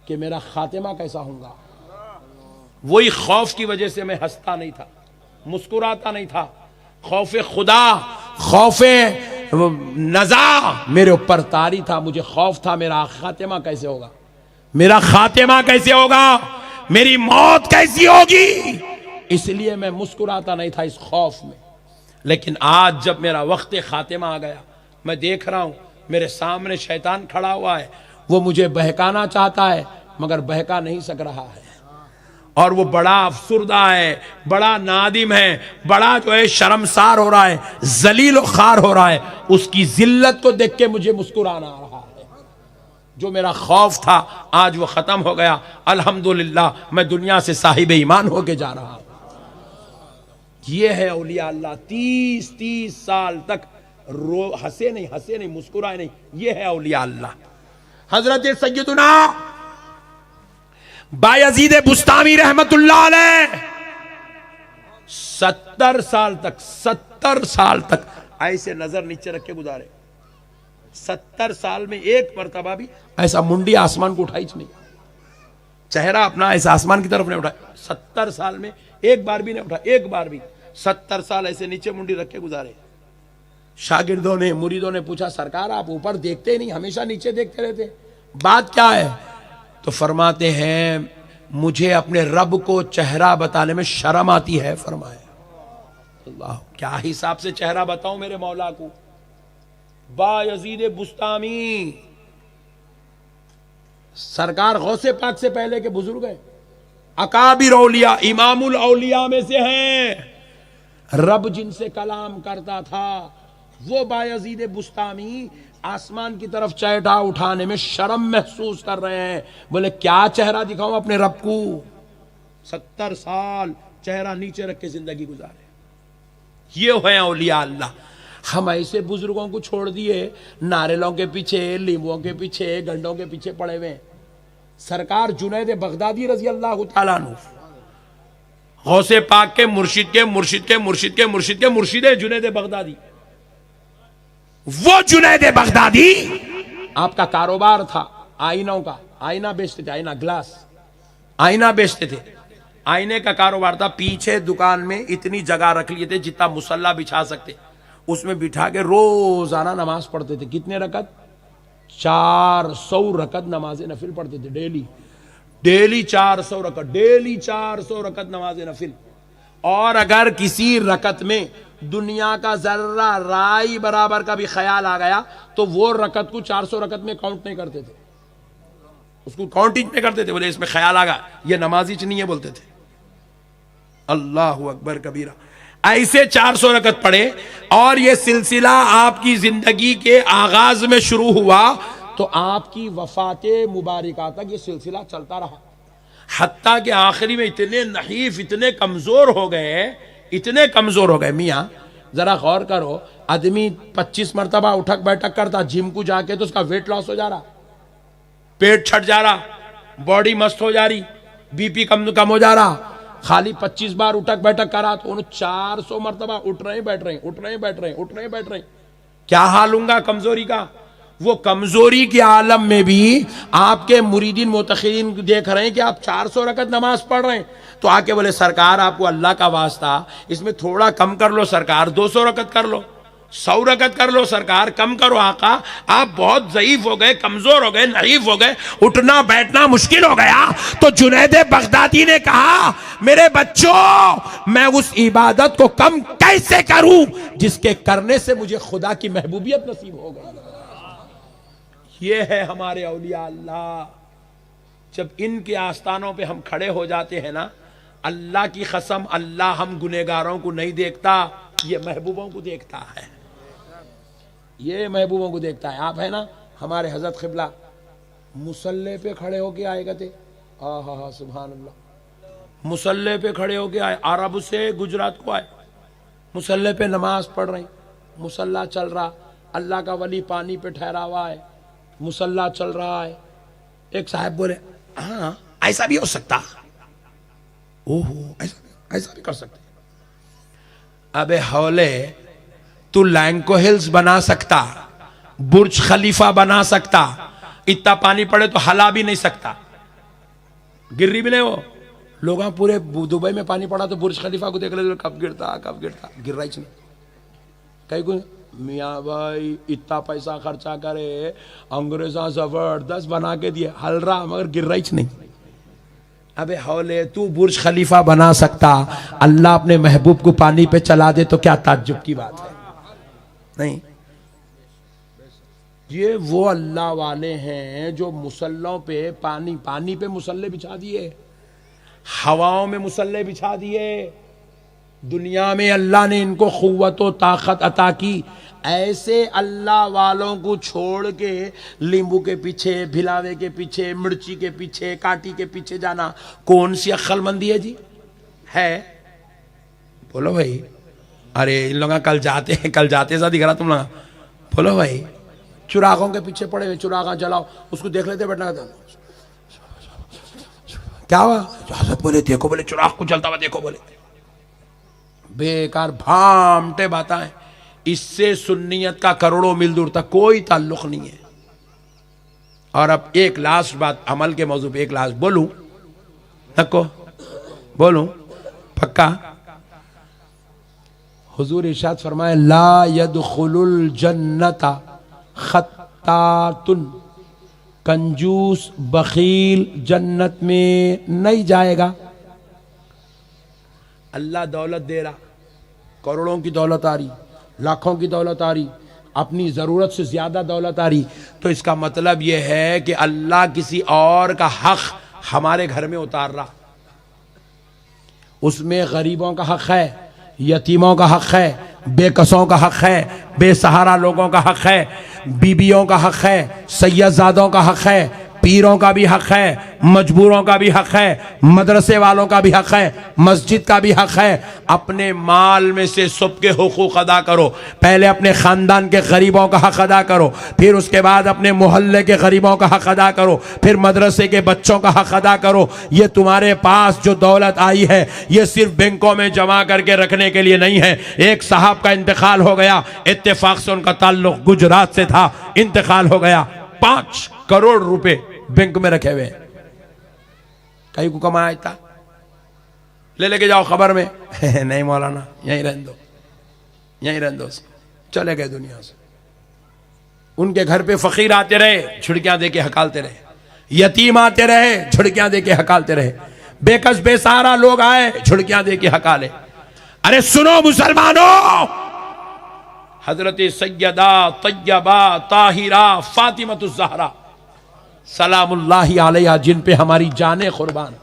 कि मेरा खातिमा कैसा होगा। वही खौफ की वजह से मैं हंसता नहीं था, मुस्कुराता नहीं था। खौफ खुदा, खौफ नजा मेरे ऊपर तारी था। मुझे खौफ था मेरा खातिमा कैसे होगा, मेरा खातिमा कैसे होगा, मेरी मौत कैसी होगी। इसलिए मैं मुस्कुराता नहीं था इस खौफ में। लेकिन आज जब मेरा वक्त खातिमा आ गया, मैं देख रहा हूं मेरे सामने शैतान खड़ा हुआ है। वो मुझे बहकाना चाहता है मगर बहका नहीं सक रहा है, और वो बड़ा अफसुर्दा है, बड़ा नादिम है, बड़ा जो है शर्मसार हो रहा है, जलील और खार हो रहा है। उसकी जिल्लत को देख के मुझे मुस्कुराना आ रहा है। जो मेरा खौफ था आज वो खत्म हो गया। अल्हम्दुलिल्लाह, मैं दुनिया से साहिब ईमान होके जा रहा हूं। ये है औलिया अल्लाह। 30 साल तक हंसे नहीं, मुस्कुराए नहीं। ये है औलिया अल्लाह। हजरत सैयदुना बायजीद बुस्तामी रहमतुल्लाह अलैह 70 साल तक ऐसे नजर नीचे रख के गुजारे। 70 साल में एक मर्तबा भी ऐसा मुंडी आसमान को उठाई नहीं, चेहरा अपना ऐसा आसमान की तरफ नहीं उठाया। 70 साल में एक बार भी नहीं उठा, एक बार भी। 70 साल ऐसे नीचे मुंडी रख के गुजारे। शागिर्दों ने, मुरीदों ने पूछा, सरकार आप ऊपर देखते नहीं, हमेशा नीचे देखते रहते, बात क्या है? तो फरमाते हैं मुझे अपने रब को चेहरा बताने में शर्म आती है। फरमाया अल्लाह, क्या हिसाब से चेहरा बताऊं मेरे मौला को? बायजीद बुस्तामी सरकार गौसे पाक से पहले के बुजुर्ग हैं, अकाबिर औलिया, इमामुल औलिया में से हैं। रब जिनसे कलाम करता था वो बायजीद बुस्तामी आसमान की तरफ चैटा उठाने में शर्म महसूस कर रहे हैं। बोले क्या चेहरा दिखाऊं अपने रब को? 70 साल चेहरा नीचे रख के जिंदगी गुजारे। ये है औलिया अल्लाह। हम ऐसे बुजुर्गों को छोड़ दिए, नारियलों के पीछे, लींबुओं के पीछे, गंडों के पीछे पड़े हुए। सरकार जुनैद बगदादी रजी अल्लाह तआला अन्हु, गौसे पाक के मुर्शिद के मुर्शिद के मुर्शिद के मुर्शिद के मुर्शिद है जुनैद बगदादी। वो जुनैद बगदादी आपका कारोबार था आईनों का, आईना बेचते थे, आईना ग्लास, आईना बेचते थे। आईने का कारोबार था। पीछे दुकान में इतनी जगह रख लिए थे जितना मुसल्ला बिछा सकते, उसमें बिठा के रोजाना नमाज पढ़ते थे। कितने रकत? 400 रकत नमाज नफिल पढ़ते थे डेली। डेली 400 रकत, डेली 400 रकत नमाज नफिल। और अगर किसी रकत में दुनिया का जर्रा राई बराबर का भी ख्याल आ गया तो वो रकत को 400 रकत में काउंट नहीं करते थे, उसको काउंट नहीं करते थे। बोले इसमें ख्याल आ गया, ये नमाजी नहीं है, बोलते थे। अल्लाहु अकबर कबीरा। ऐसे 400 रकत पढ़े और ये सिलसिला आपकी जिंदगी के आगाज में शुरू हुआ तो आपकी वफाते मुबारका तक ये सिलसिला चलता रहा। हत्ता के आखिरी में इतने नहीफ, इतने कमजोर हो गए, इतने कमजोर हो गए। मियाँ जरा गौर करो, आदमी 25 मरतबा उठक बैठक करता जिम को जाके तो उसका वेट लॉस हो जा रहा, पेट छट जा रहा, बॉडी मस्त हो जा रही, बीपी कम हो जा रहा। खाली 25 बार उठक बैठक करा तो उन्हें 400 मरतबा उठ रहे बैठ रहे, उठ रहे बैठ रहे, उठ रहे बैठ रहे। क्या हाल होगा कमजोरी का? वो कमजोरी के आलम में भी आपके मुरीदीन मुतखीरीन देख रहे हैं कि आप 400 रकत नमाज पढ़ रहे हैं, तो आके बोले सरकार आपको अल्लाह का वास्ता इसमें थोड़ा कम कर लो सरकार, 200 रकत कर लो, 100 रकत कर लो सरकार, कम करो आका, आप बहुत ज़ईफ हो गए, कमजोर हो गए, नहीफ हो गए, उठना बैठना मुश्किल हो गया। तो जुनैद बगदादी ने कहा मेरे बच्चों, मैं उस इबादत को कम कैसे करूं जिसके करने से मुझे खुदा की महबूबियत नसीब हो गई। ये है हमारे औलिया अल्लाह। जब इनके आस्थानों पे हम खड़े हो जाते हैं ना, अल्लाह की कसम, अल्लाह हम गुनहगारों को नहीं देखता, ये महबूबों को देखता है, ये महबूबों को देखता है। आप है ना, हमारे हजरत क़िबला मुसल्ले पे खड़े होके आए थे, हा सुभान अल्लाह, मुसल्ले पे खड़े होके आए, अरब से गुजरात को आए, मुसल्ले पे नमाज पढ़ रही, मुसल्ला चल रहा, अल्लाह का वली पानी पे ठहरा हुआ है, मुसल्ला चल रहा है। एक साहब बोले हाँ ऐसा भी हो सकता, ओहो ऐसा भी कर सकते। अबे हौले, तू लैंको हिल्स बना सकता, बुर्ज खलीफा बना सकता, इतना पानी पड़े तो हला भी नहीं सकता, गिर रही भी नहीं वो। लोग पूरे दुबई में पानी पड़ा तो बुर्ज खलीफा को देख रहे कब गिरता, गिर रहा ही नहीं। कहीं को मियाँ भाई इतना पैसा खर्चा करे, अंग्रेजा जबरदस्त बना के दिए, हल रहा मगर गिर रहा ही नहीं। अबे हौले, तू बुर्ज खलीफा बना सकता, अल्लाह अपने महबूब को पानी पे चला दे तो क्या ताज्जुब की बात है? नहीं, ये वो अल्लाह वाले हैं जो मुसल्लों पे पानी पे मुसल्ले बिछा दिए, हवाओं में मुसल्ले बिछा दिए। दुनिया में अल्लाह ने इनको क़ुव्वत व ताकत अता की। ऐसे अल्लाह वालों को छोड़ के नींबू के पीछे, भिलावे के पीछे, मिर्ची के पीछे, काटी के पीछे जाना कौन सी अक्लमंदी है जी? है? बोलो भाई। अरे इन लोग कल जाते सा दिख रहा तुम लोग। बोलो भाई, चुरागों के पीछे पड़े हुए, चुरागा जलाओ, उसको देख लेते बैठना था, क्या हुआ? हजरत बोले देखो, बोले चुराग को जलता हुआ देखो, बोले बेकार भामटे बातें। इससे सुन्नियत का करोड़ों मील दूर तक कोई ताल्लुक नहीं है। और अब एक लास्ट बात अमल के मौजू पे, एक लास्ट बोलूं, नको बोलूं पक्का। हुजूर इरशाद फरमाए ला यदखुलुल जन्नता खत्तातुन, कंजूस बखील जन्नत में नहीं जाएगा। अल्लाह दौलत दे रहा, करोड़ों की दौलत आ रही, लाखों की दौलत आ रही, अपनी जरूरत से ज्यादा दौलत आ रही, तो इसका मतलब यह है कि अल्लाह किसी और का हक हमारे घर में उतार रहा। उसमें गरीबों का हक है, यतीमों का हक है, बेकसों का हक है, बेसहारा लोगों का हक है, बीबियों का हक है, सैयदजादों का हक है, पीरों का भी हक है, मजबूरों का भी हक है, मदरसे वालों का भी हक है, मस्जिद का भी हक है। अपने माल में से सबके हुकूक अदा करो। पहले अपने खानदान के गरीबों का हक अदा करो, फिर उसके बाद अपने मोहल्ले के गरीबों का हक अदा करो, फिर मदरसे के बच्चों का हक अदा करो। ये तुम्हारे पास जो दौलत आई है ये सिर्फ बैंकों में जमा करके रखने के लिए नहीं है। एक साहब का इंतकाल हो गया, इत्तेफाक से उनका ताल्लुक गुजरात से था, इंतकाल हो गया, 5 करोड़ रुपए बैंक में रखे हुए, कहीं को कमाया था, ले लेके जाओ खबर में नहीं मौलाना यहीं रहने दो, यहीं रहने दो, चले गए दुनिया से। उनके घर पे फकीर आते रहे, छुड़कियां देके हकालते रहे, यतीम आते रहे, छुड़कियां देके हकालते रहे, बेकस बेसहारा लोग आए, छुड़कियां देके हकाले। अरे सुनो मुसलमानों, हजरत सैयदा तैयबा ताहिरा फातिमतुज़ ज़हरा सलामुल्लाहि अलैहा, जिन पे हमारी जाने कुर्बान,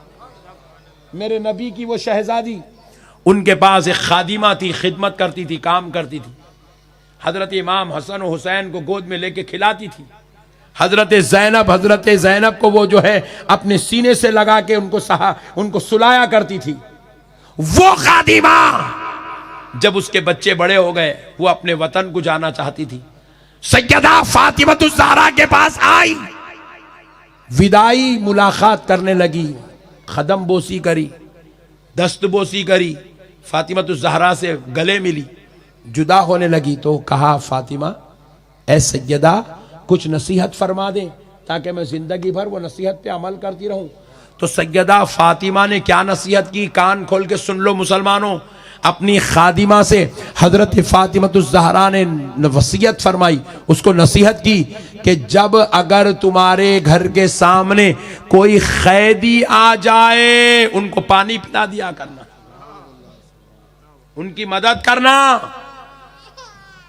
मेरे नबी की वो शहजादी, उनके पास एक खादिमा थी, खिदमत करती थी, काम करती थी। हजरत इमाम हसन और हुसैन को गोद में लेके खिलाती थी। हजरत जैनब को वो जो है अपने सीने से लगा के उनको सुलाया करती थी। वो खादिमा जब उसके बच्चे बड़े हो गए, वो अपने वतन को जाना चाहती थी। सैयदा फातिमतुज़ ज़हरा के पास आई, विदाई मुलाकात करने लगी, खदम बोसी करी, दस्त बोसी करी, फातिमतुज़ ज़हरा से गले मिली, जुदा होने लगी तो कहा फातिमा ए सैयदा कुछ नसीहत फरमा दे ताकि मैं जिंदगी भर वो नसीहत पे अमल करती रहूं। तो सैयदा फातिमा ने क्या नसीहत की, कान खोल के सुन लो मुसलमानों। अपनी खादिमा से हजरत फातिमतुज़ ज़हरा ने वसीयत फरमाई, उसको नसीहत की कि जब अगर तुम्हारे घर के सामने कोई कैदी आ जाए, उनको पानी पिला दिया करना, उनकी मदद करना,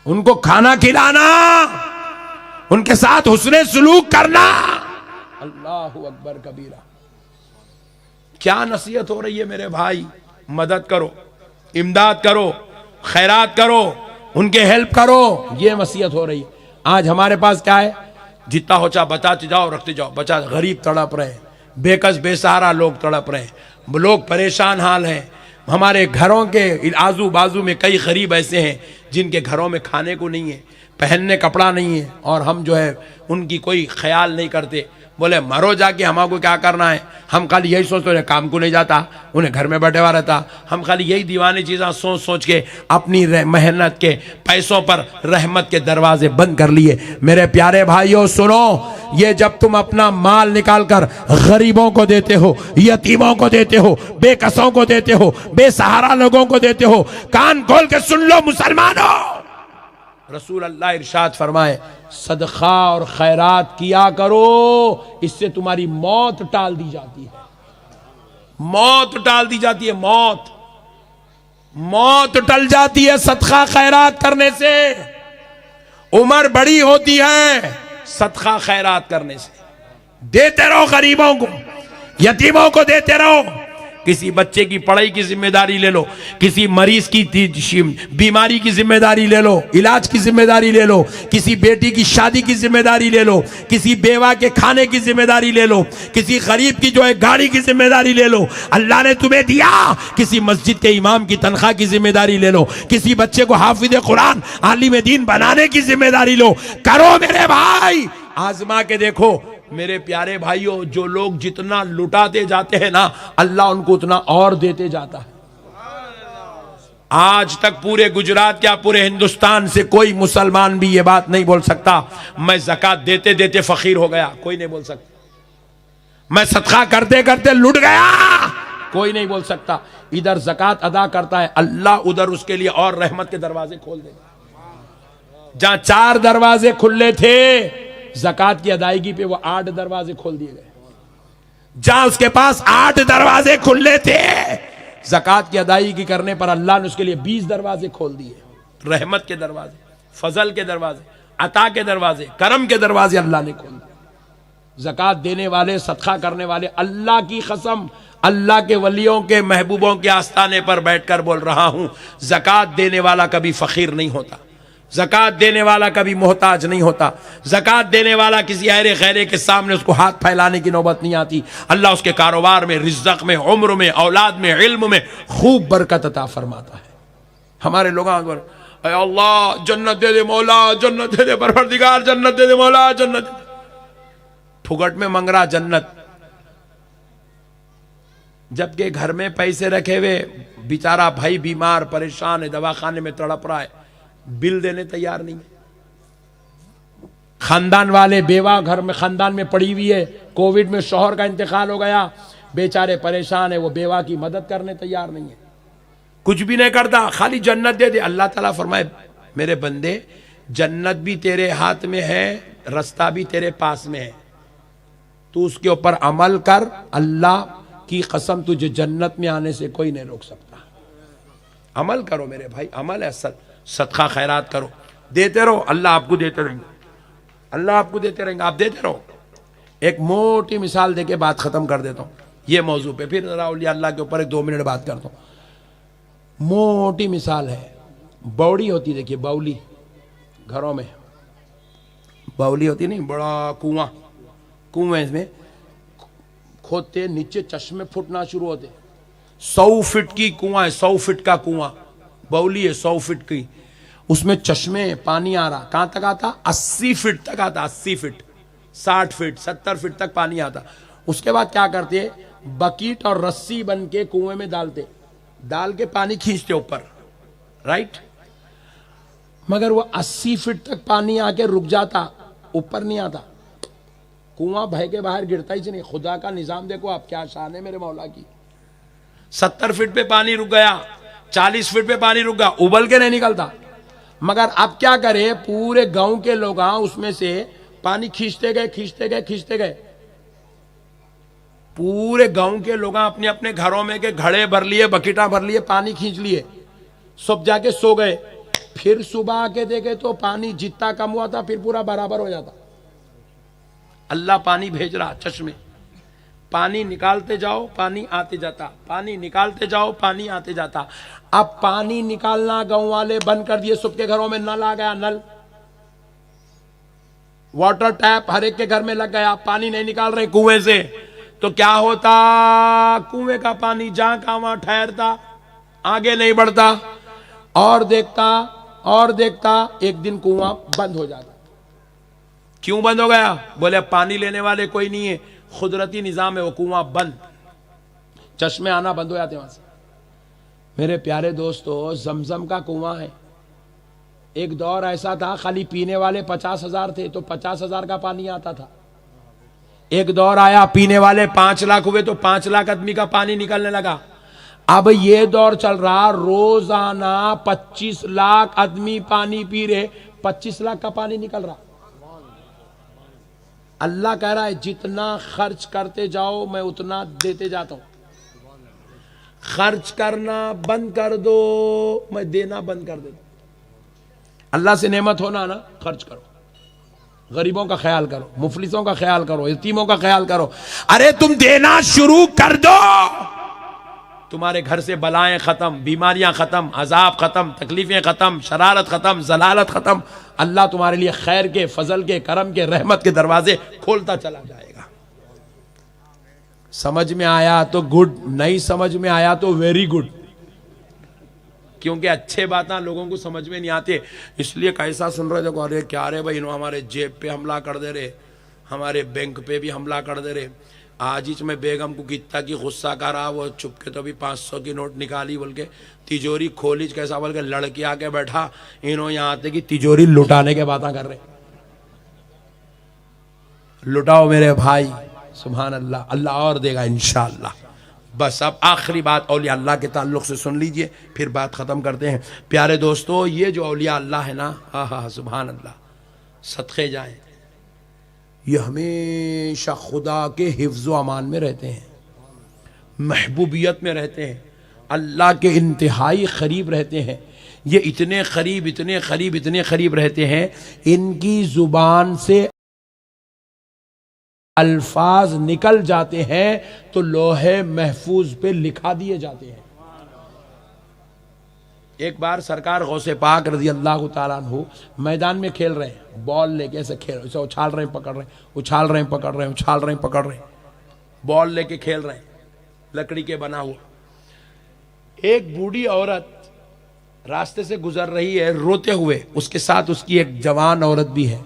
उनको खाना खिलाना, उनके साथ हुस्ने सुलूक करना। अल्लाहु अकबर कबीरा। क्या नसीहत हो रही है मेरे भाई, मदद करो, इमदाद करो, खैरात करो, उनके हेल्प करो, ये नसीहत हो रही है। आज हमारे पास क्या है, जितना हो चाहे बचाते जाओ, रखते जाओ। बचा गरीब तड़प रहे, बेकस बेसहारा लोग तड़प रहे, लोग परेशान हाल हैं। हमारे घरों के आजू बाजू में कई गरीब ऐसे हैं जिनके घरों में खाने को नहीं है, पहनने कपड़ा नहीं है, और हम जो है उनकी कोई ख्याल नहीं करते। बोले मरो जाके, हमको क्या करना है, हम खाली यही सोचते हैं, काम को नहीं जाता, उन्हें घर में बैठे हुआ रहता। हम खाली यही दीवानी चीज़ें सोच सोच के अपनी मेहनत के पैसों पर रहमत के दरवाजे बंद कर लिए। मेरे प्यारे भाइयों सुनो, ये जब तुम अपना माल निकाल कर गरीबों को देते हो, यतीमों को देते हो, बेकसों को देते हो, बेसहारा लोगों को देते हो, कान खोल के सुन लो मुसलमानों, रसूल अल्लाह इरशाद फरमाए सदका और खैरात किया करो, इससे तुम्हारी मौत टाल दी जाती है। मौत टाल दी जाती है, मौत टल जाती है सदका खैरात करने से। उम्र बड़ी होती है सदका खैरात करने से। देते रहो गरीबों को, यतीमों को देते रहो। किसी बच्चे की पढ़ाई की जिम्मेदारी ले लो, किसी मरीज की बीमारी की जिम्मेदारी ले लो, इलाज की जिम्मेदारी ले लो, किसी बेटी की शादी की जिम्मेदारी ले लो, किसी बेवा के खाने की जिम्मेदारी ले लो, किसी गरीब की जो है गाड़ी की जिम्मेदारी ले लो, अल्लाह ने तुम्हें दिया। किसी मस्जिद के इमाम की तनख्वाह की जिम्मेदारी ले लो, किसी बच्चे को हाफिज कुरान आलिम दीन बनाने की जिम्मेदारी लो। करो मेरे भाई, आजमा के देखो मेरे प्यारे भाइयों। जो लोग जितना लुटाते जाते हैं ना, अल्लाह उनको उतना और देते जाता है। आज तक पूरे गुजरात क्या पूरे हिंदुस्तान से कोई मुसलमान भी ये बात नहीं बोल सकता मैं ज़कात देते देते फकीर हो गया, कोई नहीं बोल सकता। मैं सदका करते करते लुट गया, कोई नहीं बोल सकता। इधर ज़कात अदा करता है, अल्लाह उधर उसके लिए और रहमत के दरवाजे खोल देगा। जहां 4 दरवाजे खुले थे ज़कात की अदायगी पे, वो 8 दरवाजे खोल दिए गए। जहां उसके पास 8 दरवाजे खुले थे ज़कात की अदायगी करने पर, अल्लाह ने उसके लिए 20 दरवाजे खोल दिए। रहमत के दरवाजे, फजल के दरवाजे, अता के दरवाजे, करम के दरवाजे अल्लाह ने खोल दिए। ज़कात देने वाले, सदका करने वाले, अल्लाह की कसम, अल्लाह के वलियों के महबूबों के आस्थाने पर बैठकर बोल रहा हूं, ज़कात देने वाला कभी फकीर नहीं होता, ज़कात देने वाला कभी मोहताज नहीं होता, ज़कात देने वाला किसी अहरे खैरे के सामने उसको हाथ फैलाने की नौबत नहीं आती। अल्लाह उसके कारोबार में, रिज़्क़ में, उम्र में, औलाद में, इल्म में खूब बरकत अता फरमाता है। हमारे लोग अल्लाह जन्नत दे दे मौला, जन्नत दे दे परवरदिगार, जन्नत दे दे मौला, जन्नत दे दे। फुगट में मंग रहा जन्नत, जबकि घर में पैसे रखे हुए बेचारा भाई बीमार परेशान है, दवाखाने में तड़प रहा है, बिल देने तैयार नहीं है। खानदान वाले बेवा घर में, खानदान में पड़ी हुई है, कोविड में शौहर का इंतकाल हो गया, बेचारे परेशान है, वो बेवा की मदद करने तैयार नहीं है, कुछ भी नहीं करता, खाली जन्नत दे दे। अल्लाह ताला फरमाए, मेरे बंदे जन्नत भी तेरे हाथ में है, रास्ता भी तेरे पास में है, तू उसके ऊपर अमल कर, अल्लाह की कसम तुझे जन्नत में आने से कोई नहीं रोक सकता। अमल करो मेरे भाई, अमल है, सदका खैरात करो, देते रहो, अल्लाह आपको देते रहेंगे, अल्लाह आपको देते रहेंगे, आप देते रहो। एक मोटी मिसाल देके बात खत्म कर देता हूं ये मौजू पे, फिर जरा औलिया अल्लाह के ऊपर एक 2 मिनट बात करता हूं। मोटी मिसाल है, बावड़ी होती, देखिए बावली, घरों में बावली होती नहीं, बड़ा कुआं, कुएं में खोदते, नीचे चश्मे फुटना शुरू होते, 100 फीट की कुआं है, 100 फीट का कुआं, बावली है 100 फीट की, उसमें चश्मे पानी आ रहा, कहां तक आता, 80 फीट तक आता, 80 फीट, 60 फीट, 70 फीट तक पानी आता। उसके बाद क्या करते, बकीट और रस्सी बन के कुएं में डालते, डाल के पानी खींचते ऊपर, राइट, मगर वो 80 फीट तक पानी आके रुक जाता, ऊपर नहीं आता, कुआं बह के बाहर गिरता ही नहीं। खुदा का निजाम देखो आप, क्या शान है मेरे मौला की। 70 फीट पे पानी रुक गया, 40 फीट पे पानी रुक गया, उबल के नहीं निकलता, मगर अब क्या करे, पूरे गांव के लोग उसमें से पानी खींचते गए, खींचते गए, खींचते गए, पूरे गांव के लोग अपने अपने घरों में के घड़े भर लिए, बकेटा भर लिए, पानी खींच लिए, सब जाके सो गए। फिर सुबह आके देखे तो पानी जितना कम हुआ था फिर पूरा बराबर हो जाता। अल्लाह पानी भेज रहा, चश्मे, पानी निकालते जाओ पानी आते जाता, पानी निकालते जाओ पानी आते जाता। अब पानी निकालना गांव वाले बंद कर दिए, सबके घरों में नल आ गया, नल, वाटर टैप हर एक के घर में लग गया, पानी नहीं निकाल रहे कुएं से, तो क्या होता, कुएं का पानी जहां का वहां ठहरता, आगे नहीं बढ़ता, और देखता और देखता, एक दिन कुआं बंद हो जाता। क्यों बंद हो गया, बोले पानी लेने वाले कोई नहीं है, कुदरती निजाम है, वो कुआं बंद, चश्मे आना बंद हो जाते वहां से। मेरे प्यारे दोस्तों, जमजम का कुआं है, एक दौर ऐसा था खाली पीने वाले 50,000 थे तो 50,000 का पानी आता था। एक दौर आया पीने वाले 5 लाख हुए तो 5 लाख आदमी का पानी निकलने लगा। अब ये दौर चल रहा, रोजाना 25 लाख आदमी पानी पी रहे, 25 लाख का पानी निकल रहा। अल्लाह कह रहा है जितना खर्च करते जाओ मैं उतना देते जाता हूं, खर्च करना बंद कर दो मैं देना बंद कर देता। अल्लाह से नेमत होना ना, खर्च करो, गरीबों का ख्याल करो, मुफलिसों का ख्याल करो, यतीमों का ख्याल करो। अरे तुम देना शुरू कर दो, तुम्हारे घर से बलाएं खत्म, बीमारियां खत्म, अजाब खत्म, तकलीफें खत्म, शरारत खत्म, जलालत खत्म। अल्लाह तुम्हारे लिए खैर के, फजल के, करम के, रहमत के दरवाजे खोलता चला जाएगा। समझ में आया तो गुड, नहीं समझ में आया तो वेरी गुड, क्योंकि अच्छे बातें लोगों को समझ में नहीं आते, इसलिए कैसा सुन रहे देखो, अरे क्या रे भाई, इन्होंने हमारे जेब पे हमला कर दे रहे, हमारे बैंक पे भी हमला कर दे रहे। आज ही मैं बेगम को कितना की गुस्सा कर रहा, वो चुपके तो भी 500 की नोट निकाली, बोल के तिजोरी खोली, कैसा बोल के लड़की आके बैठा, इन्होंने यहाँ आते कि तिजोरी लुटाने के बातें कर रहे। लुटाओ मेरे भाई, सुभान अल्लाह, अल्लाह और देगा इंशाअल्लाह। बस अब आखिरी बात औलिया अल्लाह के ताल्लुक से सुन लीजिए, फिर बात ख़त्म करते हैं। प्यारे दोस्तों, ये जो औलिया अल्लाह है ना, हा हा सुभान अल्लाह, सदक़े जाएं, ये हमेशा खुदा के हिफ्ज़ व अमान में रहते हैं, महबूबियत में रहते हैं, अल्लाह के इंतहाई करीब रहते हैं। ये इतने करीब इतने करीब इतने करीब रहते हैं, इनकी ज़ुबान से अल्फाज निकल जाते हैं तो लोहे महफूज पे लिखा दिए जाते हैं। एक बार सरकार गौसे पाक रज़ी अल्लाह तआला अन्हु मैदान में खेल रहे हैं, बॉल लेके ऐसे खेल, ऐसे उछाल रहे हैं पकड़ रहे हैं, उछाल रहे हैं पकड़ रहे हैं, उछाल रहे हैं पकड़ रहे हैं, बॉल लेके खेल रहे हैं, लकड़ी के बना हुआ। एक बूढ़ी औरत रास्ते से गुजर रही है रोते हुए, उसके साथ उसकी एक जवान औरत भी है,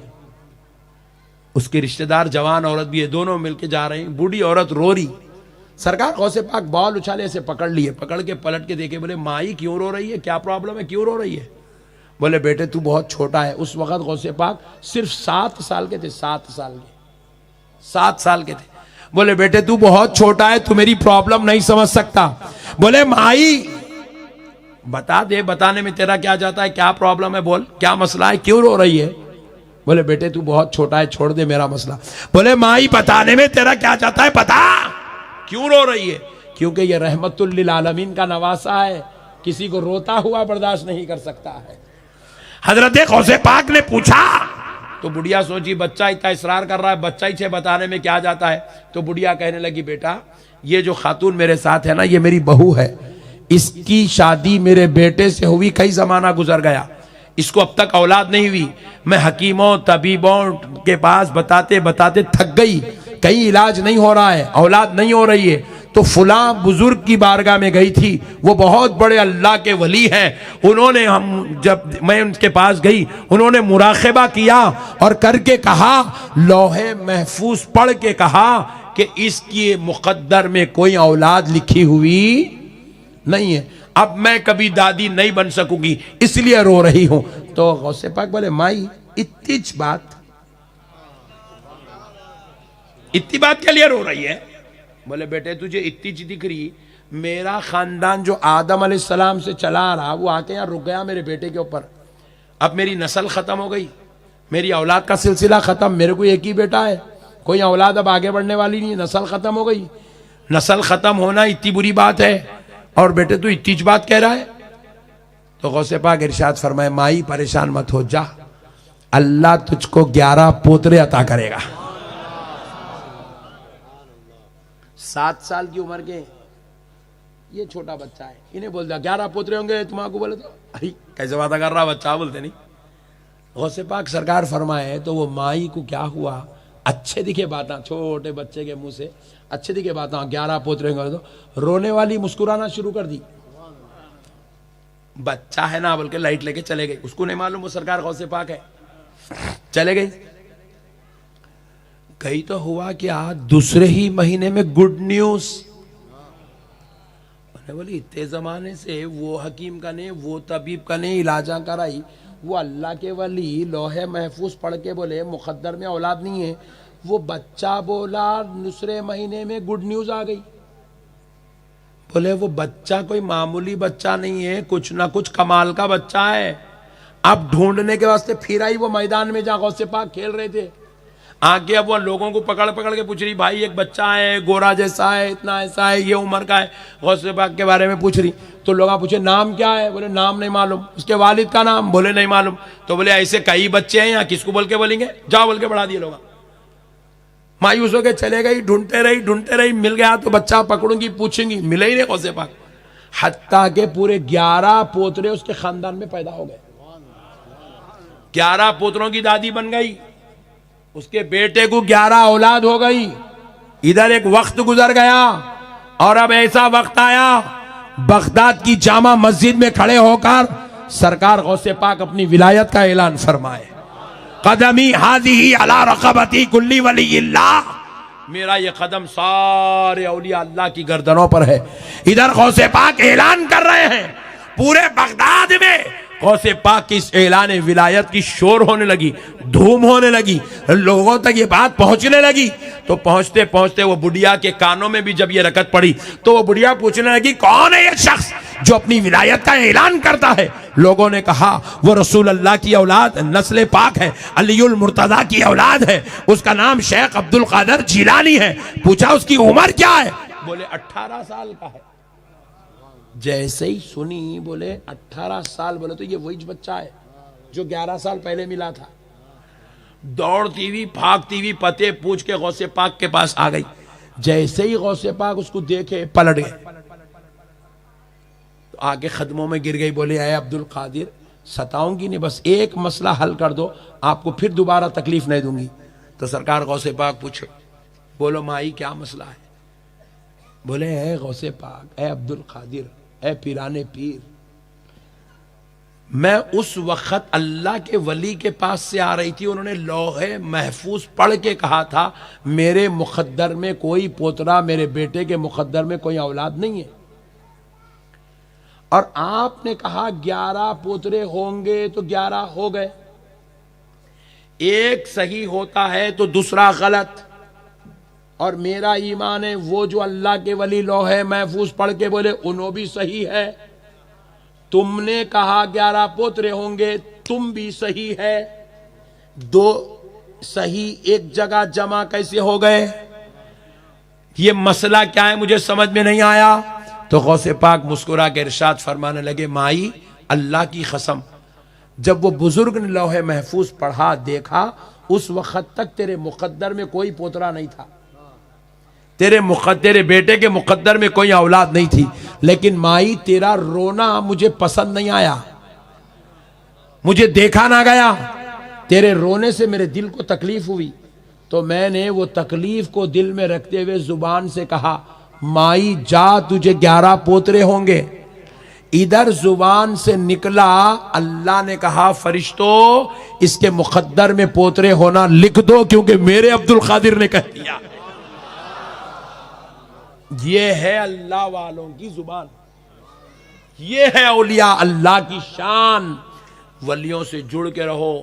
उसके रिश्तेदार जवान औरत भी है, दोनों मिलके जा रहे हैं। बूढ़ी औरत रो रही, सरकार गौसे पाक बॉल उछाले ऐसे पकड़ लिए, पकड़ के पलट के देखे, बोले माई क्यों रो रही है, क्या प्रॉब्लम है, क्यों रो रही है? बोले बेटे तू बहुत छोटा है। उस वक्त गौसे पाक सिर्फ 7 साल के थे, 7 साल के थे। बोले बेटे तू बहुत छोटा है, तू मेरी प्रॉब्लम नहीं समझ सकता। बोले माई बता दे, बताने में तेरा क्या जाता है, क्या प्रॉब्लम है, बोल क्या मसला है, क्यों रो रही है? बोले बेटे तू बहुत छोटा है, छोड़ दे मेरा मसला। बोले माई बताने में तेरा क्या जाता है, बता क्यों रो रही है? क्योंकि ये रहमतुल लिल आलमीन का नवासा है, किसी को रोता हुआ बर्दाश्त नहीं कर सकता है। हजरत गौसे पाक ने पूछा तो बुढ़िया सोची बच्चा इतना इसरार कर रहा है, बच्चा ही से बताने में क्या जाता है। तो बुढ़िया कहने लगी बेटा ये जो खातून मेरे साथ है ना, ये मेरी बहू है, इसकी शादी मेरे बेटे से हुई, कई जमाना गुजर गया, इसको अब तक औलाद नहीं हुई। मैं हकीमों तबीबों के पास बताते बताते थक गई, कहीं इलाज नहीं हो रहा है, औलाद नहीं हो रही है। तो फुला बुजुर्ग की बारगाह में गई थी, वो बहुत बड़े अल्लाह के वली हैं। उन्होंने जब मैं उनके पास गई, उन्होंने मुराक़बा किया और करके कहा, लौहे महफूज पढ़ के कहा कि इसकी मुक़द्दर में कोई औलाद लिखी हुई नहीं है, अब मैं कभी दादी नहीं बन सकूंगी, इसलिए रो रही हूं। तो गौसे पाक बोले माई इतनी बात के लिए रो रही है? बोले बेटे तुझे इतनी दिख रही, मेरा खानदान जो आदम अलैहिस्सलाम से चला आ रहा वो आके यहाँ रुक गया मेरे बेटे के ऊपर। अब मेरी नस्ल खत्म हो गई, मेरी औलाद का सिलसिला खत्म, मेरे को एक ही बेटा है, कोई औलाद अब आगे बढ़ने वाली नहीं, नस्ल खत्म हो गई। नस्ल खत्म होना इतनी बुरी बात है और बेटे तू इतनी बात कह रहा है? तो गौसे पाक इरशाद फरमाए माई परेशान मत हो जा, अल्लाह तुझको 11 पोतरे अता करेगा। 7 साल की उम्र के ये छोटा बच्चा है, इन्हें बोल दिया 11 पोतरे होंगे तुम्हारा। बोले तो अरे कैसे वादा कर रहा बच्चा, बोलते नहीं। गौसे पाक सरकार फरमाए तो वो माई को क्या हुआ, अच्छे दिखे बातें, छोटे बच्चे के मुंह से अच्छे दिखे बातें, 11 पोतरे होंगे, तो रोने वाली मुस्कुराना शुरू कर दी। बच्चा है ना बोल के लाइट लेके चले गई, उसको नहीं मालूम वो सरकार गौसे पाक है, चले गई। कहीं तो हुआ क्या, दूसरे ही महीने में गुड न्यूज। बोले इतने जमाने से वो हकीम का ने, वो तबीब का ने इलाजा कराई, वो अल्लाह के वली लोहे महफूज पढ़ के बोले मुकद्दर में औलाद नहीं है, वो बच्चा बोला दूसरे महीने में गुड न्यूज आ गई। बोले वो बच्चा कोई मामूली बच्चा नहीं है, कुछ ना कुछ कमाल का बच्चा है। अब ढूंढने के वास्ते फिर आई वो मैदान में जहां गौसे पाक खेल रहे थे, आगे अब वो लोगों को पकड़ पकड़ के पूछ रही, भाई एक बच्चा है, गोरा जैसा है, इतना ऐसा है, ये उम्र का है, गौसे पाक के बारे में पूछ रही। तो लोग पूछे नाम क्या है? बोले नाम नहीं मालूम। उसके वालिद का नाम? बोले नहीं मालूम। तो बोले ऐसे कई बच्चे हैं यहाँ, किसको बोल के बोलेंगे, जाओ बोल के बढ़ा दिए लोग। मायूस हो के चले गई, ढूंढते रही, मिल गया तो बच्चा पकड़ूंगी पूछेंगी, मिले ही नहीं गौसे पाक। हत्ता के पूरे 11 पोतरे उसके खानदान में पैदा हो गए, 11 पोतरों की दादी बन गई, उसके बेटे को 11 औलाद हो गई। इधर एक वक्त गुजर गया और अब ऐसा वक्त आया, बगदाद की जामा मस्जिद में खड़े होकर सरकार गौसे पाक अपनी विलायत का ऐलान फरमाए, कदमी हाज़िही अला रक़बती कुल्ली वलीइल्लाह, मेरा ये कदम सारे औलिया अल्लाह की गर्दनों पर है। इधर गौसे पाक ऐलान कर रहे हैं, पूरे बगदाद में गौसे पाक की इस ऐलान विलायत की शोर होने लगी, धूम होने लगी, लोगों तक ये बात पहुंचने लगी। तो पहुंचते पहुंचते वो बुढ़िया के कानों में भी जब ये रकत पड़ी तो वो बुढ़िया पूछने लगी, कौन है ये शख्स जो अपनी विलायत का ऐलान करता है? लोगों ने कहा, वो रसूल अल्लाह की औलाद, नस्ल पाक है, अलीउल मुर्तजा की औलाद है, उसका नाम शेख अब्दुल कादिर जिलानी है। पूछा उसकी उम्र क्या है? बोले 18 साल का है। जैसे ही सुनी बोले 18 साल, बोले तो ये वही बच्चा है जो 11 साल पहले मिला था। दौड़ती हुई भागती हुई पते पूछ के गौसे पाक के पास आ गई। जैसे ही गौसे पाक उसको देखे पलट गए, तो आगे कदमों में गिर गई। बोले, ऐ अब्दुल कादिर, सताऊंगी नहीं, बस एक मसला हल कर दो, आपको फिर दोबारा तकलीफ नहीं दूंगी। तो सरकार गौसे पाक पूछे, बोलो माई क्या मसला है? बोले, ऐ गौसे पाक, ऐ अब्दुल कादिर, ऐ पीराने पीर, मैं उस वक्त अल्लाह के वली के पास से आ रही थी, उन्होंने लौहे महफूज पढ़ के कहा था मेरे मुकद्दर में कोई पोतरा, मेरे बेटे के मुकद्दर में कोई औलाद नहीं है, और आपने कहा 11 पोतरे होंगे तो 11 हो गए, एक सही होता है तो दूसरा गलत, और मेरा ईमान है वो जो अल्लाह के वली लौहे महफूज पढ़ के बोले उन्हों भी सही है, तुमने कहा 11 पोतरे होंगे, तुम भी सही है, दो सही एक जगह जमा कैसे हो गए? ये मसला क्या है मुझे समझ में नहीं आया। तो गौसे पाक मुस्कुरा के इरशाद फरमाने लगे, माई अल्लाह की कसम, जब वो बुजुर्ग ने लौहे महफूज पढ़ा देखा, उस वक्त तक तेरे मुकद्दर में कोई पोतरा नहीं था, तेरे बेटे के मुकद्दर में कोई औलाद नहीं थी, लेकिन माई तेरा रोना मुझे पसंद नहीं आया, मुझे देखा ना गया, तेरे रोने से मेरे दिल को तकलीफ हुई, तो मैंने वो तकलीफ को दिल में रखते हुए जुबान से कहा, माई जा तुझे 11 पोतरे होंगे। इधर जुबान से निकला, अल्लाह ने कहा फरिश्तों इसके मुकद्दर में पोतरे होना लिख दो, क्योंकि मेरे अब्दुल कादिर ने कह दिया। ये है अल्लाह वालों की जुबान, ये है औलिया अल्लाह की शान। वलियों से जुड़ के रहो,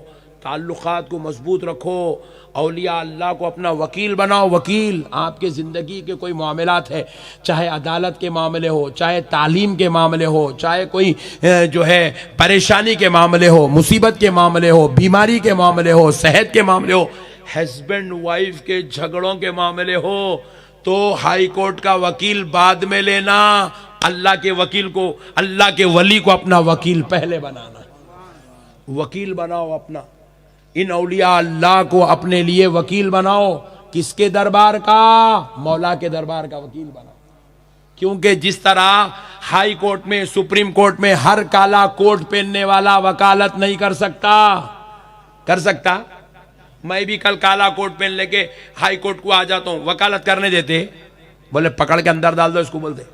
ताल्लुकात को मजबूत रखो, औलिया अल्लाह को अपना वकील बनाओ। वकील आपके ज़िंदगी के कोई मामलात है, चाहे अदालत के मामले हो, चाहे तालीम के मामले हो, चाहे कोई जो है परेशानी के मामले हो, मुसीबत के मामले हो, बीमारी के मामले हो, सेहत के मामले हो, हस्बैंड वाइफ के झगड़ों के मामले हो, तो हाई कोर्ट का वकील बाद में लेना, अल्लाह के वकील को, अल्लाह के वली को अपना वकील पहले बनाना। वकील बनाओ अपना, इन औलिया अल्लाह को अपने लिए वकील बनाओ। किसके दरबार का? मौला के दरबार का वकील बनाओ। क्योंकि जिस तरह हाई कोर्ट में, सुप्रीम कोर्ट में हर काला कोट पहनने वाला वकालत नहीं कर सकता, कर सकता? मैं भी कल काला कोट पहन लेके हाई कोर्ट को आ जाता हूं, वकालत करने देते? बोले पकड़ के अंदर डाल दो इसको, बोलते।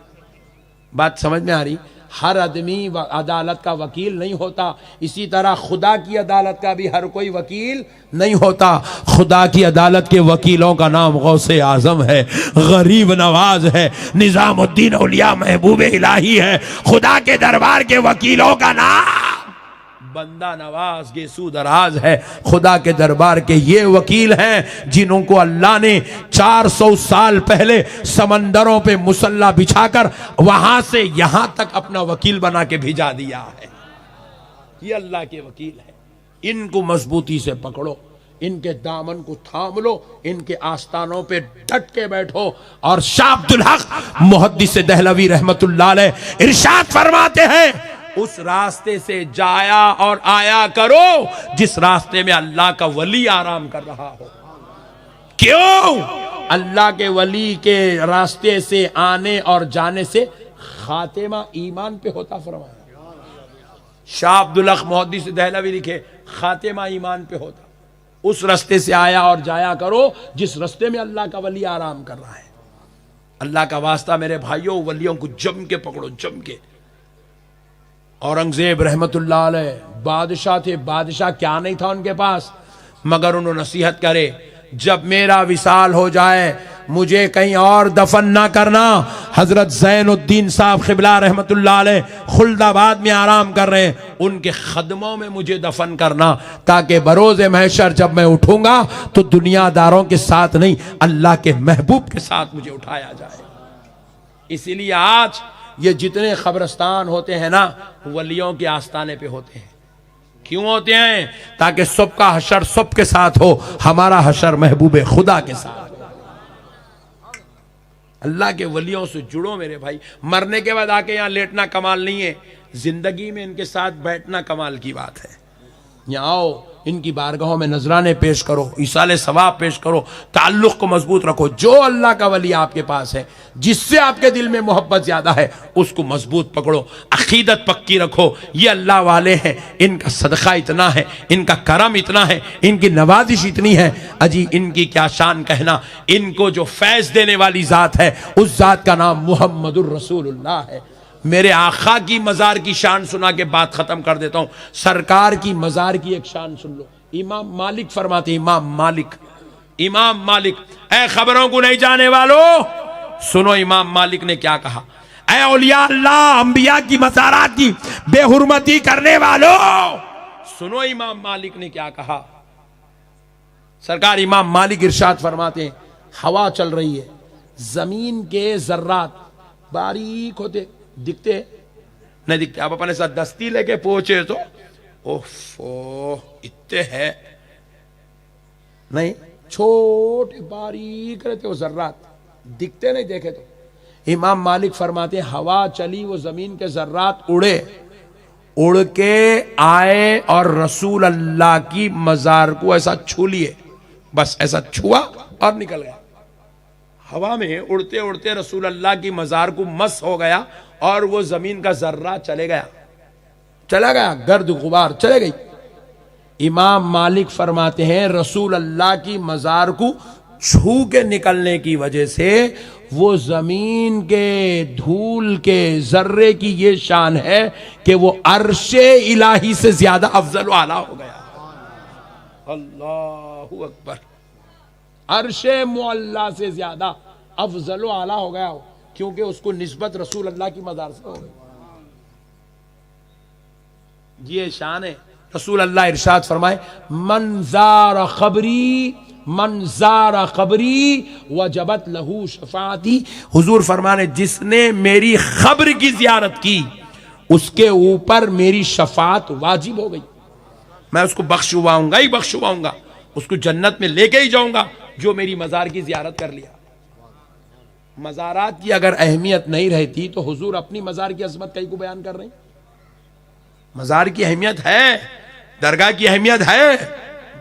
बात समझ में आ रही? हर आदमी अदालत का वकील नहीं होता, इसी तरह खुदा की अदालत का भी हर कोई वकील नहीं होता। खुदा की अदालत के वकीलों का नाम गौसे आजम है, गरीब नवाज है, निजामुद्दीन औलिया महबूब इलाही है। खुदा के दरबार के वकीलों का नाम बंदा नवाज गेसू दराज है। खुदा के दरबार के ये वकील हैं जिनको अल्लाह ने 400 साल पहले समंदरों पे मुसल्ला बिछाकर वहां से यहां तक अपना वकील बना के भिजा दिया है। ये अल्लाह के वकील है, इनको मजबूती से पकड़ो, इनके दामन को थाम लो, इनके आस्थानों पे डट के बैठो। और शाह अब्दुल हक मुहद्दिस दहलवी रहमतुल्लाह अलैह इरशाद फरमाते हैं, उस रास्ते से जाया और आया करो जिस रास्ते में अल्लाह का वली आराम कर रहा हो। क्यों? अल्लाह के वली के रास्ते से आने और जाने से खातिमा ईमान पे होता। फरमाया शाह अब्दुल हक मुहद्दिस दहलवी लिखे, खातिमा ईमान पे होता। उस रास्ते से आया और जाया करो जिस रास्ते में अल्लाह का वली आराम कर रहा है। अल्लाह का वास्ता मेरे भाइयों, वलियों को जम के पकड़ो, जम के। औरंगजेब रहमतुल्लाह अलैह बादशाह थे, बादशाह क्या नहीं था उनके पास, मगर उन्होंने नसीहत करे, जब मेरा विसाल हो जाए मुझे कहीं और दफन ना करना, हजरत ज़ैनुद्दीन साहब क़िबला रहमतुल्लाह अलैह खुल्दाबाद में आराम कर रहे हैं, उनके खदमों में मुझे दफन करना, ताकि बरोज़ महशर जब मैं उठूंगा तो दुनियादारों के साथ नहीं, अल्लाह के महबूब के साथ मुझे उठाया जाए। इसीलिए आज ये जितने कब्रिस्तान होते हैं ना, वलियों के आस्थाने पे होते हैं। क्यों होते हैं? ताकि सबका हशर सबके साथ हो, हमारा हशर महबूबे खुदा के साथ हो। अल्लाह के वलियों से जुड़ो मेरे भाई। मरने के बाद आके यहाँ लेटना कमाल नहीं है, जिंदगी में इनके साथ बैठना कमाल की बात है। यहाँ आओ, इनकी बारगाहों में नजराने पेश करो, ईसाले सवाब पेश करो, ताल्लुक को मजबूत रखो। जो अल्लाह का वली आपके पास है, जिससे आपके दिल में मोहब्बत ज्यादा है, उसको मजबूत पकड़ो, अकीदत पक्की रखो। ये अल्लाह वाले हैं, इनका सदका इतना है, इनका करम इतना है, इनकी नवाजिश इतनी है, अजी इनकी क्या शान कहना। इनको जो फैज देने वाली जात है, उस जात का नाम मुहम्मदुर रसूलुल्लाह है। मेरे आका की मजार की शान सुना के बात खत्म कर देता हूं। सरकार की मजार की एक शान सुन लो। इमाम मालिक फरमाते, इमाम मालिक, ऐ खबरों को नहीं जाने वालों, सुनो इमाम मालिक ने क्या कहा। ऐ औलिया अल्लाह अंबिया की मजारात की बेहुरमती करने वालों, सुनो इमाम मालिक ने क्या कहा। सरकार इमाम मालिक इरशाद फरमाते हैं, हवा चल रही है, जमीन के जर्रात बारीक होते, दिखते नहीं दिखते। आप अपने साथ दस्ती लेके पहुंचे तो ओफो इतने है नहीं, छोटे बारीक रहते वो जर्रात, दिखते नहीं देखे तो। इमाम मालिक फरमाते, हवा चली, वो जमीन के जर्रात उड़े, उड़ के आए और रसूल अल्लाह की मजार को ऐसा छू लिए, बस ऐसा छुआ और निकल गया। हवा में उड़ते उड़ते रसूल अल्लाह की मजार को मस हो गया और वो जमीन का जर्रा चला गया, गर्द गुबार चले गई। इमाम मालिक फरमाते हैं, रसूल अल्लाह की मजार को छू के निकलने की वजह से वो जमीन के धूल के जर्रे की ये शान है कि वो अर्शे इलाही से ज्यादा अफजल आला हो गया। अल्लाहु अकबर। अर्शे मुअल्ला से ज्यादा अफजल आला हो गया हो, क्योंकि उसको निस्बत रसूल अल्लाह की मजार से हो गई। ये शान है। रसूल अल्लाह इरशाद फरमाए, मंजारा खबरी वजबत लहू शफाती। हुजूर फरमाने, जिसने मेरी खबर की जियारत की, उसके ऊपर मेरी शफात वाजिब हो गई। मैं उसको बख्शवाऊंगा, उसको जन्नत में लेके ही जाऊंगा जो मेरी मजार की जियारत कर लिया। मजारात की अगर अहमियत नहीं रहती तो हुजूर अपनी मजार की अजमत कहीं को बयान कर रहे हैं। मजार की अहमियत है, दरगाह की अहमियत है,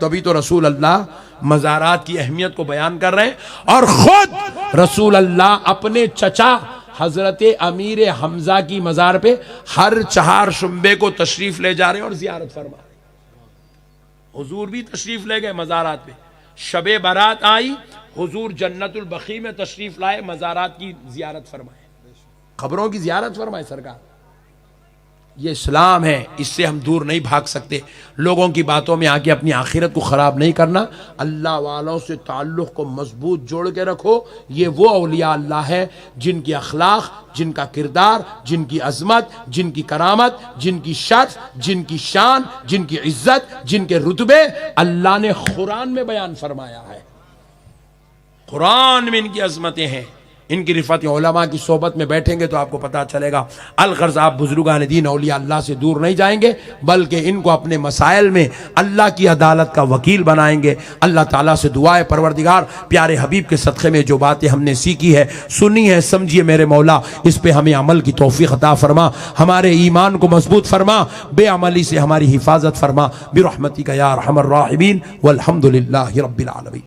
तभी तो रसूल अल्लाह मजारात की अहमियत को बयान कर रहे हैं। और खुद रसूल अल्लाह अपने चचा हजरत अमीर हमजा की मजार पे हर चहार शुम्बे को तशरीफ ले जा रहे हैं और जियारत फरमा रहे। हुजूर भी तशरीफ ले गए मजारात पे। शबे बारात आई, हुजूर जन्नतुल बखी में तशरीफ लाए, मजारात की जियारत फरमाए, खबरों की जियारत फरमाए सरकार। ये इस्लाम है, इससे हम दूर नहीं भाग सकते। लोगों की बातों में आके अपनी आखिरत को ख़राब नहीं करना। अल्लाह वालों से ताल्लुक़ को मजबूत जोड़ के रखो। ये वो औलिया अल्लाह है जिनकी अखलाक, जिनका किरदार, जिनकी अजमत, जिनकी करामत, जिनकी शर्फ, जिनकी शान, जिनकी इज्जत, जिनके रुतबे अल्लाह ने कुरान में बयान फरमाया है। कुरान में इनकी अजमतें हैं, इनकी रिफत। उलमा की सोबत में बैठेंगे तो आपको पता चलेगा। अलगर्ज आप बुजुर्गान दीन औलिया अल्लाह से दूर नहीं जाएंगे, बल्कि इनको अपने मसाइल में अल्लाह की अदालत का वकील बनाएंगे। अल्लाह ताला से दुआ है, परवरदिगार प्यारे हबीब के सदक़े में जो बातें हमने सीखी है, सुनी है, समझिए मेरे मौला, इस पे हमें अमल की तौफीक अता फरमा, हमारे ईमान को मजबूत फरमा, बेअमली से हमारी हिफाजत फरमा, बिरहमतिका या अरहमर राहिमीन, वल्हम्दुलिल्लाहि रब्बिल आलमीन।